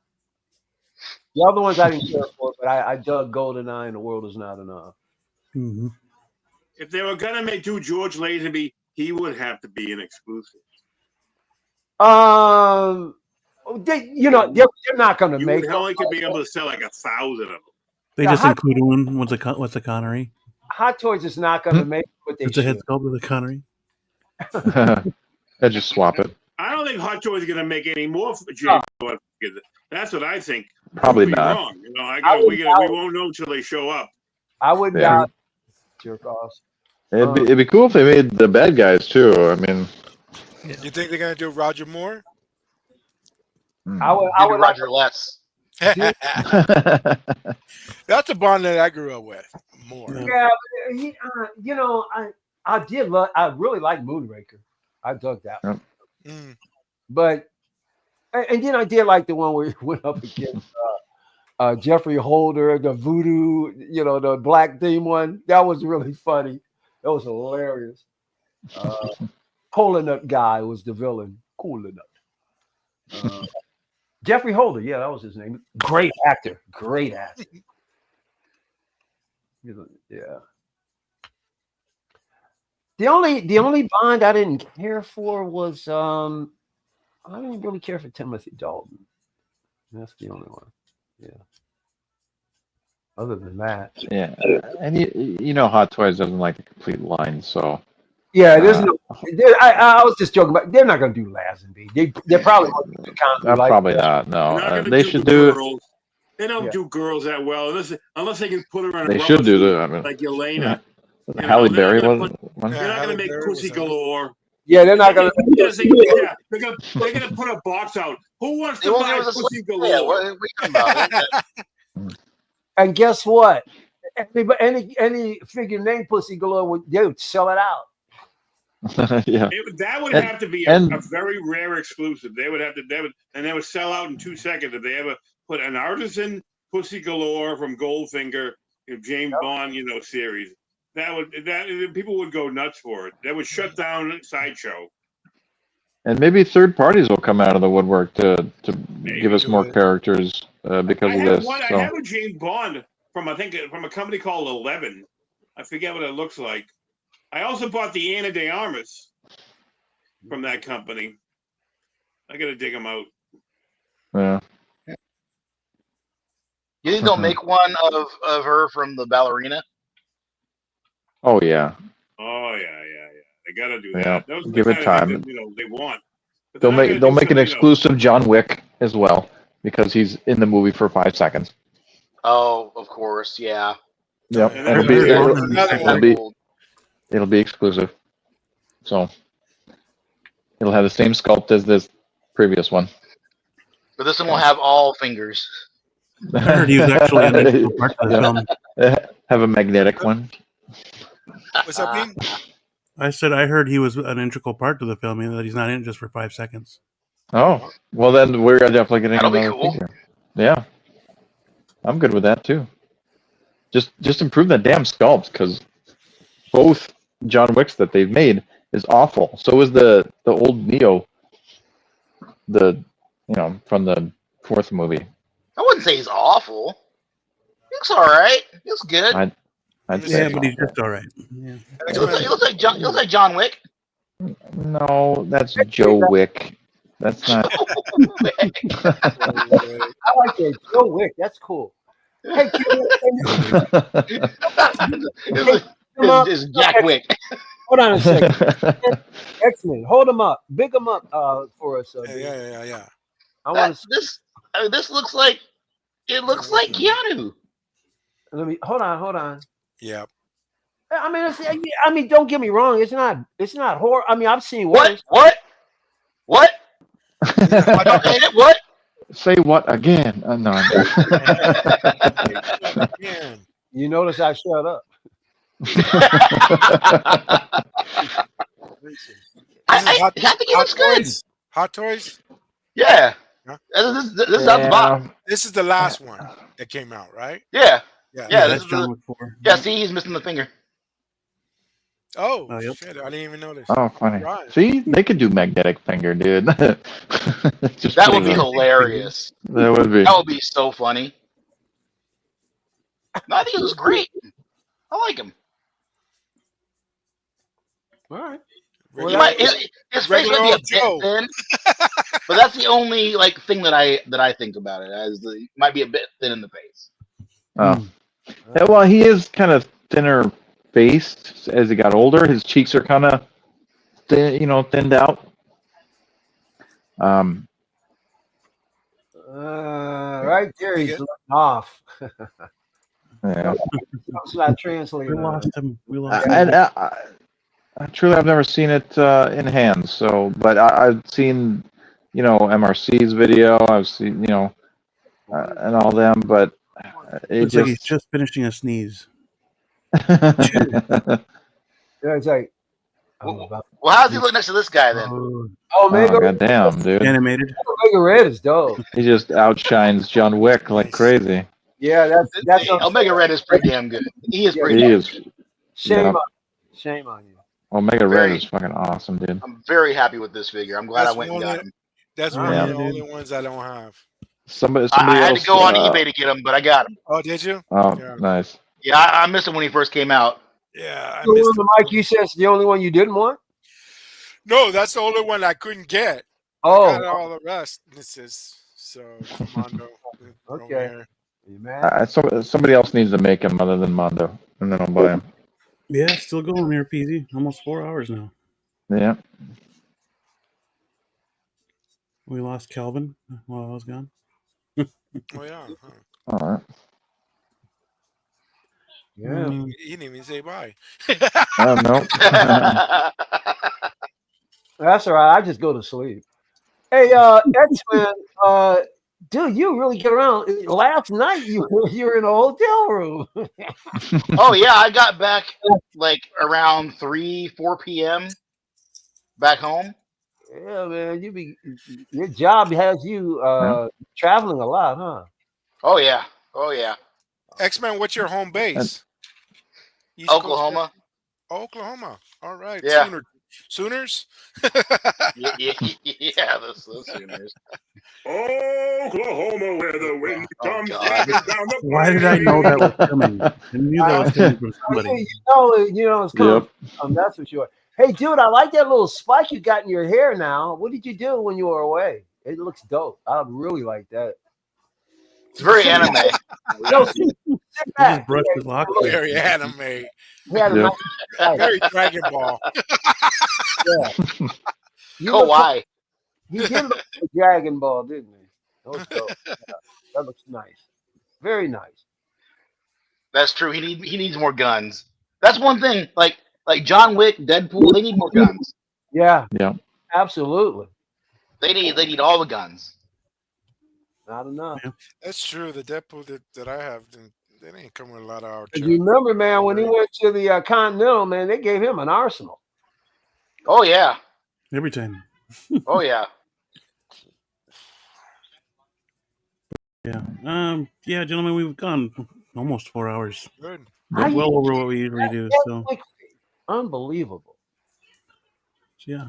The other ones I didn't care for, but I dug GoldenEye and The World Is Not Enough. Mm-hmm. If they were gonna do George Lazenby, he would have to be an exclusive. They're not gonna make. You only could be able to sell like 1,000 of them. They just include one. What's the Connery? Hot Toys is not gonna make what they It's a head sculpt of the Connery. I just swap it. I don't think Hot Toys is gonna make any more for James Bond. That's what I think. Probably Be not. wrong. You know, we won't know until they show up. I would not jerk off. It'd be cool if they made the bad guys too. I mean, you think they're gonna do Roger Moore? I would Roger Less. That's a Bond that I grew up with. More. Yeah, but I really like Moonraker. I dug that one. But and then I did like the one where he went up against Jeffrey Holder, the voodoo, the black theme one. That was really funny. That was hilarious. Cola guy was the villain. Cola Nut. Jeffrey Holder, yeah, that was his name. Great actor. Yeah. The only Bond I didn't care for was I didn't really care for Timothy Dalton. That's the only one. Yeah. Other than that. Yeah. And Hot Toys doesn't like a complete line, so yeah, there's no. I was just joking, but they're not going to do Lazenby. They're probably going to do probably not. No, they should do. Girls. They don't do girls that well unless they can put her on. They should do that. I mean, like Elena. Halle Berry was. They're not going to make Pussy Galore. Yeah, they're not going to. They're going to put a box out. Who wants to buy Pussy Galore? Yeah, what are you talking about? And guess what? Any figure named Pussy Galore they would sell it out. Yeah. That would have to be a very rare exclusive. They would sell out in 2 seconds if they ever put an artisan Pussy Galore from Goldfinger, James Bond, series. People would go nuts for it. That would shut down Sideshow. And maybe third parties will come out of the woodwork to give us more characters because of this. I have a James Bond from a company called 11. I forget what it looks like. I also bought the Ana de Armas from that company. I gotta dig them out. Yeah. You think they'll make one of her from the ballerina? Oh yeah. Oh yeah. They gotta do that. Yeah. Those are Give the it kind of time. things that, they want. But They'll make an exclusive John Wick as well because he's in the movie for 5 seconds. Oh, of course, yeah. Yep. And It'll be exclusive. So it'll have the same sculpt as this previous one. But this one will have all fingers. I heard he was actually an integral part of the film. Have a magnetic one. What's up, Bean? I said I heard he was an integral part to the film, that he's not in it just for 5 seconds. Oh, well then we're definitely getting another cool. figure. Yeah, I'm good with that too. Just improve the damn sculpts because both John Wicks that they've made is awful. So is the old Neo, from the 4th movie. I wouldn't say he's awful. He looks all right. He looks good. I'd say but he's just all right. Yeah. He looks like John Wick. No, that's Joe Wick. That's not. I like that. Joe Wick. That's cool. Hey, It's Jack Wick. Hold on a second. X-Men. Hold them up. Big them up for us. Yeah. I want to. This looks like Keanu. Hold on. Yeah. I mean, don't get me wrong. It's not horror. I mean, I've seen worse. What? I don't get it. What? Say what again? No. You notice I shut up. I think it looks good. Hot Toys? Yeah. Huh? This is out the box. This is the last one that came out, right? Yeah. Yeah. This is see, he's missing the finger. Oh, yep. Shit, I didn't even notice. Oh, funny. Right. See, they could do magnetic finger, dude. That would be hilarious. That would be. That would be so funny. No, I think it was great. I like him. All right. His face might be a bit thin, but that's the only thing that I think about it as might be a bit thin in the face. Oh, yeah, well, he is kind of thinner faced as he got older. His cheeks are kind of thinned out. Right there, he's looking off. Yeah. It's not translating. We lost him. Truly, I've never seen it in hand. So, but I've seen, MRC's video. I've seen, and all them. But Looks like he's just finishing a sneeze. Yeah, it's like. Well, how does he look next to this guy then? Omega. Oh, goddamn, dude. Animated. Omega Red is dope. He just outshines John Wick like crazy. Yeah, that's Omega Red is pretty damn good. He is pretty. He is. Shame on you. Omega Red is fucking awesome, dude. I'm very happy with this figure. I'm glad I went and got him. That's one of the only ones I don't have. Somebody I had else, to go on eBay to get him, but I got him. Oh, did you? Oh, yeah. Nice. Yeah, I missed him when he first came out. Yeah, I The missed one, it. Mike, you said it's the only one you didn't want? No, that's the only one I couldn't get. Oh. I got all the rest. This is Mondo. Okay. Somebody else needs to make him other than Mondo, and then I'll buy him. Yeah, still going here, Peasy. Almost 4 hours now. Yeah. We lost Calvin while I was gone. Oh yeah. Huh. All right. Yeah. He didn't even say bye. No. That's all right. I just go to sleep. Hey, X-Men, dude, you really get around. Last night you were in a hotel room. Oh yeah, I got back like around 3-4 p.m. back home. Yeah, man, your job has you traveling a lot, huh? Oh yeah, oh yeah. X-Men, what's your home base? East Oklahoma. Coast? Oklahoma. All right. Yeah. Sooners? yeah, the Sooners. Oklahoma, where the wind comes God. down the Why did I know that was coming? I knew that was coming from somebody. You know it's coming. That's for sure. Hey, dude, I like that little spike you got in your hair now. What did you do when you were away? It looks dope. I really like that. It's very anime. No, sit back. Brushed his lock. Very anime. Very Dragon Ball. Yeah. Kawaii. He did look like Dragon Ball, didn't he? That was dope. Yeah, that looks nice. Very nice. That's true. He needs more guns. That's one thing. Like John Wick, Deadpool, they need more guns. Yeah. Yeah. Absolutely. They need all the guns. Not enough. Yeah. That's true. The Deadpool that I have, they didn't come with a lot of our. You remember, man, when he went to the Continental, man, they gave him an arsenal. Oh yeah. Every time. Oh yeah. Yeah. Yeah, gentlemen, we've gone almost 4 hours. Good. Well over what we usually do. So unbelievable. yeah.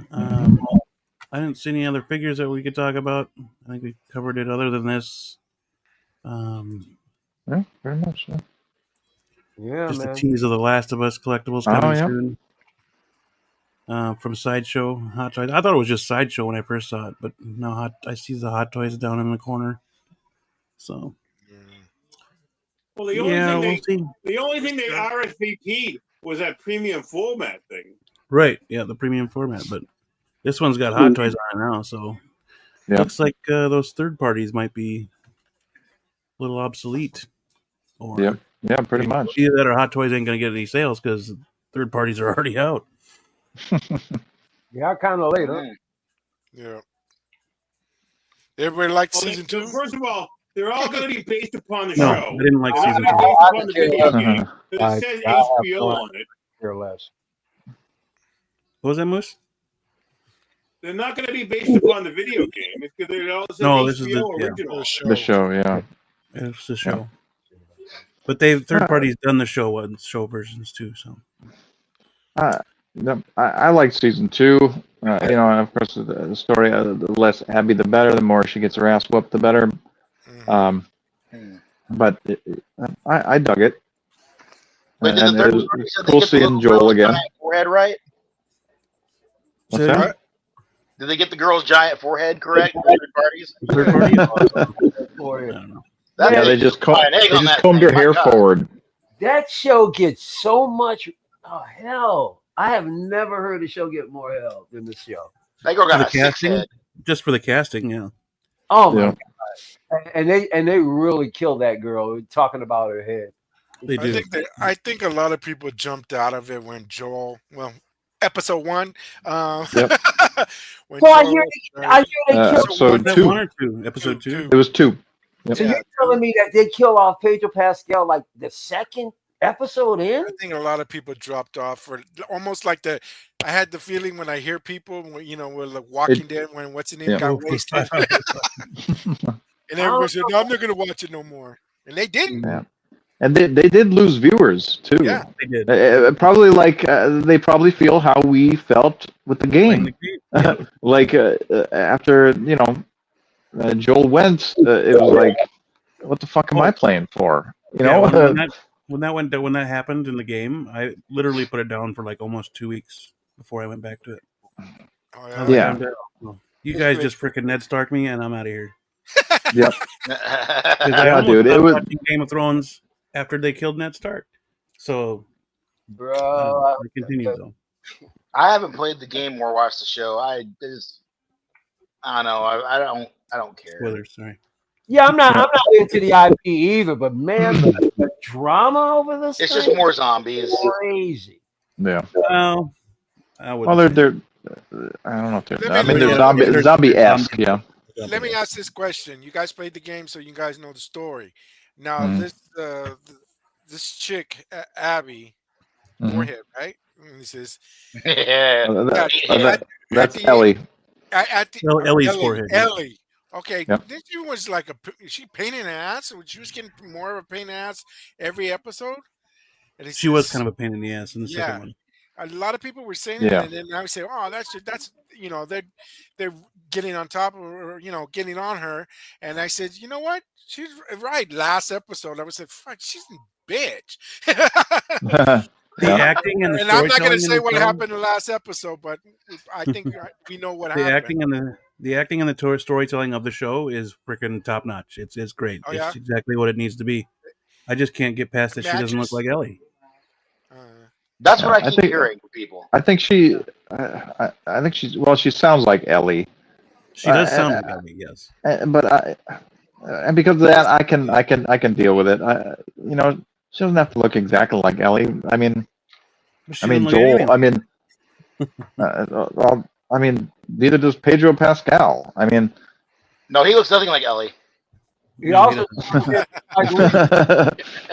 I didn't see any other figures that we could talk about. I think we covered it other than this. Yeah, very much so. Yeah, just man. a tease of the Last of Us collectibles coming soon. From Sideshow Hot Toys. I thought it was just Sideshow when I first saw it, but no, I see the Hot Toys down in the corner. So well, the only thing they RSVP'd was that premium format thing. Right, yeah, the premium format, but this one's got Hot Toys on it now, so looks like those third parties might be a little obsolete. Or yeah, pretty much. Either that or Hot Toys ain't going to get any sales because third parties are already out. Yeah, kind of late, huh? Yeah. Everybody liked season 2? First of all, they're all going to be based upon the No, show. I didn't like season 2. Based upon the video game. It says HBO on it. Or less. What was that, Moose? They're not going to be based upon the video game. It's because they're all this is the original. The show, yeah. It's the show. Yeah. But third parties done the show versions too. So I like season 2. And of course the story, the less Abby, the better. The more she gets her ass whooped, the better. But I dug it. But and it was cool seeing Joel again. Forehead, right? What's that? Did they get the girl's giant forehead correct? Third parties? Yeah, they just combed her hair forward. That show gets so much hell. I have never heard a show get more hell than this show. That girl got a casting, just for the casting, yeah. Oh my god! And they really killed that girl. Talking about her head. They do. I think a lot of people jumped out of it when Joel. Well, episode 1. Yep. Episode 2. Episode 2. It was 2. Yep. So you're telling me that they kill off Pedro Pascal like the second episode in? I think a lot of people dropped off for almost like I had the feeling when I hear people, with like Walking Dead when what's his name got wasted, and everybody said, "No, I'm not going to watch it no more," and they didn't. Yeah. And they did lose viewers too. Yeah, they did. Probably they probably feel how we felt with the game. After Joel went, it was like, what the fuck am I playing for? When that happened in the game, I literally put it down for like almost 2 weeks before I went back to it. Oh, yeah. You guys just freaking Ned Stark me, and I'm out of here. Yep. Dude, it was watching Game of Thrones after they killed Ned Stark. So, bro, I continued though. I haven't played the game or watched the show. I don't know. I don't care. Spoilers, sorry. Yeah, I'm not into the IP either, but man, the drama over this. It's just more zombies. Crazy. Yeah. Well, they're I don't know if they're. I mean, they're zombie-esque. Yeah. let me ask this question. You guys played the game, so you guys know the story. Now, this chick, Abby, forehead, right? He says, that's Ellie. Ellie's forehead. Ellie. Okay, Yep. this one was like she painting an ass. She was getting more of a pain in the ass every episode. And She was kind of a pain in the ass in the second one. A lot of people were saying it, and then I would say, "Oh, that's they're getting on top of her, getting on her." And I said, "You know what? She's right." Last episode, I was like, "Fuck, she's a bitch." The acting and the and I'm not going to storytelling say in the what show- happened in the last episode, but I think we know what happened. The acting and the storytelling of the show is freaking top notch. It's great. Oh, it's yeah? exactly what it needs to be. I just can't get past that she doesn't look like Ellie. That's what I keep hearing from people. I think she. I think she's. Well, she sounds like Ellie. She does sound like Ellie, yes. But and because of that, I can deal with it. She doesn't have to look exactly like Ellie. I mean, Joel. I mean, neither does Pedro Pascal. I mean, no, he looks nothing like Ellie. He also doesn't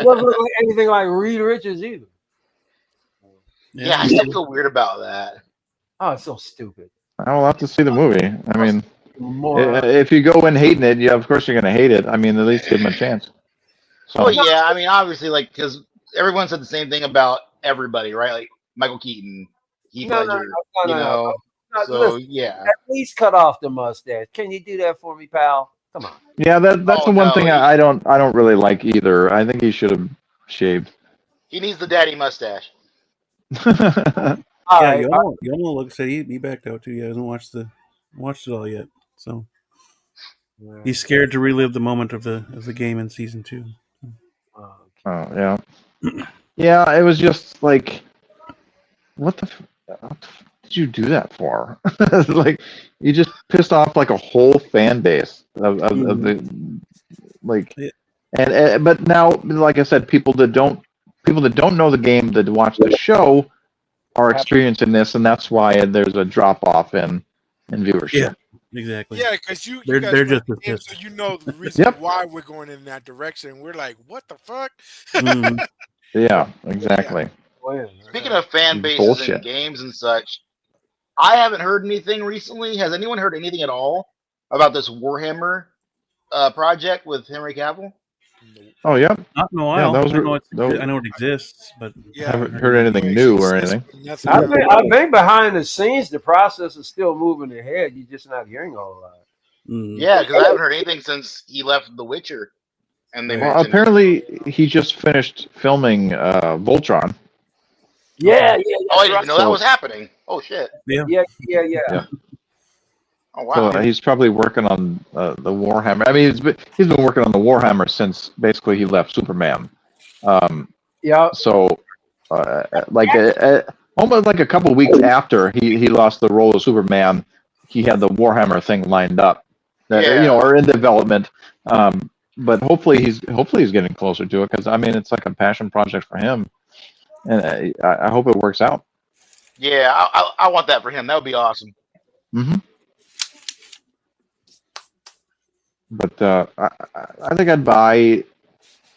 look like anything like Reed Richards either. Yeah, I still feel weird about that. Oh, it's so stupid. I'll have to see the movie. I mean, if you go in hating it, of course you're going to hate it. I mean, at least give him a chance. So. Well, yeah, I mean, obviously, because everyone said the same thing about everybody, right? Like Michael Keaton, Heath Ledger, no. So Listen, yeah, at least cut off the mustache. Can you do that for me, pal? Come on. Yeah, that's the one thing I don't really like either. I think he should have shaved. He needs the daddy mustache. Yomo looks said he backed out too. He hasn't watched it all yet, so he's scared to relive the moment of the game in season 2. Oh yeah, yeah. It was just like, what the did you do that for? Like, you just pissed off like a whole fan base of the like, and but now, like I said, people that don't know the game that watch the show are experiencing this, and that's why there's a drop off in viewership. Yeah, exactly. Yeah, because they're just as game, pissed. so you know the reason why we're going in that direction. We're like, what the fuck? Yeah, exactly. Speaking of fan bases and games and such, I haven't heard anything recently. Has anyone heard anything at all about this Warhammer project with Henry Cavill? Oh yeah, not in a while. Yeah, I know it exists, but haven't heard anything new or anything. I think behind the scenes, the process is still moving ahead. You're just not hearing all of that. Yeah, because I haven't heard anything since he left The Witcher. And they apparently he just finished filming Voltron. Yeah. Oh, I didn't even know that was happening. Oh shit. Yeah. Oh wow. So he's probably working on the Warhammer. I mean, he's been working on the Warhammer since basically he left Superman. So, almost like a couple of weeks after he lost the role of Superman, he had the Warhammer thing lined up, or in development. But hopefully he's getting closer to it, because I mean, it's like a passion project for him, and I hope it works out. Yeah, I want that for him. That would be awesome. Mm-hmm. But I think I'd buy.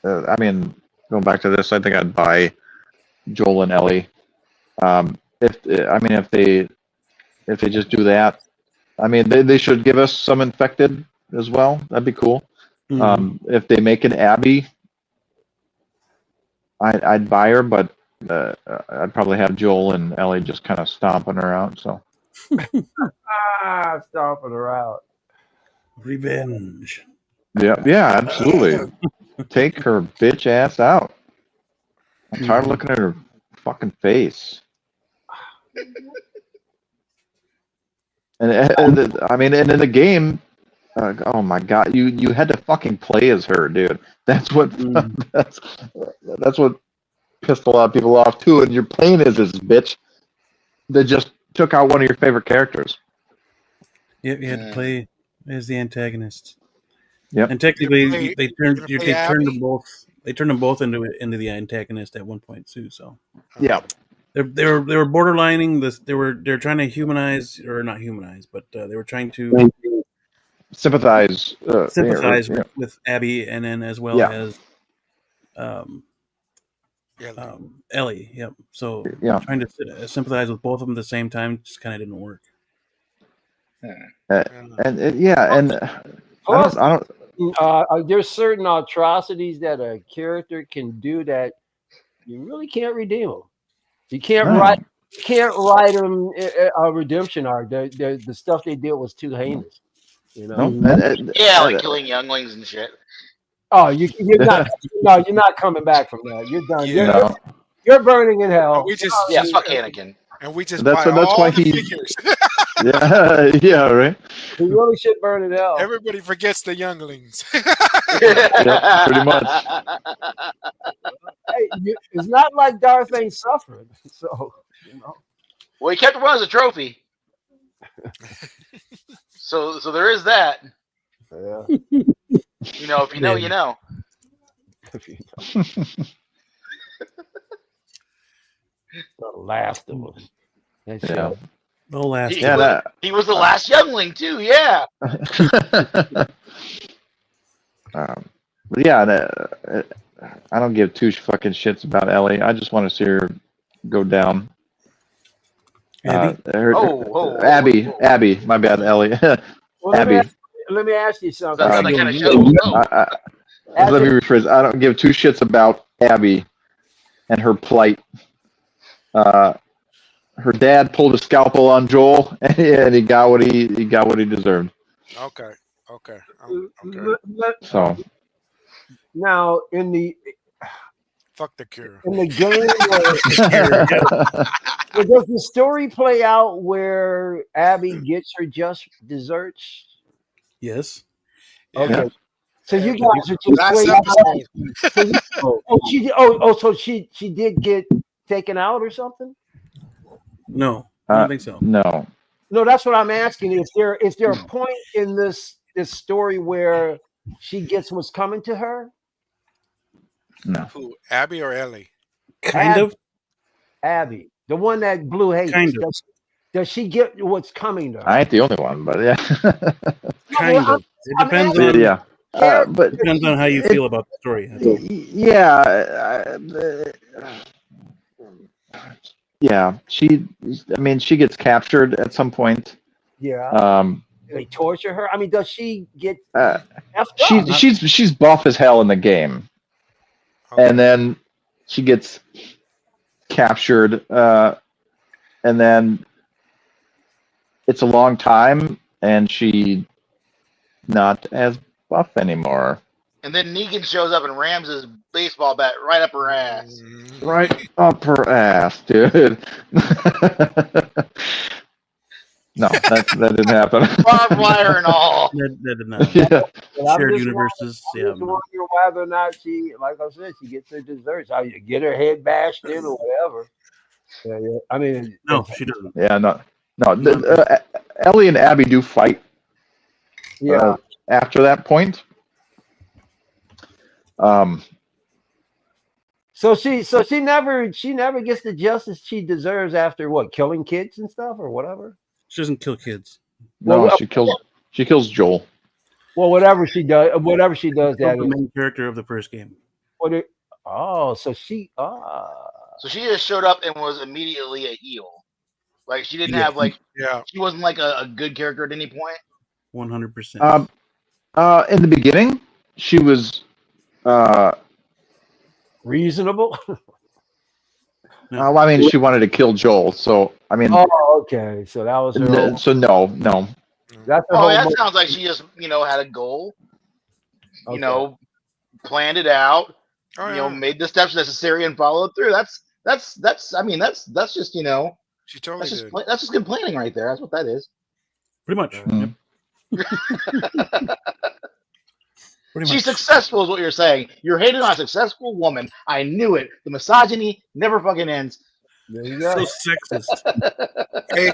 I mean, going back to this, I think I'd buy Joel and Ellie. If they just do that, I mean, they should give us some infected as well. That'd be cool. If they make an Abby, I'd buy her, but I'd probably have Joel and Ellie just kind of stomping her out. So stomping her out. Revenge. Yeah, absolutely. Take her bitch ass out. I'm tired of looking at her fucking face. And I mean, and in the game, oh my god, you had to fucking play as her, dude. That's what that's what pissed a lot of people off too. And you're playing as this bitch that just took out one of your favorite characters. Yep, you had to play as the antagonist. Yep. And technically, they turned them both. They turned them both into the antagonist at one point too. So yeah, they were borderlining this. They're trying to humanize, or not humanize, but they were trying to sympathize. Sympathize with Abby, and then as well as Ellie. Yep. So trying to sympathize with both of them at the same time just kind of didn't work. Plus, there's certain atrocities that a character can do that you really can't redeem them. You can't write them a redemption arc. The stuff they did was too heinous. You know? Like killing younglings and shit. Oh, you're not. No, you're not coming back from that. You're done. You're burning in hell. Fuck Anakin. And we just that's buy all why the he. figures. Right. He really should burn in hell. Everybody forgets the younglings. Pretty much. Hey, it's not like Darth ain't suffering. So, Well, he kept one as a trophy. So there is that. Yeah. You know, if you know, you know. The last of them. The last. He was the last youngling too. Yeah. I don't give two fucking shits about Ellie. I just want to see her go down. Abby? Abby. My bad, Ellie. Well, Abby. Let me ask you something. Let me rephrase. I don't give two shits about Abby and her plight. Her dad pulled a scalpel on Joel, and he got what he deserved. Okay. So now in the fuck the cure in the game, does the story play out where Abby gets her just desserts? Yes. Okay. Yeah. So you guys are just waiting. So she did get taken out or something? No, I don't think so. No, that's what I'm asking. Is there a point in this story where she gets what's coming to her? No. Who, Abby or Ellie? Kind of. Abby, the one that Blue hates. Kind of. Does she get what's coming to her? I ain't the only one, but yeah. Kind of. It depends on. But depends on how you feel about the story. She gets captured at some point. Yeah. They torture her. I mean, does she get? She's buff as hell in the game, and then she gets captured, and then it's a long time, and she not as buff anymore. And then Negan shows up and rams his baseball bat right up her ass. Right up her ass, dude. No, that didn't happen. Barbed wire and all. That did not. Shared universes. I'm just wondering whether or not she, like I said, she gets her desserts. How you get her head bashed in or whatever. Yeah. I mean, no, she doesn't. Yeah, no. Ellie and Abby do fight. Yeah. After that point. So she never gets the justice she deserves after what, killing kids and stuff or whatever. She doesn't kill kids. No, she kills Joel. Well, whatever she does, that the main character of the first game. So she just showed up and was immediately a heel. Like she didn't have she wasn't like a good character at any point. 100%. In the beginning, she was reasonable. I mean, she wanted to kill Joel, so I mean. Oh, okay. So that was her. So no. That's that sounds like she just had a goal. Okay. Planned it out. Made the steps necessary and followed through. That's just She totally did. That's just good planning right there. That's what that is. Pretty much. She's successful is what you're saying. You're hating on a successful woman. I knew it. The misogyny never fucking ends. There you go. So sexist. Hey,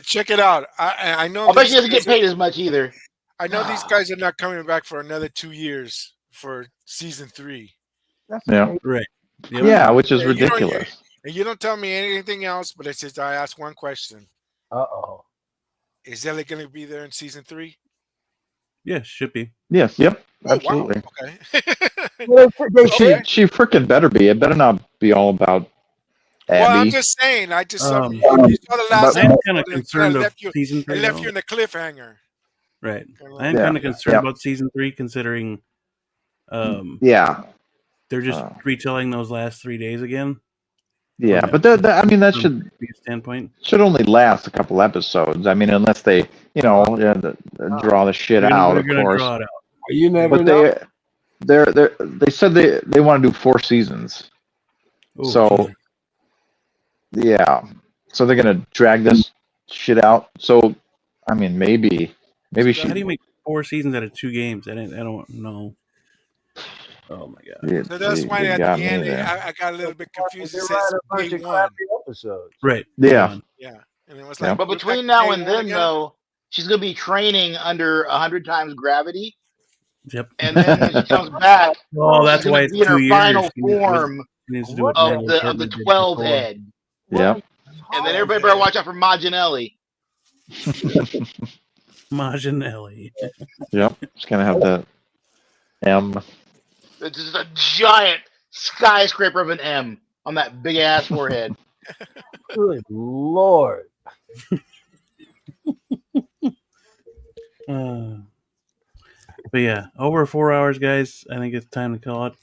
check it out. I know. I bet she doesn't get paid as much either. I know these guys are not coming back for another 2 years for season 3. Yeah. Right. Yeah, which is ridiculous. And you don't tell me anything else, but it's just I ask one question. Uh-oh. Is Ellie going to be there in season 3? Yeah, should be. Yes. Yep. Oh, Absolutely. wow. Okay. She freaking better be. It better not be all about Abby. Well, I'm just saying. I just you saw the last I'm episode. kind of concerned of season 3. It left you in a cliffhanger. Right. I am kind of concerned about season 3, considering they're just retelling those last 3 days again. Yeah, but I mean, that should be a standpoint. Should only last a couple episodes. I mean, unless they, draw the shit out, of course. Draw it out. You never but know. they said they want to do 4 seasons. Ooh, so yeah, so they're gonna drag this shit out. So I mean, maybe she. How do you make 4 seasons out of 2 games? I don't know. Oh my god! So that's why at the end I got a little bit confused. It says day 1 episodes. Right. Yeah. Yeah. And it was like, but between now and then, though, she's gonna be training under 100 times gravity. Yep. And then when she comes back, oh, that's why it's in her 2 years. final form of the 12 head. Yep. And then everybody better watch out for Maginelli. Maginelli. Yep. She's gonna have the M. It's just a giant skyscraper of an M on that big ass forehead. Good Lord. But yeah, over 4 hours, guys. I think it's time to call it.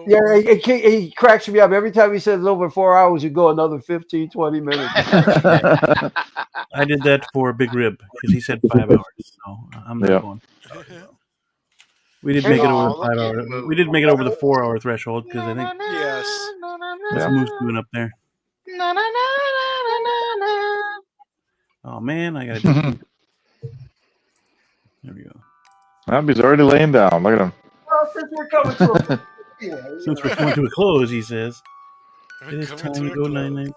Yeah, he cracks me up. Every time he says over 4 hours, you go another 15, 20 minutes. I did that for Big Rib because he said 5 hours. So I'm not going. We did make it over 5 hours. We did make it over the 4 hour threshold because I think that's Moose doing up there. Oh man, I gotta do it. There we go. He's already laying down. Look at him. Well, since we're coming to since we're coming to a close, he says it is time to go 9-9.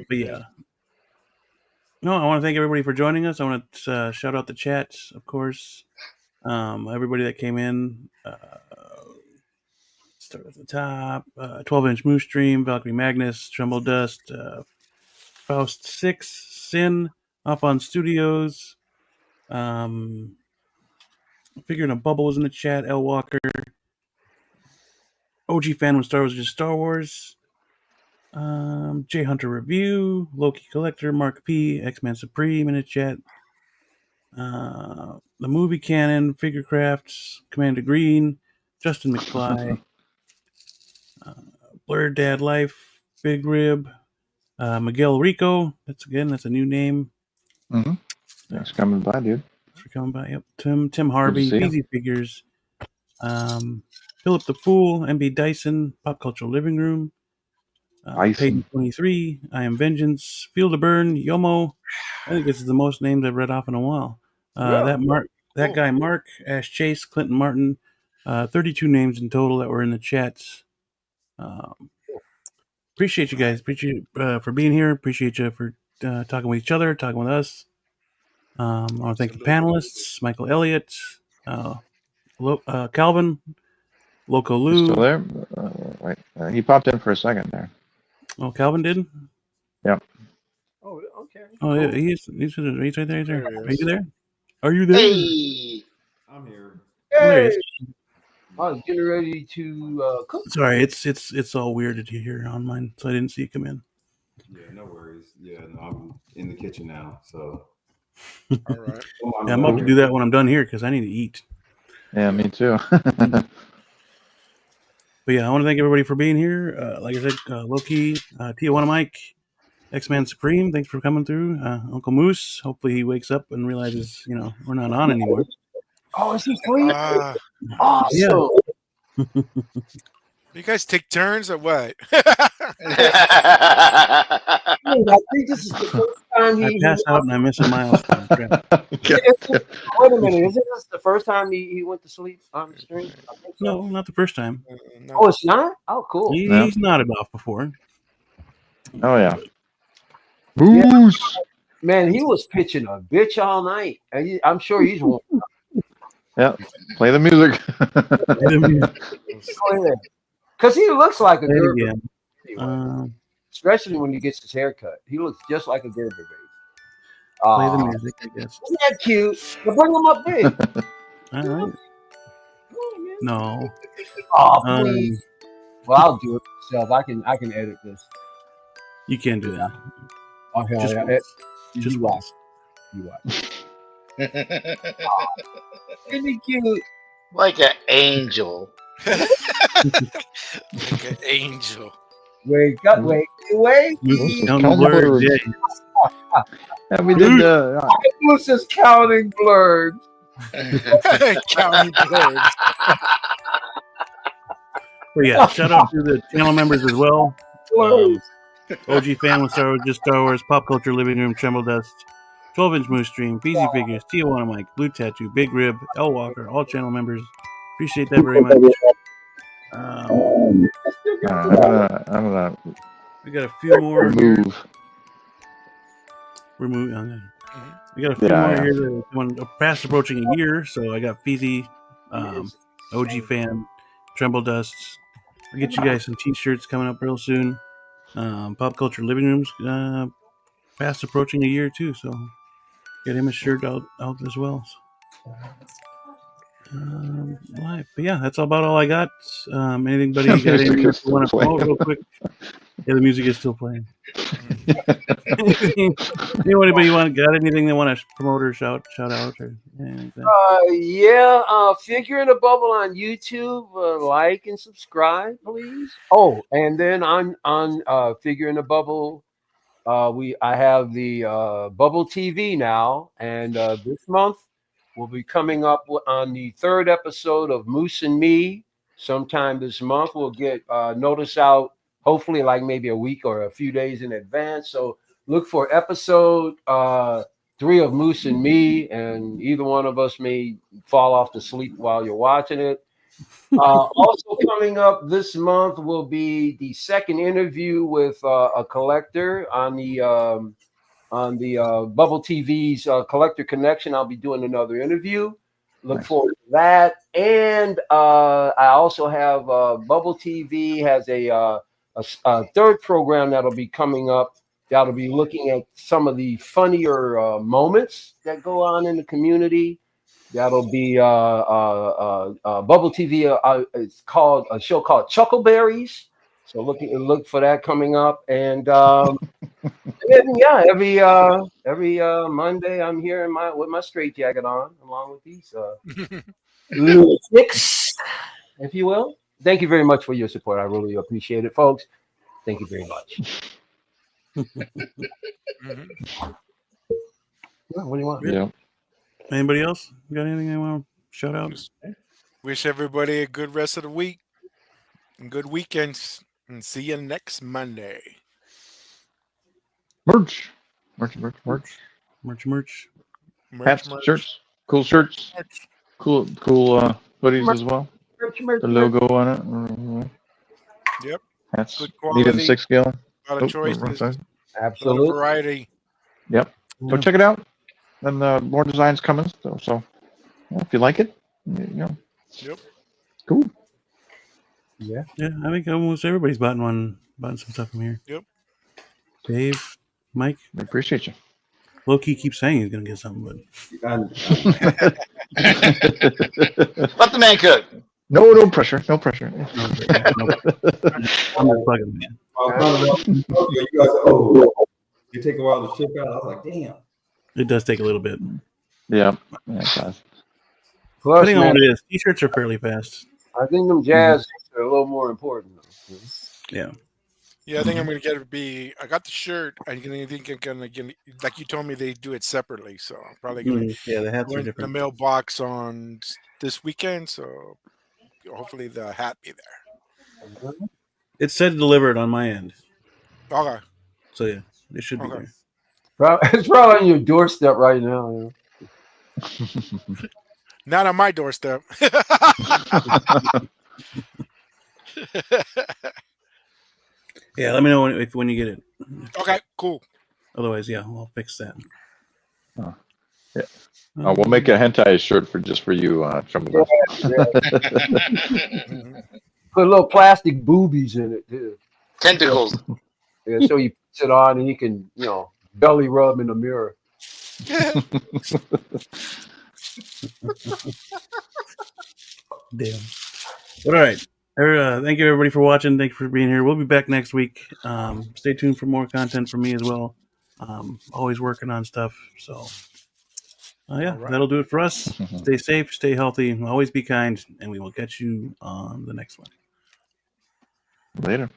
But yeah. No, I want to thank everybody for joining us. I want to shout out the chat, of course. Everybody that came in. Start at the top. 12-inch Moose Stream, Valkyrie Magnus, Tremble Dust, Faust 6, Sin, Up on Studios. Figuring a Bubble was in the chat. L Walker. OG fan when Star Wars was just Star Wars. J Hunter Review, Loki Collector, Mark P, X-Man Supreme in the chat. The Movie Canon, Figure Crafts, Commander Green, Justin McFly, Blurred Dad Life, Big Rib, Miguel Rico. That's a new name. Mm-hmm. Thanks for coming by, dude. Thanks for coming by. Yep. Tim Harvey, Feezys Figures, Philip the Fool, MB Dyson, Pop Culture Living Room. Peyton 23, I Am Vengeance, Field of Burn, Yomo. I think this is the most names I've read off in a while. That guy Mark, Ash Chase, Clinton Martin, 32 names in total that were in the chats. Appreciate you guys. Appreciate you for being here. Appreciate you for talking with each other, talking with us. I want to thank the panelists, Michael Elliott, Calvin, Loco Lou. Still there? Wait, he popped in for a second there. Oh, Calvin did? Yep. Oh, okay. Oh, yeah, he's right there. Are you there? Are you there? Hey, I'm here. Hey. I was getting ready to cook. Sorry, it's all weird to hear on mine, so I didn't see you come in. Yeah, no worries. Yeah, no, I'm in the kitchen now, so. All right. Yeah, I'm about to do that when I'm done here because I need to eat. Yeah, me too. But yeah, I want to thank everybody for being here. Like I said, Loki, Tijuana Mike, X-Man Supreme, thanks for coming through. Uncle Moose, hopefully he wakes up and realizes, we're not on anymore. Oh, is he free? Awesome. Yeah. You guys take turns or what? I think this is the first time I pass out and I miss a milestone. Wait a minute, isn't this the first time he went to sleep on the stream? No, not the first time. No. Oh, it's not? Oh, cool. He's nodded off before. Oh, yeah. Moose! Man, he was pitching a bitch all night. I'm sure he's one. Yeah, play the music. Because he looks like a Gerber again. baby. Especially when he gets his hair cut. He looks just like a Gerber baby. Play the music, I guess. Isn't that cute? Well, bring them up big. All right. No. Oh, please. Well, I'll do it myself. I can edit this. You can't do that. Oh, hell Just yeah. once. You Just watch. once. You watch. Isn't he cute? Like an angel. Like an angel. Wake up, wake. Counting blurs. Yeah, we did This is counting blurs. Counting blurs. But yeah, shout out to the channel members as well. OG Fan with Star Wars, Just Star Wars, Pop Culture Living Room, Tremble Dust, 12-inch Moose Stream, Feezy Figures, Tijuana Mike, Blue Tattoo, Big Rib, L Walker, all channel members. Appreciate that very much. I'm gonna we got a few more. remove. We got a few more here that are fast approaching a year. So I got Feezy, OG Fan, Tremble Dust. I'll get you guys some t-shirts coming up real soon. Pop Culture Living Rooms fast approaching a year too, so get him a shirt out as well. But yeah, that's about all I got. Anybody got anything you want to promote real quick? Yeah, the music is still playing. Anybody got anything they want to promote or shout out or anything? Figure in a Bubble on YouTube. Like and subscribe, please. Oh, and then on Figure in a Bubble, I have the Bubble TV now, and this month we'll be coming up on the 3rd episode of Moose and Me. Sometime this month, we'll get notice out. Hopefully, like maybe a week or a few days in advance. So look for episode 3 of Moose and Me, and either one of us may fall off to sleep while you're watching it. Also coming up this month will be the second interview with a collector on the Bubble TV's Collector Connection. I'll be doing another interview. Look forward to that. And I also have Bubble TV has a third program that'll be coming up. That'll be looking at some of the funnier moments that go on in the community. That'll be Bubble TV. It's called a show called Chuckleberries. So look for that coming up. And every Monday I'm here with my straight jacket on, along with these lunatics, if you will. Thank you very much for your support. I really appreciate it, folks. Thank you very much. What do you want? Yeah. Anybody else got anything they want to shout out? Wish everybody a good rest of the week and good weekends, and see you next Monday. Merch. Hats, shirts, cool shirts, cool hoodies as well. The logo on it. Yep. Hats. Good Needed quality. 6 scale. A lot of choices. Absolutely. A lot of variety. Yep. So check it out. And more designs coming. So if you like it, Yep. Cool. Yeah, I think almost everybody's bought some stuff from here. Yep. Dave, Mike, I appreciate you. Loki keeps saying he's gonna get something, but Let the man cook. No pressure. No pressure. I'm just bugging, man. You guys, it take a while to ship out. I was like, damn. It does take a little bit. Yeah, it does. Plus, Depending on what it is, t-shirts are fairly fast. I think them jazz are a little more important. Yeah. Yeah, I think I'm gonna I got the shirt. I think I'm gonna get, like you told me, they do it separately, so I'm probably gonna the hats go are in the different. mailbox on this weekend. So hopefully the hat be there. It said delivered on my end, Okay. so yeah, it should be Okay. there. It's probably on your doorstep right now. Not on my doorstep. Yeah, let me know when you get it. Okay, cool. Otherwise, yeah, I'll fix that. Yeah. We'll make a hentai shirt for you, Trumbull. Put little plastic boobies in it too. Tentacles. Yeah, so you put it on and you can, belly rub in the mirror. Damn. But all right. Thank you everybody for watching. Thank you for being here. We'll be back next week. Stay tuned for more content from me as well. Always working on stuff. So yeah, that'll do it for us. Stay safe, stay healthy, always be kind, and we will catch you on the next one. Later.